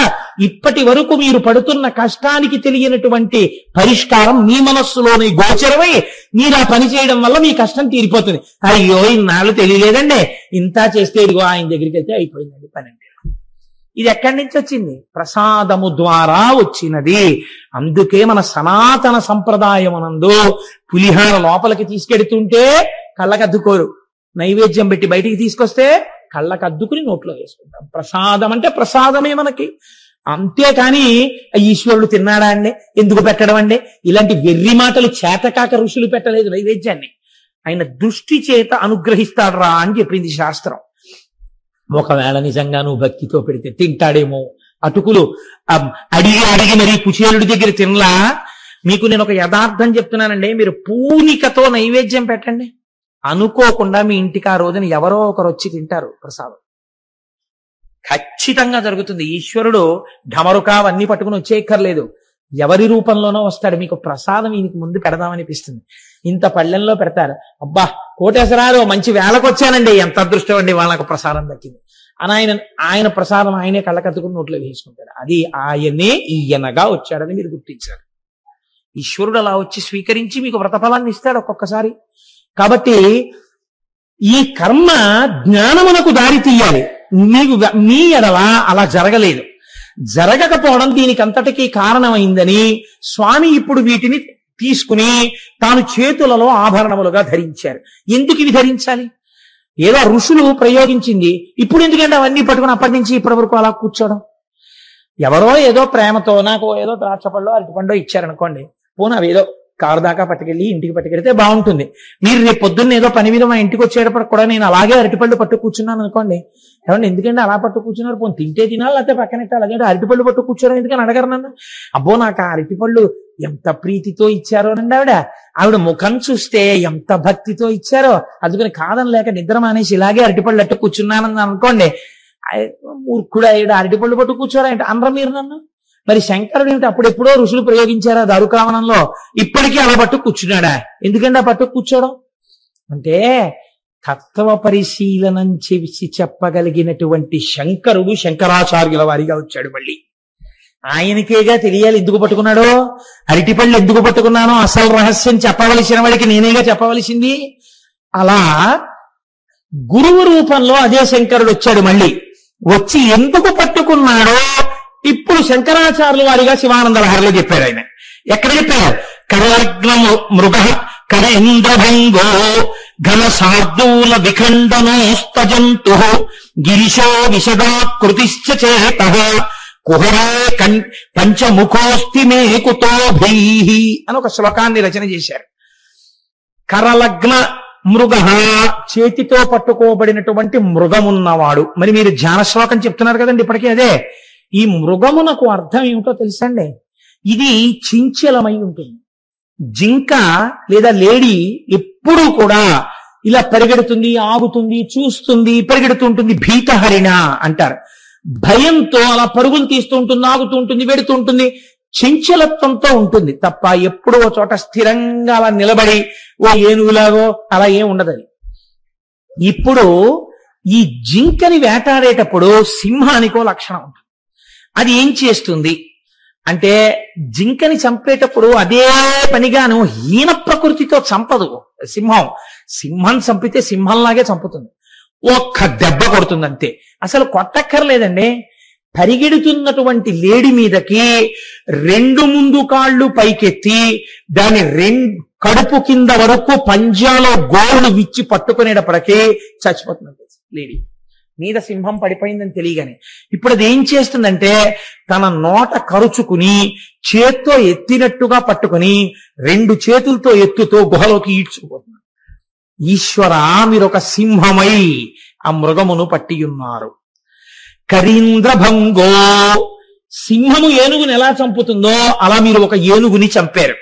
ఇప్పటి వరకు మీరు పడుతున్న కష్టానికి తెలియనటువంటి పరిష్కారం మీ మనస్సులోని గోచరమై మీరు ఆ పని చేయడం వల్ల మీ కష్టం తీరిపోతుంది. అయ్యో ఇన్నాళ్ళు తెలియలేదండి, ఇంత చేస్తే ఇదిగో ఆయన దగ్గరికి వెళ్తే అయిపోయిందండి పని. ఇది ఎక్కడి నుంచి వచ్చింది? ప్రసాదము ద్వారా వచ్చినది. అందుకే మన సనాతన సంప్రదాయమునందు పులిహార లోపలికి తీసుకెడుతుంటే కళ్ళకద్దుకోరు, నైవేద్యం పెట్టి బయటికి తీసుకొస్తే కళ్ళకద్దుకుని నోట్లో వేసుకుంటాం. ప్రసాదం అంటే ప్రసాదమే మనకి. అంతేకాని ఈశ్వరుడు తిన్నాడా అండి, ఎందుకు పెట్టడం అండి, ఇలాంటి వెర్రి మాటలు చేతకాక ఋషులు పెట్టలేదు నైవేద్యాన్ని. ఆయన దృష్టి చేత అనుగ్రహిస్తాడు రా అని చెప్పింది శాస్త్రం. ఒకవేళ నిజంగా నువ్వు భక్తితో పెడితే తింటాడేమో. అటుకులు అడిగి మరీ కుచేలుడి దగ్గర తినలా. మీకు నేను ఒక యథార్థం చెప్తున్నానండి, మీరు పూనికతో నైవేద్యం పెట్టండి, అనుకోకుండా మీ ఇంటికి ఆ రోజున ఎవరో ఒకరు వచ్చి తింటారు ప్రసాదం. ఖచ్చితంగా జరుగుతుంది. ఈశ్వరుడు ఢమరుకా అవన్నీ పట్టుకుని వచ్చేయక్కర్లేదు, ఎవరి రూపంలోనో వస్తాడు. మీకు ప్రసాదం ఈయనకి ముందు పెడదామనిపిస్తుంది. ఇంత పళ్ళెంలో పెడతారు, అబ్బా కోటేశ్వరాలు మంచి వేళకు వచ్చానండి, ఎంత అదృష్టం అండి వాళ్ళకు ప్రసాదం దక్కింది అని ఆయన ప్రసాదం ఆయనే కళ్ళకత్తుకుని నోట్లో వేసుకుంటాడు. అది ఆయనే ఈయనగా వచ్చాడని మీరు గుర్తించారు. ఈశ్వరుడు అలా వచ్చి స్వీకరించి మీకు వ్రతఫలాన్ని ఇస్తాడు ఒక్కొక్కసారి. కాబట్టి ఈ కర్మ జ్ఞానమునకు దారి తీయాలి. మీ ఎడల అలా జరగలేదు. జరగకపోవడం దీనికి అంతటికీ కారణమైందని స్వామి ఇప్పుడు వీటిని తీసుకుని తాను చేతులలో ఆభరణములుగా ధరించారు. ఎందుకు ఇవి ధరించాలి? ఏదో ఋషులు ప్రయోగించింది, ఇప్పుడు ఎందుకంటే అవన్నీ పట్టుకుని అప్పటి నుంచి ఇప్పటి వరకు అలా కూర్చోవడం? ఎవరో ఏదో ప్రేమతో నాకు ఏదో ద్రాక్ష పళ్ళు అరటిపండు ఇచ్చారనుకోండి, పోనీ అవి ఏదో కారు దాకా పట్టుకెళ్ళి ఇంటికి పట్టుకెళ్తే బాగుంటుంది. మీరు రేపు పొద్దున్న ఏదో పని మీద మా ఇంటికి వచ్చేటప్పుడు కూడా నేను అలాగే అరటిపళ్ళు పట్టు కూర్చున్నాను అనుకోండి, ఏమంటే ఎందుకంటే అలా పట్టు కూర్చున్నారు, పోనీ తింటే తినాలి లేకపోతే పక్కనట్టు, అలాగే అరటిపళ్ళు పట్టు కూర్చోడం ఎందుకని అడగరు నన్ను. అబ్బో నాకు ఆ అరటిపళ్ళు ఎంత ప్రీతితో ఇచ్చారోనండి ఆవిడ ముఖం చూస్తే ఎంత భక్తితో ఇచ్చారో, అందుకని కాదని లేక నిద్ర మానేసి ఇలాగే అరటిపళ్ళు అట్టు కూర్చున్నానని అనుకోండి, మూర్ఖుడు అయ్యాడు అరటిపళ్ళు పట్టు కూర్చోరా అంటే అనరా మీరు నన్ను? మరి శంకరుడు ఏమిటి అప్పుడెప్పుడో ఋషులు ప్రయోగించారా దారుకావనంలో, ఇప్పటికీ అలా పట్టు కూర్చున్నాడా? ఎందుకంటే ఆ పట్టు కూర్చోవడం అంటే తత్వ పరిశీలనం చేసి చెప్పగలిగినటువంటి శంకరుడు శంకరాచార్యుల వారిగా వచ్చాడు. మళ్ళీ ఆయనకేగా తెలియాలి ఎందుకు పట్టుకున్నాడో, అరటిపళ్ళు ఎందుకు పట్టుకున్నానో అసలు రహస్యం చెప్పవలసిన వాడికి నేనేగా చెప్పవలసింది. అలా గురువు రూపంలో అదే శంకరుడు వచ్చాడు. మళ్ళీ వచ్చి ఎందుకు పట్టుకున్నాడో ఇప్పుడు శంకరాచార్యుల వారిగా శివానంద లహరిలో చెప్పారు. ఆయన ఎక్కడ చెప్పారు? కరలగ్న మృగ కరేంద్రభంగో ఘన శార్దూల విఖండనోస్తజంతు గిరిశో విశదాకృతిశ్చ చేతః కుహరే పంచముఖోస్తి మే కుతోభైః అని ఒక శ్లోకాన్ని రచన చేశారు. కరలగ్న మృగ, చేతితో పట్టుకోబడినటువంటి మృగమున్నవాడు. మరి మీరు ధ్యాన శ్లోకం చెప్తున్నారు కదండి ఇప్పటికీ అదే. ఈ మృగమునకు అర్థం ఏమిటో తెలుసండి? ఇది చించలమై ఉంటుంది. జింక లేదా లేడీ ఎప్పుడూ కూడా ఇలా పరిగెడుతుంది, ఆగుతుంది, చూస్తుంది, పరిగెడుతూ ఉంటుంది. భీతహరిణ అంటారు. భయంతో అలా పరుగులు తీస్తూ ఉంటుంది, ఆగుతూ ఉంటుంది, వెడుతూ ఉంటుంది, చంచలత్వంతో ఉంటుంది తప్ప ఎప్పుడో చోట స్థిరంగా అలా నిలబడి ఓ ఏనుగులాగో అలా ఏం ఉండదు. ఇప్పుడు ఈ జింకని వేటాడేటప్పుడు సింహానికో లక్షణం ఉంటుంది. అది ఏం చేస్తుంది అంటే జింకని చంపేటప్పుడు అదే పనిగాను హీన ప్రకృతితో చంపదు. సింహం చంపితే సింహంలాగే చంపుతుంది, ఒక్క దెబ్బ కొడుతుంది అంతే. అసలు కొట్టక్కర్లేదండి. పరిగెడుతున్నటువంటి లేడి మీదకి రెండు ముందు కాళ్ళు పైకెత్తి దాని కడుపు కింద వరకు పంజాలో గోరును విచ్చి పట్టుకునేటప్పటికీ చచ్చిపోతుంది లేడీ. మీద సింహం పడిపోయిందని తెలియగానే ఇప్పుడు అది ఏం చేస్తుందంటే తన నోట కరుచుకుని చేత్తో ఎత్తినట్టుగా పట్టుకుని రెండు చేతులతో ఎత్తుతో గుహలోకి ఈడ్చుకుపోతుంది. ఈశ్వర, మీరు ఒక సింహమై ఆ మృగమును పట్టి ఉన్నారు. కరీంద్రభంగో, సింహము ఏనుగుని ఎలా చంపుతుందో అలా మీరు ఒక ఏనుగుని చంపారు.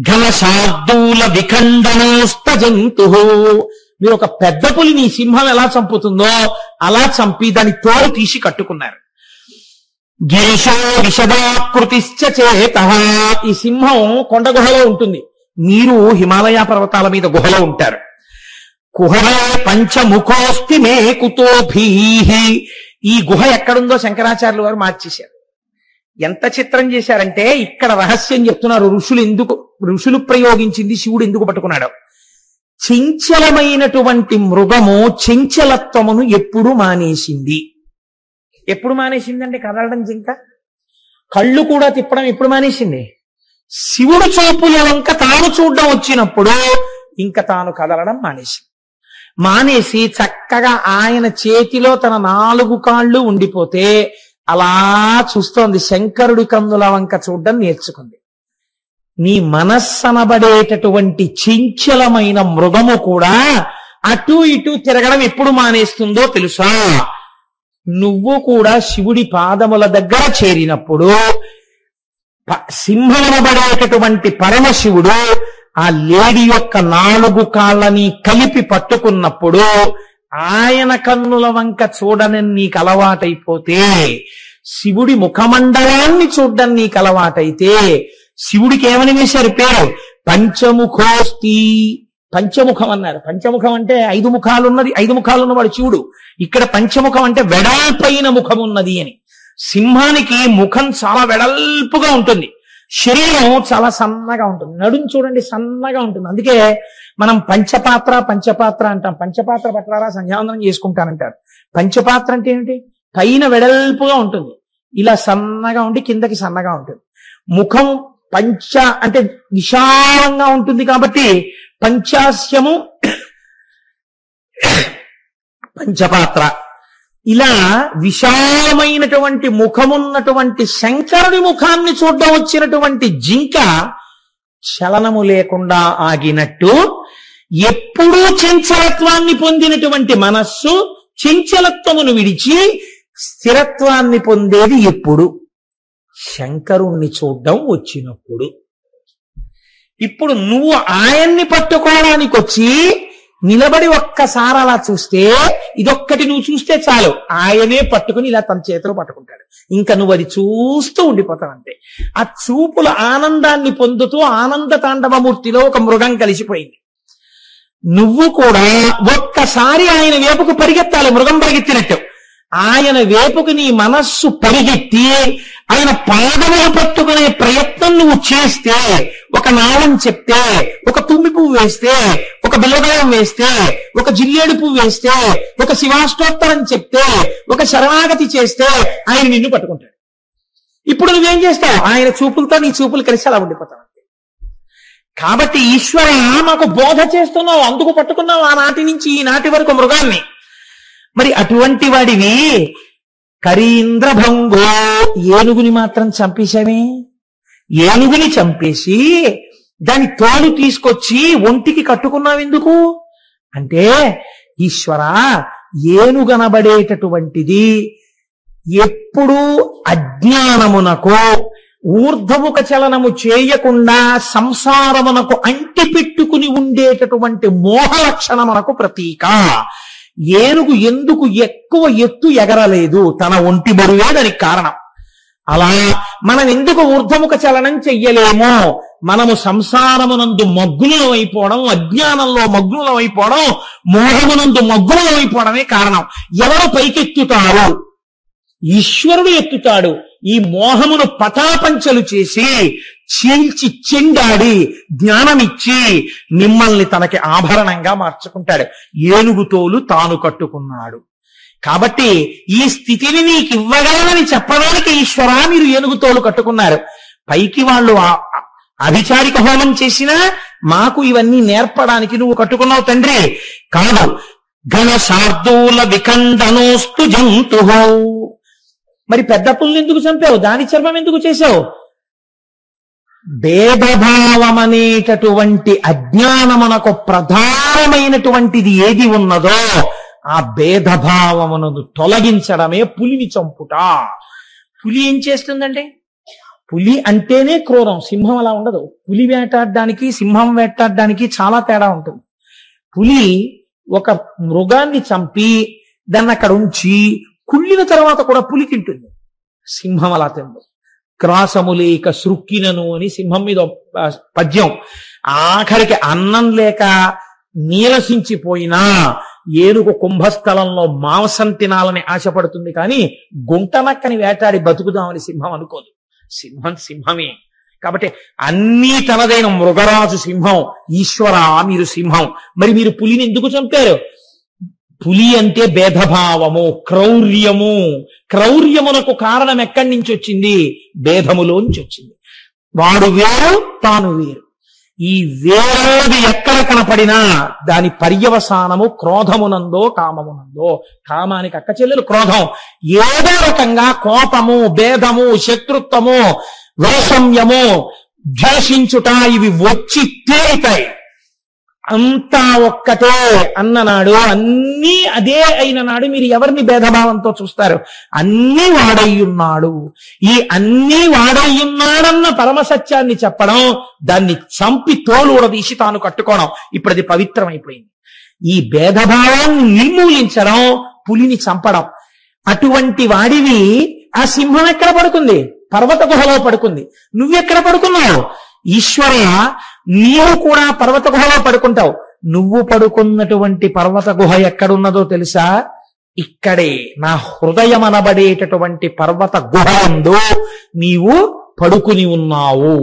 ఘన శార్దూల విఖండనోస్త జంతు, మీరు ఒక పెద్ద పులిని సింహం ఎలా చంపుతుందో అలా చంపి దాని తోలు తీసి కట్టుకున్నారు. గిరిశో విశదాకృతిశ్చ చేతః, ఈ సింహం కొండ గుహలో ఉంటుంది, మీరు హిమాలయ పర్వతాల మీద గుహలో ఉంటారు. కుహరే పంచముఖోస్తి మే కుతోభీః, ఈ గుహ ఎక్కడుందో శంకరాచార్యులు వారు మార్చేశారు. ఎంత చిత్రం చేశారంటే ఇక్కడ రహస్యం చెప్తున్నారు. ఋషులు ప్రయోగించింది శివుడు ఎందుకు పట్టుకున్నాడు. చంచలమైనటువంటి మృగము చంచలత్వమును ఎప్పుడు మానేసింది? ఎప్పుడు మానేసిందండి కదలడం? జింక కళ్ళు కూడా తిప్పడం ఎప్పుడు మానేసింది? శివుడు చూపుల వంక తాను చూడడం వచ్చినప్పుడు ఇంకా తాను కదలడం మానేసి చక్కగా ఆయన చేతిలో తన 4 కాళ్ళు ఉండిపోతే అలా చూస్తోంది. శంకరుడి కన్నుల వంక చూడడం నేర్చుకుంది. నీ మనస్సనబడేటటువంటి చంచలమైన మృగము కూడా అటు ఇటు తిరగడం ఎప్పుడు మానేస్తుందో తెలుసా? నువ్వు కూడా శివుడి పాదముల దగ్గర చేరినప్పుడు సింహమనబడేటటువంటి పరమశివుడు ఆ లేడి యొక్క 4 కాళ్ళని కలిపి పట్టుకున్నప్పుడు ఆయన కన్నుల వంక చూడని నీకు అలవాటైపోతే, శివుడి ముఖమండలాన్ని చూడడం నీకు అలవాటైతే, శివుడికి ఏమని వేశారు పేరు? పంచముఖోస్తి. పంచముఖం అన్నారు. పంచముఖం అంటే 5 ముఖాలు ఉన్నది, 5 ముఖాలు ఉన్నవాడు శివుడు. ఇక్కడ పంచముఖం అంటే వెడల్పైన ముఖం ఉన్నది అని. సింహానికి ముఖం చాలా వెడల్పుగా ఉంటుంది, శరీరం చాలా సన్నగా ఉంటుంది. నడుము చూడండి సన్నగా ఉంటుంది. అందుకే మనం పంచపాత్ర అంటాం. పంచపాత్ర పట్టారా సంధ్యావందనం చేసుకుంటానంటారు. పంచపాత్ర అంటే ఏంటి? పైన వెడల్పుగా ఉంటుంది, ఇలా సన్నగా ఉండి కిందకి సన్నగా ఉంటుంది. ముఖం పంచ అంటే విశాలంగా ఉంటుంది కాబట్టి పంచాస్యము, పంచపాత్ర, ఇలా విశాలమైనటువంటి ముఖమున్నటువంటి శంకరుడి ముఖాన్ని చూడడం వచ్చినటువంటి జింక చలనము లేకుండా ఆగినట్టు ఎప్పుడూ చంచలత్వాన్ని పొందినటువంటి మనస్సు చంచలత్వమును విడిచి స్థిరత్వాన్ని పొందేది ఎప్పుడు? శంకరుణ్ణి చూడడం వచ్చినప్పుడు. ఇప్పుడు నువ్వు ఆయన్ని పట్టుకోవడానికి వచ్చి నిలబడి ఒక్కసారి అలా చూస్తే, ఇదొక్కటి నువ్వు చూస్తే చాలు, ఆయనే పట్టుకుని ఇలా తన చేతిలో పట్టుకుంటాడు. ఇంకా నువ్వు అది చూస్తూ ఉండిపోతావు అంతే. ఆ చూపుల ఆనందాన్ని పొందుతూ ఆనంద తాండవమూర్తిలో ఒక మృగం కలిసిపోయింది. నువ్వు కూడా ఒక్కసారి ఆయన వేపుకు పరిగెత్తాలి, మృగం పరిగెత్తినట్టు. ఆయన వేపుకు నీ మనస్సు పరిగెత్తి ఆయన పాదములు పట్టుకునే ప్రయత్నం నువ్వు చేస్తే, ఒక నాళం చెప్తే, ఒక తుమ్మి పువ్వు వేస్తే, ఒక బిల్లదయం వేస్తే, ఒక జిల్లేడు పువ్వు వేస్తే, ఒక శివాష్టోత్తరం చెప్తే, ఒక శరణాగతి చేస్తే ఆయన నిన్ను పట్టుకుంటాడు. ఇప్పుడు నువ్వేం చేస్తావు? ఆయన చూపులతో నీ చూపులు కలిసి అలా ఉండిపోతావు. కాబట్టి ఈశ్వర మాకు బోధ చేస్తున్నావు, అందుకు పట్టుకున్నావు ఆనాటి నుంచి ఈనాటి వరకు మృగాన్ని. మరి అటువంటి వాడివి కరీంద్రభంగో, ఏనుగుని మాత్రం చంపేశామే. ఏనుగుని చంపేసి దాని తోలు తీసుకొచ్చి ఒంటికి కట్టుకున్నావెందుకు అంటే, ఈశ్వర ఏనుగనబడేటటువంటిది ఎప్పుడూ అజ్ఞానమునకు ఊర్ధముఖ చలనము చేయకుండా సంసారమునకు అంటిపెట్టుకుని ఉండేటటువంటి మోహ లక్షణమునకు ప్రతీక. ఏనుగు ఎందుకు ఎక్కువ ఎత్తు ఎగరలేదు? తన ఒంటి బరువే దానికి కారణం. అలా మనం ఎందుకు ఊర్ధముఖ చలనం చెయ్యలేమో? మనము సంసారమునందు మగ్గులం అయిపోవడం, అజ్ఞానంలో మగ్గులం అయిపోవడం, మోహమునందు మగ్గులం అయిపోవడమే కారణం. ఎవరు పైకెత్తుతారు? ఈశ్వరుడు ఎత్తుతాడు. ఈ మోహమును పటాపంచలు చేసి చీల్చి చెండాడి జ్ఞానమిచ్చి మిమ్మల్ని తనకి ఆభరణంగా మార్చుకుంటాడు. ఏనుగుతోలు తాను కట్టుకున్నాడు. కాబట్టి ఈ స్థితిని నీకు ఇవ్వగలనని చెప్పడానికి ఈశ్వరా మీరు ఏనుగుతోలు కట్టుకున్నారు. పైకి వాళ్ళు అభిచారిక హోమం చేసినా మాకు ఇవన్నీ నేర్పడానికి నువ్వు కట్టుకున్నావు తండ్రి. కాదు, ఘన శార్దూల విఖండనోస్తు జంతు. మరి పెద్ద పుల్ని ఎందుకు చంపావు? దాని చర్మం ఎందుకు చేశావు? భేదభావం అనేటటువంటి అజ్ఞానమునకు ప్రధానమైనటువంటిది ఏది ఉన్నదో ఆ భేదభావమును తొలగించడమే పులిని చంపుట. పులి ఏం చేస్తుందండి? పులి అంటేనే క్రూరం, సింహం అలా ఉండదు. పులి వేటాడడానికి సింహం వేటాడడానికి చాలా తేడా ఉంటుంది. పులి ఒక మృగాన్ని చంపి దాన్ని అక్కడ ఉంచి కుళ్ళిన తర్వాత కూడా పులి తింటుంది. సింహం అలా తిందు. క్రాసములేక సృక్కినను అని సింహం మీద పద్యం. ఆఖరికి అన్నం లేక నీరసించిపోయినా ఏనుగు కుంభస్థలంలో మాంసం తినాలని ఆశపడుతుంది, కానీ గుంటనక్కని వేటాడి బతుకుదామని సింహం అనుకోదు. సింహం సింహమే. కాబట్టి అన్నీ తనదైన మృగరాజు సింహం. ఈశ్వర మీరు సింహం. మరి మీరు పులిని ఎందుకు చంపారు? పులి అంటే భేదభావము, క్రౌర్యము. క్రౌర్యమునకు కారణం ఎక్కడి నుంచి వచ్చింది? భేదములోంచి వచ్చింది. వాడు వేరు, తాను వేరు. ఈ వేరేది ఎక్కడ కనపడినా దాని పర్యవసానము క్రోధమునందో కామమునందో. కామానికి అక్క చెల్లెలు క్రోధం. ఏదో రకంగా కోపము, భేదము, శత్రుత్వము, వైషమ్యము, ద్వేషించుట ఇవి వచ్చి తీరుతాయి. అంతా ఒక్కటే అన్ననాడు, అన్నీ అదే అయిన నాడు మీరు ఎవరిని భేదభావంతో చూస్తారు? అన్నీ వాడయ్యున్నాడు. ఈ అన్నీ వాడయ్యున్నాడన్న పరమసత్యాన్ని చెప్పడం, దాన్ని చంపి తోలు ఊడదీసి తాను కట్టుకోవడం, ఇప్పుడు అది పవిత్రమైపోయింది. ఈ భేదభావాన్ని నిర్మూలించడం, పులిని చంపడం. అటువంటి వాడివి ఆ సింహం ఎక్కడ పడుకుంది? పర్వత గుహలో పడుకుంది. నువ్వెక్కడ పడుకున్నావు? ఈశ్వర నీవు కూడా పర్వత గుహలో పడుకుంటావు. నువ్వు పడుకున్నటువంటి పర్వత గుహ ఎక్కడున్నదో తెలుసా? ఇక్కడే నా హృదయం అనబడేటటువంటి పర్వత గుహందు నీవు పడుకుని ఉన్నావు.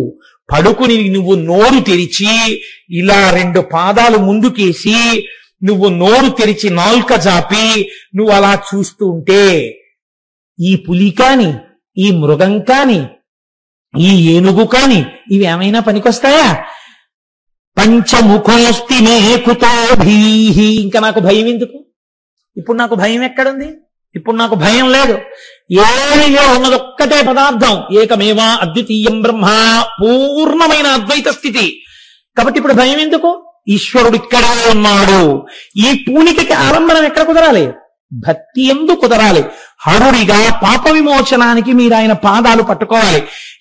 పడుకుని నువ్వు నోరు తెరిచి ఇలా రెండు పాదాలు ముందుకేసి నువ్వు నోరు తెరిచి నాల్క జాపి నువ్వు అలా చూస్తూ ఉంటే ఈ పులి కాని, ఈ మృగం కాని, ఈ ఏనుగు కాని ఇవి ఏమైనా పనికొస్తాయా? పంచముఖోస్తి మే కుతో భీహి. ఇంకా నాకు భయం ఎందుకు? ఇప్పుడు నాకు భయం ఎక్కడుంది? ఇప్పుడు నాకు భయం లేదు. ఏమిలో ఉన్నదొక్కటే పదార్థం, ఏకమేవా అద్వితీయం బ్రహ్మ, పూర్ణమైన అద్వైత స్థితి. కాబట్టి ఇప్పుడు భయం ఎందుకు? ఈశ్వరుడు ఇక్కడే ఉన్నాడు. ఈ పూనికకి ఆలంబనం ఎక్కడ కుదరాలి? భక్తి ఎందు కుదరాలి. హరుడిగా పాప విమోచనానికి మీరు ఆయన పాదాలు పట్టుకోవాలి.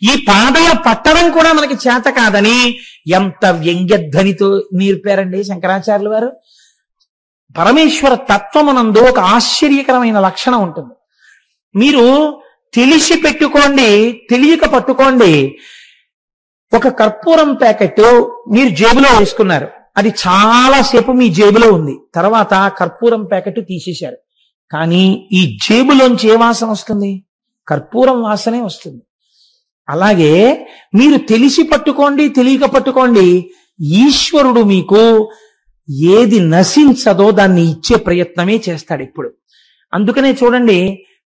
ఈ పాదాలు పట్టడం కూడా మనకి చేత కాదని ఎంత వ్యంగ్యధ్వనితో నేర్పారండి శంకరాచార్యులు వారు. పరమేశ్వర తత్వమునందు ఒక ఆశ్చర్యకరమైన లక్షణం ఉంటుంది. మీరు తెలిసి పెట్టుకోండి, తెలియక పట్టుకోండి. ఒక కర్పూరం ప్యాకెట్ మీరు జేబులో వేసుకున్నారు, అది చాలాసేపు మీ జేబులో ఉంది. తర్వాత కర్పూరం ప్యాకెట్ తీసేశారు. కానీ ఈ జేబులోంచి ఏ వాసన వస్తుంది? కర్పూరం వాసనే వస్తుంది. అలాగే మీరు తెలిసి పట్టుకోండి, తెలియక పట్టుకోండి, ఈశ్వరుడు మీకు ఏది నశించదో దాన్ని ఇచ్చే ప్రయత్నమే చేస్తాడు ఇప్పుడు. అందుకనే చూడండి,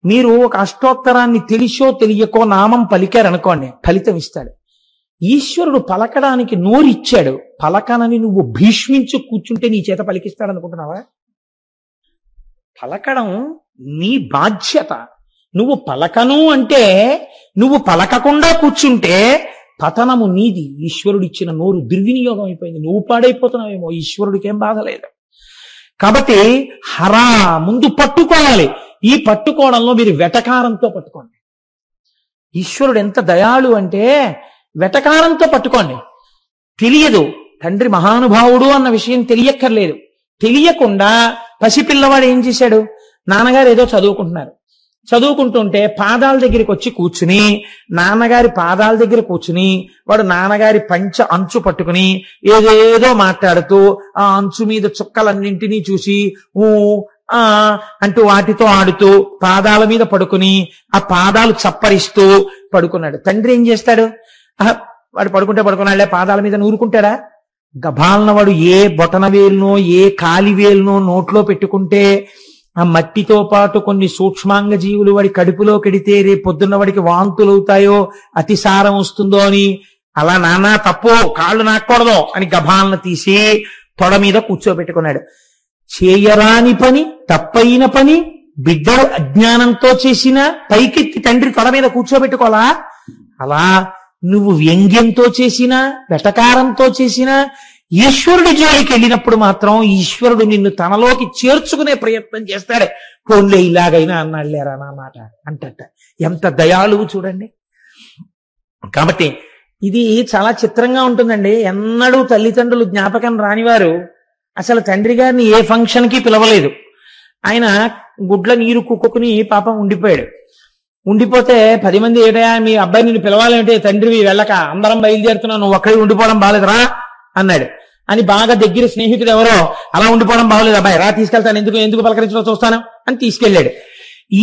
మీరు ఒక అష్టోత్తరాన్ని తెలిసో తెలియకో నామం పలికారనుకోండి, ఫలితం ఇస్తాడు. ఈశ్వరుడు పలకడానికి నోరు ఇచ్చాడు, పలకనని నువ్వు భీష్మించు కూర్చుంటే నీ చేత పలికిస్తాడు అనుకుంటున్నావా? పలకడం నీ బాధ్యత. నువ్వు పలకను అంటే, నువ్వు పలకకుండా కూర్చుంటే పతనము నీది. ఈశ్వరుడిచ్చిన నోరు దుర్వినియోగం అయిపోయింది, నువ్వు పాడైపోతున్నావేమో, ఈశ్వరుడికి ఏం బాధ లేదు. కాబట్టి హరా ముందు పట్టుకోవాలి. ఈ పట్టుకోవడంలో మీరు వెటకారంతో పట్టుకోండి. ఈశ్వరుడు ఎంత దయాళు అంటే వెటకారంతో పట్టుకోండి. తెలియదు, తండ్రి మహానుభావుడు అన్న విషయం తెలియక్కర్లేదు. తెలియకుండా పసిపిల్లవాడు ఏం చేశాడు? నాన్నగారు ఏదో చదువుకుంటుంటే పాదాల దగ్గరికి వచ్చి కూర్చుని, నాన్నగారి పాదాల దగ్గర కూర్చుని వాడు నాన్నగారి పంచ అంచు పట్టుకుని ఏదేదో మాట్లాడుతూ ఆ అంచు మీద చుక్కలన్నింటినీ చూసి అంటూ వాటితో ఆడుతూ పాదాల మీద పడుకుని ఆ పాదాలు చప్పరిస్తూ పడుకున్నాడు. తండ్రి ఏం చేస్తాడు? వాడు పడుకుంటే పడుకున్నాడులే, పాదాల మీద నూరుకుంటాడా? గభాలన వాడు ఏ బొటన వేలునో ఏ కాలి వేలునో నోట్లో పెట్టుకుంటే ఆ మట్టితో పాటు కొన్ని సూక్ష్మాంగ జీవులు వాడి కడుపులో కెడితే రేపు పొద్దున్న వాడికి వాంతులు అవుతాయో, అతిసారం వస్తుందో అని, అలా నానా తప్పు, కాళ్ళు నాక్కూడదు అని గభాలన తీసి తొడ మీద కూర్చోబెట్టుకున్నాడు. చేయరాని పని, తప్పైన పని బిడ్డలు అజ్ఞానంతో చేసిన పైకెత్తి తండ్రి తొడ మీద కూర్చోబెట్టుకోవాలా? అలా నువ్వు వ్యంగ్యంతో చేసినా వెటకారంతో చేసినా ఈశ్వరుడి జోలికి వెళ్ళినప్పుడు మాత్రం ఈశ్వరుడు నిన్ను తనలోకి చేర్చుకునే ప్రయత్నం చేస్తాడు. పోన్లే ఇలాగైనా అన్నాళ్ళేరా నా మాట అంటట. ఎంత దయాళువు చూడండి. కాబట్టి ఇది చాలా చిత్రంగా ఉంటుందండి. ఎన్నడూ తల్లిదండ్రులు జ్ఞాపకం రానివారు అసలు తండ్రి గారిని ఏ ఫంక్షన్ కి పిలవలేదు. ఆయన గుడ్ల నీరు కుక్కుని పాపం ఉండిపోయాడు. ఉండిపోతే 10 మంది ఏటయా మీ అబ్బాయి నిన్ను పిలవాలంటే, తండ్రివి వెళ్ళక అందరం బయలుదేరుతున్నావు, నువ్వు ఒక్కడి ఉండిపోవడం బాగాలేదురా అన్నాడు. అని బాగా దగ్గర స్నేహితుడు ఎవరో, అలా ఉండిపోవడం బాగోలేదు అబ్బాయి, రా తీసుకెళ్తాను, ఎందుకు పలకరించడం చూస్తాను అని తీసుకెళ్లాడు.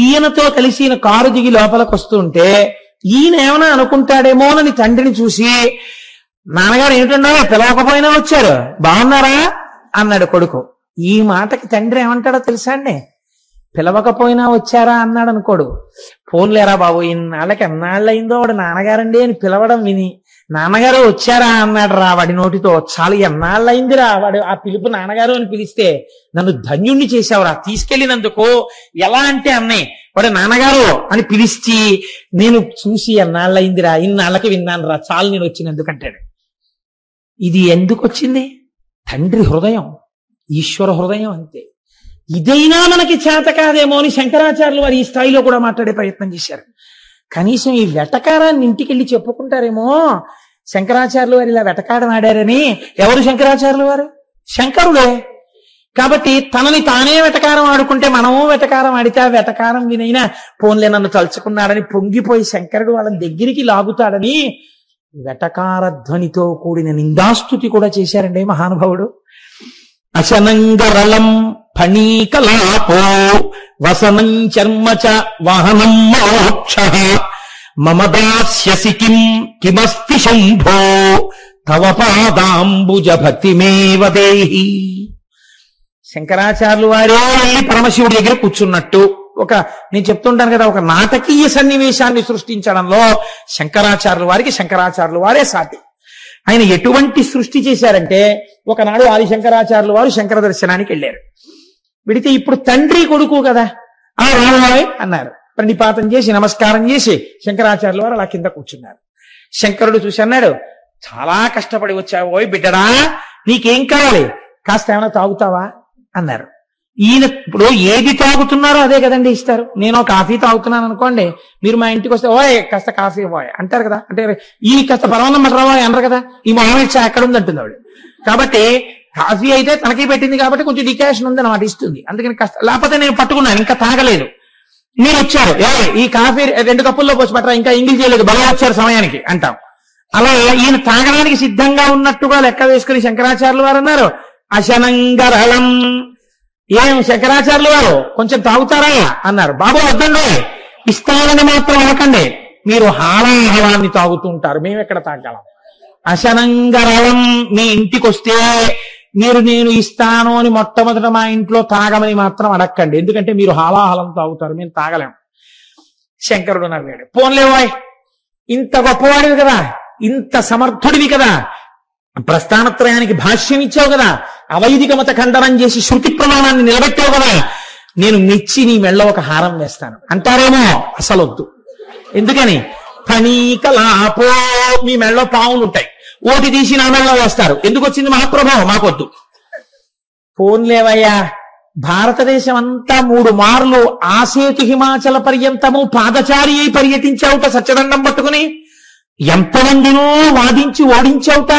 ఈయనతో కలిసి ఈయన కారు దిగి లోపలికి వస్తుంటే ఈయన ఏమైనా అనుకుంటాడేమోనని తండ్రిని చూసి, నాన్నగారు ఏమిటన్నా పిలవకపోయినా వచ్చారు, బాగున్నారా అన్నాడు కొడుకు. ఈ మాటకి తండ్రి ఏమంటాడో తెలుసా అండి? పిలవకపోయినా వచ్చారా అన్నాడు అనుకోడు. ఫోన్లేరా బాబు, ఇన్నాళ్ళకి ఎన్నాళ్ళయిందో వాడు నాన్నగారండి అని పిలవడం విని, నాన్నగారు వచ్చారా అన్నాడు రా వాడి నోటితో. చాలా ఎన్నాళ్ళయిందిరా వాడు ఆ పిలుపు నాన్నగారు అని పిలిస్తే, నన్ను ధన్యుణ్ణి చేశావురా తీసుకెళ్లినందుకు. ఎలా అంటే అన్నయ్య వాడు నాన్నగారు అని పిలిచి, నేను చూసి ఎన్నాళ్ళయిందిరా, ఇన్నాళ్ళకి విన్నాను రా, చాలు నేను వచ్చినందుకు అంటాడు. ఇది ఎందుకు వచ్చింది? తండ్రి హృదయం, ఈశ్వర హృదయం అంతే. ఇదైనా మనకి చేత కాదేమో అని శంకరాచార్యులు వారు ఈ స్థాయిలో కూడా మాట్లాడే ప్రయత్నం చేశారు. కనీసం ఈ వెటకారాన్ని ఇంటికెళ్ళి చెప్పుకుంటారేమో, శంకరాచార్యులు వారు ఇలా వెటకారం ఆడారని. ఎవరు శంకరాచార్యులు వారు? శంకరుడే. కాబట్టి తనని తానే వెటకారం ఆడుకుంటే మనము వెటకారం ఆడితే ఆ వెటకారం వినైనా పోన్లే నన్ను తలుచుకున్నాడని పొంగిపోయి శంకరుడు వాళ్ళని దగ్గరికి లాగుతాడని వెటకార ధ్వనితో కూడిన నిందాస్తుతి కూడా చేశారండి మహానుభావుడు. అశనంగరళం ఫణీకలాపో వసనం చర్మచ వాహనం మోక్షః మమ దాస్యసి కిమస్తి శంభో తవ పాదాంబుజ భక్తిమేవ దేహి. శంకరాచార్యులు వారే పరమశివుడి దగ్గర కూర్చున్నట్టు నేను చెప్తుంటాను కదా, ఒక నాటకీయ సన్నివేశాన్ని సృష్టించడంలో శంకరాచార్యుల వారే సాటి. ఆయన ఎటువంటి సృష్టి చేశారంటే, ఒకనాడు ఆదిశంకరాచార్యుల వారు శంకర దర్శనానికి వెళ్ళారు. వెడితే ఇప్పుడు తండ్రి కొడుకు కదా, రామాయ్ అన్నారు. ప్రణిపాతం చేసి నమస్కారం చేసి శంకరాచార్యుల వారు అలా కింద కూర్చున్నారు. శంకరుడు చూసి అన్నాడు, చాలా కష్టపడి వచ్చావు ఓయ్ బిడ్డడా, నీకేం కావాలి, కాస్త ఏమైనా తాగుతావా అన్నారు. ఈయన ఇప్పుడు ఏది తాగుతున్నారో అదే కదండి ఇస్తారు. నేను కాఫీ తాగుతున్నాను అనుకోండి, మీరు మా ఇంటికి వస్తే ఓయ్ కాస్త కాఫీ ఇవ్వాలి అంటారు కదా. అంటే ఈ కాస్త పరమాన్నం మటరావా అనరు కదా, ఈ మామూలు చా ఎక్కడ ఉంది అంటుంది ఆవిడ. కాబట్టి కాఫీ అయితే తనకి పెట్టింది కాబట్టి కొంచెం డికాషన్ ఉంది అన్నమాట, ఇస్తుంది. అందుకని కాస్త, లేకపోతే నేను పట్టుకున్నాను ఇంకా తాగలేదు, మీరు వచ్చారు ఈ కాఫీ 2 కప్పుల్లో పోసి పట్టరా, ఇంకా ఇంగిల్ చేయలేదు, బలం వచ్చారు సమయానికి అంటాం. అలా ఈయన తాగడానికి సిద్ధంగా ఉన్నట్టుగా లెక్క వేసుకుని శంకరాచార్యులు వారు అన్నారు, అశనంగరళం. ఏం శంకరాచార్యులు వారు కొంచెం తాగుతారా అన్నారు. బాబు వద్దండి, ఇస్తానని మాత్రం అనకండి, మీరు హాలాహలాన్ని తాగుతుంటారు, మేము ఎక్కడ తాగలం. అశనంగరళం, మీ ఇంటికి వస్తే మీరు నేను ఇస్తాను అని మొట్టమొదట మా ఇంట్లో తాగమని మాత్రం అడక్కండి, ఎందుకంటే మీరు హాలాహలం తాగుతారు, మేము తాగలేం. శంకరుడు నవ్వాడు, పోన్లేవాయ్, ఇంత గొప్పవాడివి కదా, ఇంత సమర్థుడివి కదా, ప్రస్థానత్రయానికి భాష్యం ఇచ్చావు కదా, అవైదిక మత ఖండనం చేసి శృతి ప్రమాణాన్ని నిలబెట్టావు కదా, నేను మెచ్చి నీ మెళ్ళ ఒక హారం వేస్తాను అంటారేమో. అసలొద్దు. ఎందుకని? ఫణీకలాపో, మీ మెళ్ళలో పావులు ఉంటాయి, ఓటి తీసి నా మెళ్ళలో వేస్తారు. ఎందుకు వచ్చింది మహాప్రభావం, మాకొద్దు. పోన్లేవయ్యా, భారతదేశం అంతా 3 మార్లు ఆసేతు హిమాచల పర్యంతము పాదచారి అయి పర్యటించావుట, సత్యదండం పట్టుకుని ఎంతమందినో వాదించి ఓడించావుట.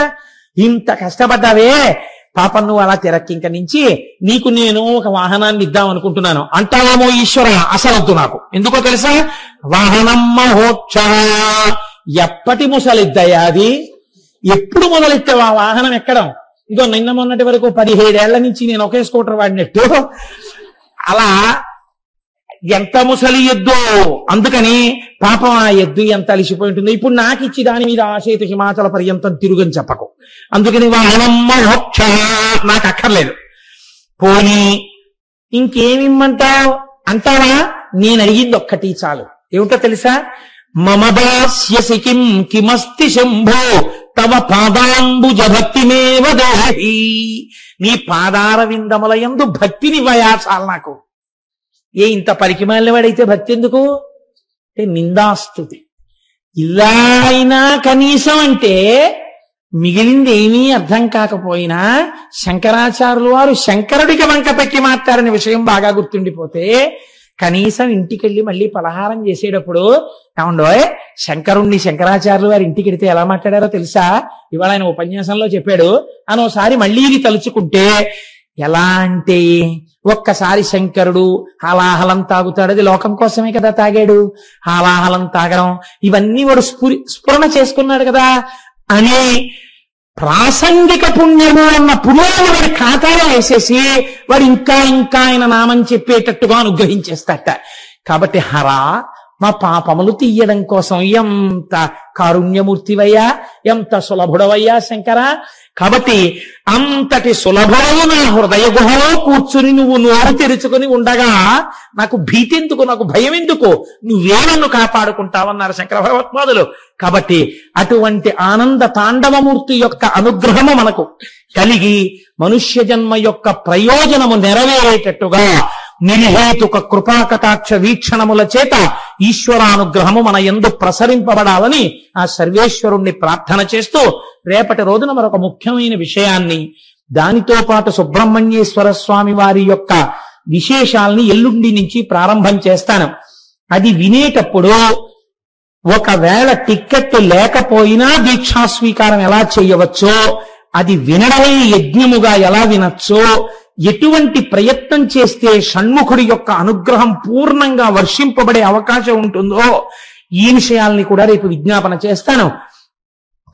ఇంత కష్టపడ్డావే, పాపం నువ్వు అలా తిరక్కింక నుంచి నీకు నేను ఒక వాహనాన్ని ఇద్దాం అనుకుంటున్నాను అంటావేమో ఈశ్వర. అసలొద్దు నాకు. ఎందుకో తెలుసా? వాహనం మహోక్ష. ఎప్పటి ముసలిద్దయ్యా అది? ఎప్పుడు మొదలెట్టావు ఆ వాహనం ఎక్కడం? ఇదో నిన్న మొన్నటి వరకు 17 ఏళ్ల నుంచి నేను ఒకే స్కూటర్ వాడినట్టు అలా ఎంత ముసలి ఎద్దు. అందుకని పాపం ఆ ఎద్దు ఎంత అలిసిపోయి ఉంటుంది. ఇప్పుడు నాకు ఇచ్చి దాని మీద ఆసేతు హిమాచల పర్యంతం తిరుగని చెప్పకు. అందుకని వాహనం మోక్ష నాకు అక్కర్లేదు. పోనీ ఇంకేమిమ్మంటావు అంటావా? నేను అడిగింది ఒక్కటి చాలు. ఏమిటో తెలుసా? మమ దాస్యసి కిం కిమస్తి శంభో తవ పాదాంబుజ భక్తిమేవ దేహి. నీ పాదార విందముల యందు భక్తిని వయా చాలు నాకు. ఇంత పరికిమాలిన వాడైతే భక్తి ఎందుకు? అంటే నిందాస్తుతి. ఇలా అయినా కనీసం అంటే మిగిలింది ఏమీ అర్థం కాకపోయినా శంకరాచార్యులు వారు శంకరుడికి వంక పెట్టి మాట్లాడిన విషయం బాగా గుర్తుండిపోతే కనీసం ఇంటికెళ్ళి మళ్ళీ పలహారం చేసేటప్పుడు ఏమండోయ్ శంకరుణ్ణి శంకరాచార్యులు వారి ఇంటికి వెడితే ఎలా మాట్లాడారో తెలుసా? ఇవాళ ఆయన ఉపన్యాసంలో చెప్పాడు అనోసారి మళ్ళీ ఇది తలుచుకుంటే ఎలా అంటే, ఒక్కసారి శంకరుడు హాలాహలం తాగుతాడు, అది లోకం కోసమే కదా తాగాడు. హాలాహలం తాగడం ఇవన్నీ వాడు స్ఫురణ చేసుకున్నాడు కదా అని ప్రాసంగిక పుణ్యము అన్న పుణ్యాన్ని వాడి ఖాతాలో వేసేసి వాడు ఇంకా ఇంకా ఆయన నామం చెప్పేటట్టుగా అనుగ్రహించేస్తాట. కాబట్టి హరా, మా పాపములు తీయడం కోసం ఎంత కారుణ్యమూర్తివయ్యా, ఎంత సులభుడవయ్యా శంకర. కాబట్టి అంతటి సులభము నా హృదయ గుహలో కూర్చుని నువ్వు నోరు తెరుచుకుని ఉండగా నాకు భీతి ఎందుకు, నాకు భయం ఎందుకు, నువ్వే నన్ను కాపాడుకుంటావన్నారు శంకర భగవత్పాదులు. కాబట్టి అటువంటి ఆనంద తాండవమూర్తి యొక్క అనుగ్రహము మనకు కలిగి మనుష్య జన్మ యొక్క ప్రయోజనము నెరవేరేటట్టుగా నిర్హేతుక కృపాకటాక్ష వీక్షణముల చేత ఈశ్వరానుగ్రహము మన యందు ప్రసరింపబడాలని ఆ సర్వేశ్వరుణ్ణి ప్రార్థన చేస్తూ రేపటి రోజున మరొక ముఖ్యమైన విషయాన్ని, దానితో పాటు సుబ్రహ్మణ్యేశ్వర స్వామి వారి యొక్క విశేషాల్ని ఎల్లుండి నుంచి ప్రారంభం చేస్తాను. అది వినేటప్పుడు ఒకవేళ టిక్కెట్ లేకపోయినా దీక్షా స్వీకారం ఎలా చేయవచ్చో, అది వినడమే యజ్ఞముగా ఎలా వినొచ్చో, ఎటువంటి ప్రయత్నం చేస్తే షణ్ముఖుడి యొక్క అనుగ్రహం పూర్ణంగా వర్షింపబడే అవకాశం ఉంటుందో ఈ విషయాల్ని కూడా రేపు విజ్ఞాపన చేస్తాను.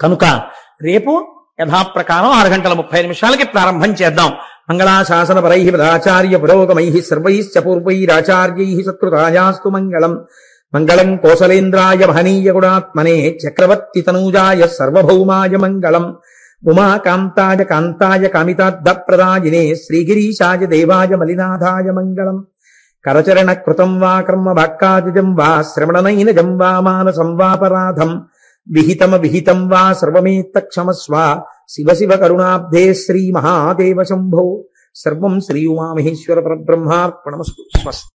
కనుక రేపు యథాప్రకారం 6:30 ప్రారంభం చేద్దాం. మంగళాశాసన పరై పదాచార్య పురోగమై సర్వైశ్చ పూర్వైరాచార్యై సత్కృతాయాస్తు మంగళం. మంగళం కోసలేంద్రాయ మహనీయ గుణాత్మనే చక్రవర్తి తనూజాయ సర్వభౌమాయ మంగళం. ఉమాకాంతాయ కాంతాయ కామితార్థప్రదాయినే శ్రీగిరీశాయ దేవాయ మలినాథాయ మంగళం. కరచరణ కృతం వా కర్మ వాక్కాదిజం వా శ్రవణనైనజం వా మానసం వాపరాధం విహితం వా సర్వమేత్తక్షమస్వ శివ శివ కరుణాబ్ధే శ్రీ మహాదేవ శంభో. సర్వం శ్రీ ఉమామహేశ్వర పరబ్రహ్మార్పణమస్తు. స్వస్తి.